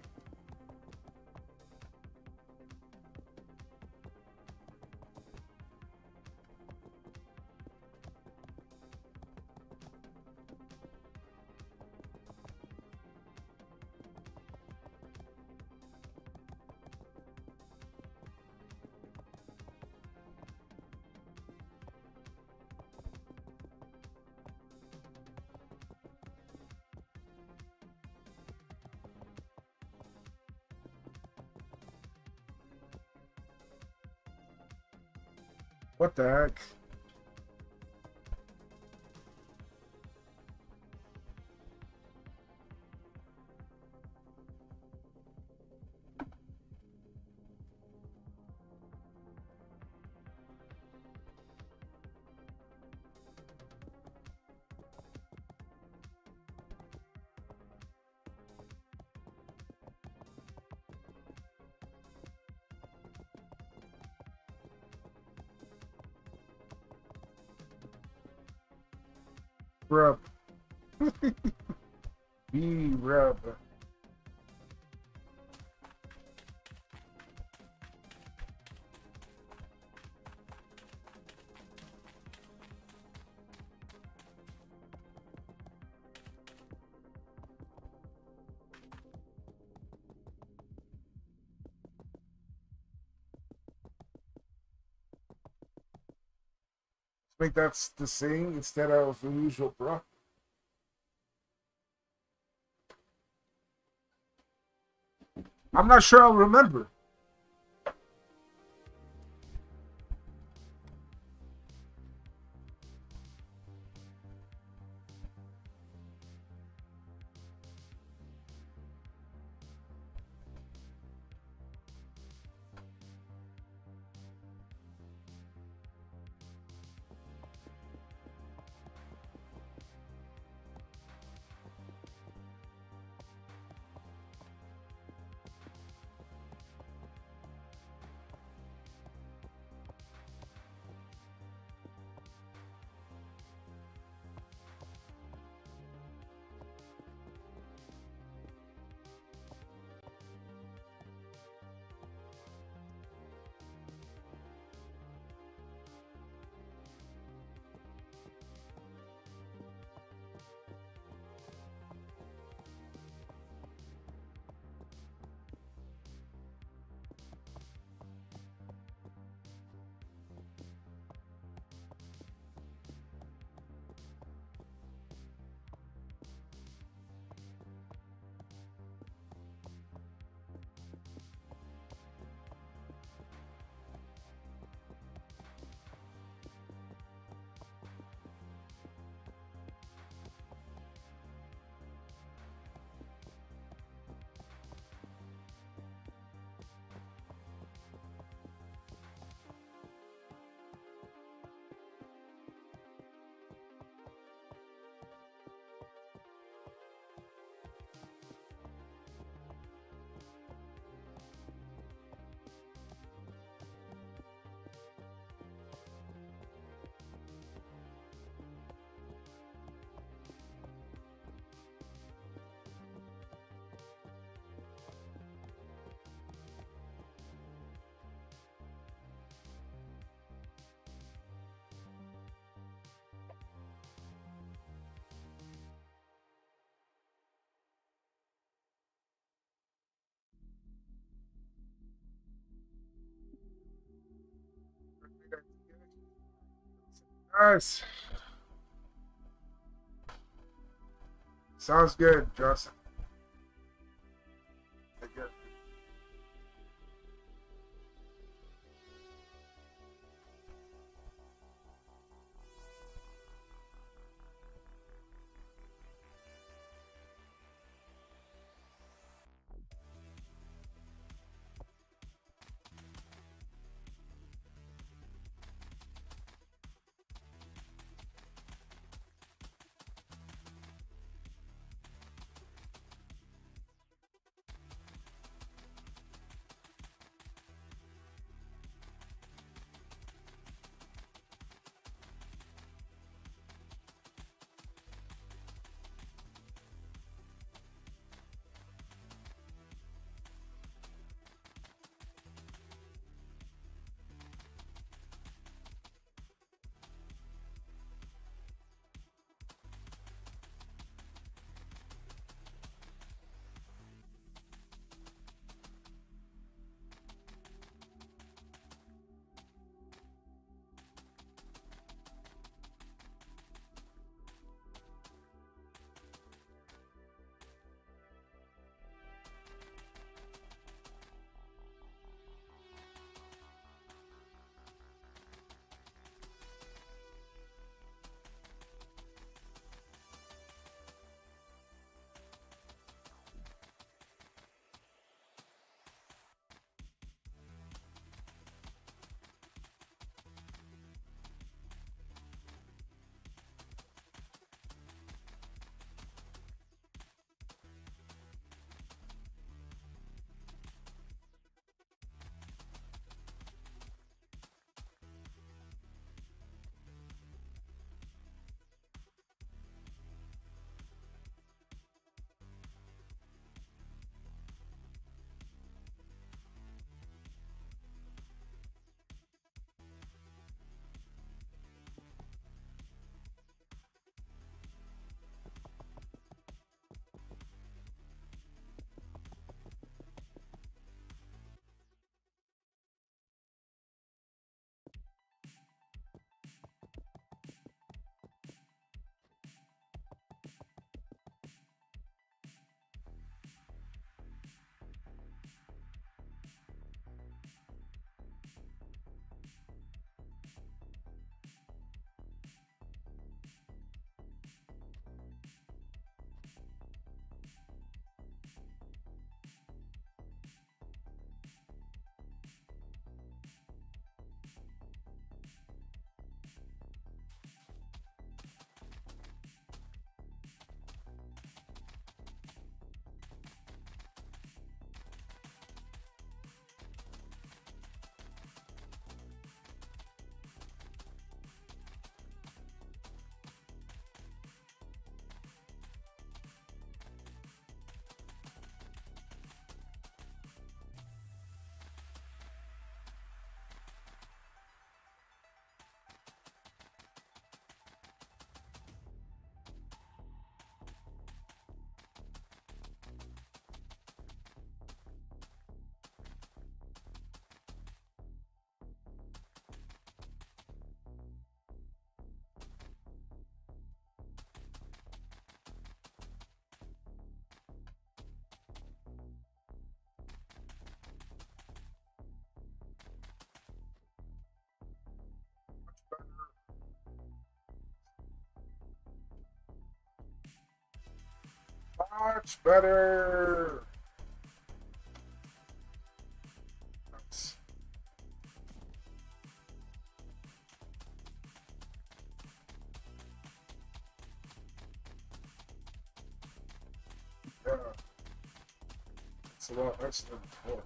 What the heck? Rub. Rub. think that's the saying instead of the usual bro. I'm not sure I'll remember. Nice. Sounds good, Justin. Take care. Much better. Nice. Yeah, it's a lot nicer than before.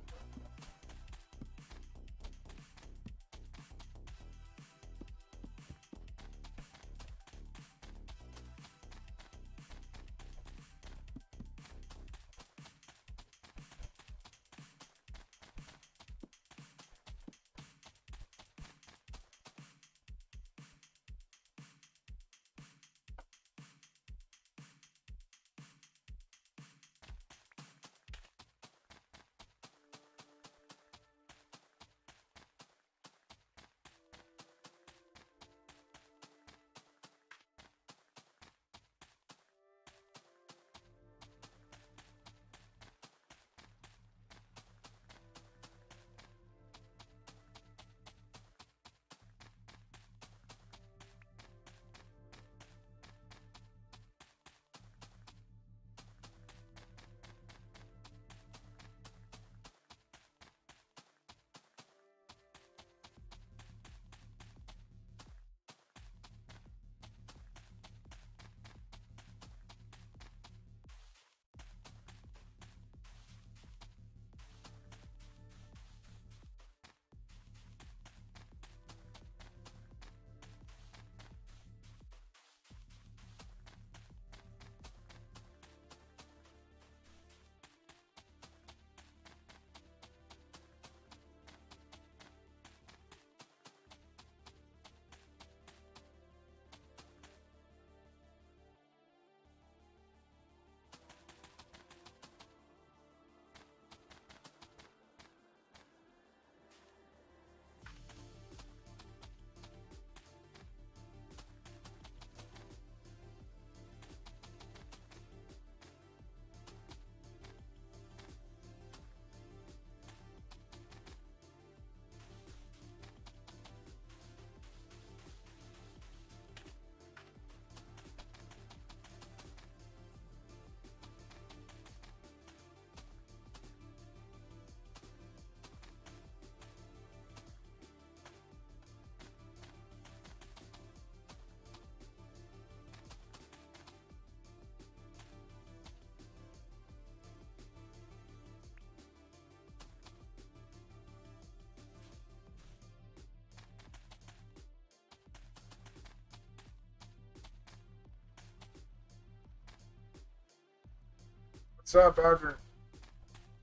What's up, Badger?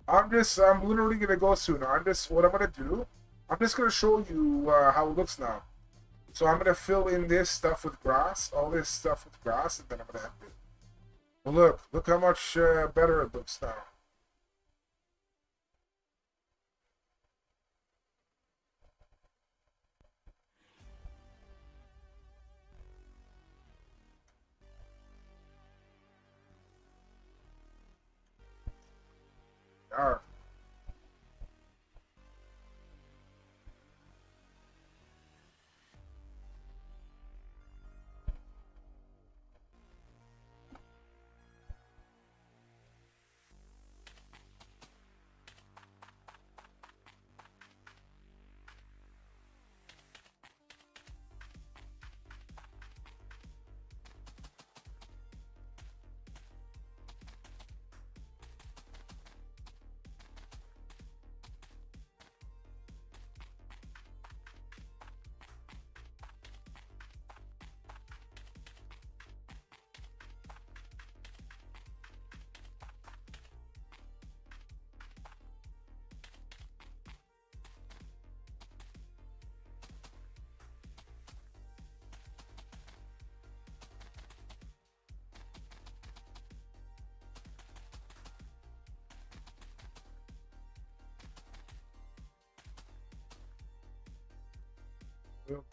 I'm literally gonna go soon. What I'm gonna do, I'm just gonna show you how it looks now. So I'm gonna fill in this stuff with grass, all this stuff with grass, and then I'm gonna end it. Well, look how much better it looks now. All right.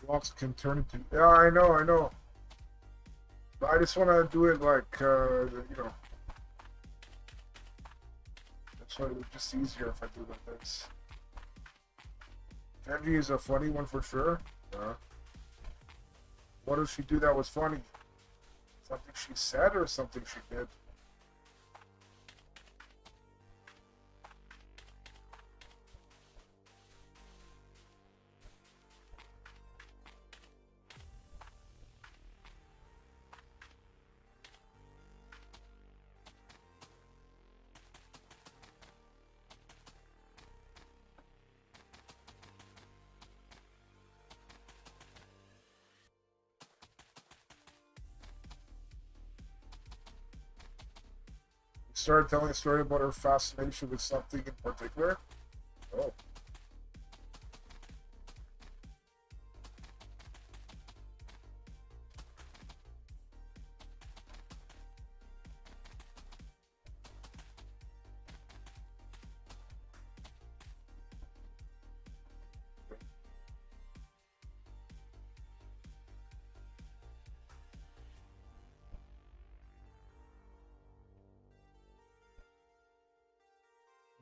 Blocks can turn into. Yeah, I know, I know. But I just want to do it like, you know, that's why it's just easier if I do it like this. Genji is a funny one for sure. Yeah. What did she do that was funny? Something she said or something she did? started telling a story about her fascination with something in particular. Oh.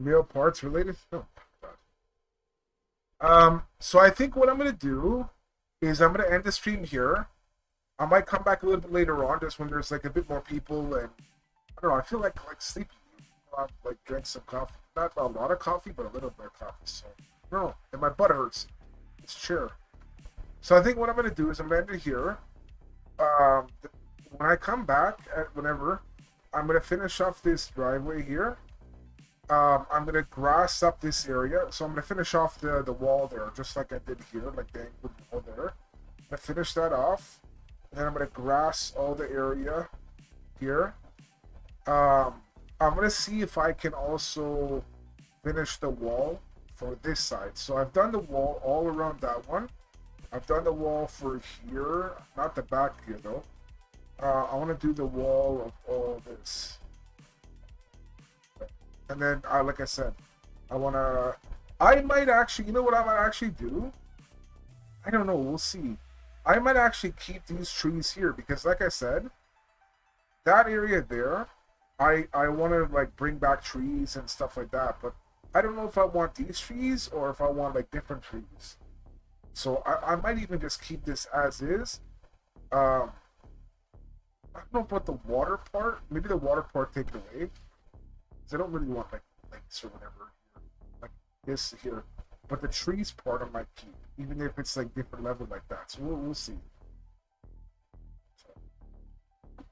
Real parts related? Oh, God. So I think what I'm gonna do is I'm gonna end the stream here. I might come back a little bit later on, just when there's like a bit more people, and I don't know. I feel like sleepy. I like drank some coffee, not a lot of coffee, but a little bit of coffee. So I don't know, and my butt hurts. It's chair. So I think what I'm gonna do is I'm gonna end it here. When I come back at whenever, I'm gonna finish off this driveway here. I'm gonna grass up this area, so I'm gonna finish off the wall there, just like I did here, like the angled wall there. I'm gonna finish that off, and then I'm gonna grass all the area here. I'm gonna see if I can also finish the wall for this side. So I've done the wall all around that one. I've done the wall for here, not the back here though. I want to do the wall of all this. And then, like I said, I might actually, you know what I might actually do? I don't know, we'll see. I might actually keep these trees here because, like I said, that area there, I want to, like, bring back trees and stuff like that. But I don't know if I want these trees or if I want, like, different trees. So I might even just keep this as is. I don't know about the water part. Maybe the water part take it away. I don't really want like lakes or whatever here, like this here, but the trees part I might keep, even if it's like different level like that. So we'll see. So.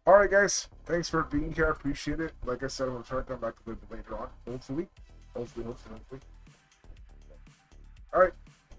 All right, guys, thanks for being here. I appreciate it. Like I said, I'm gonna try to come back a little bit later on. Hopefully. All right.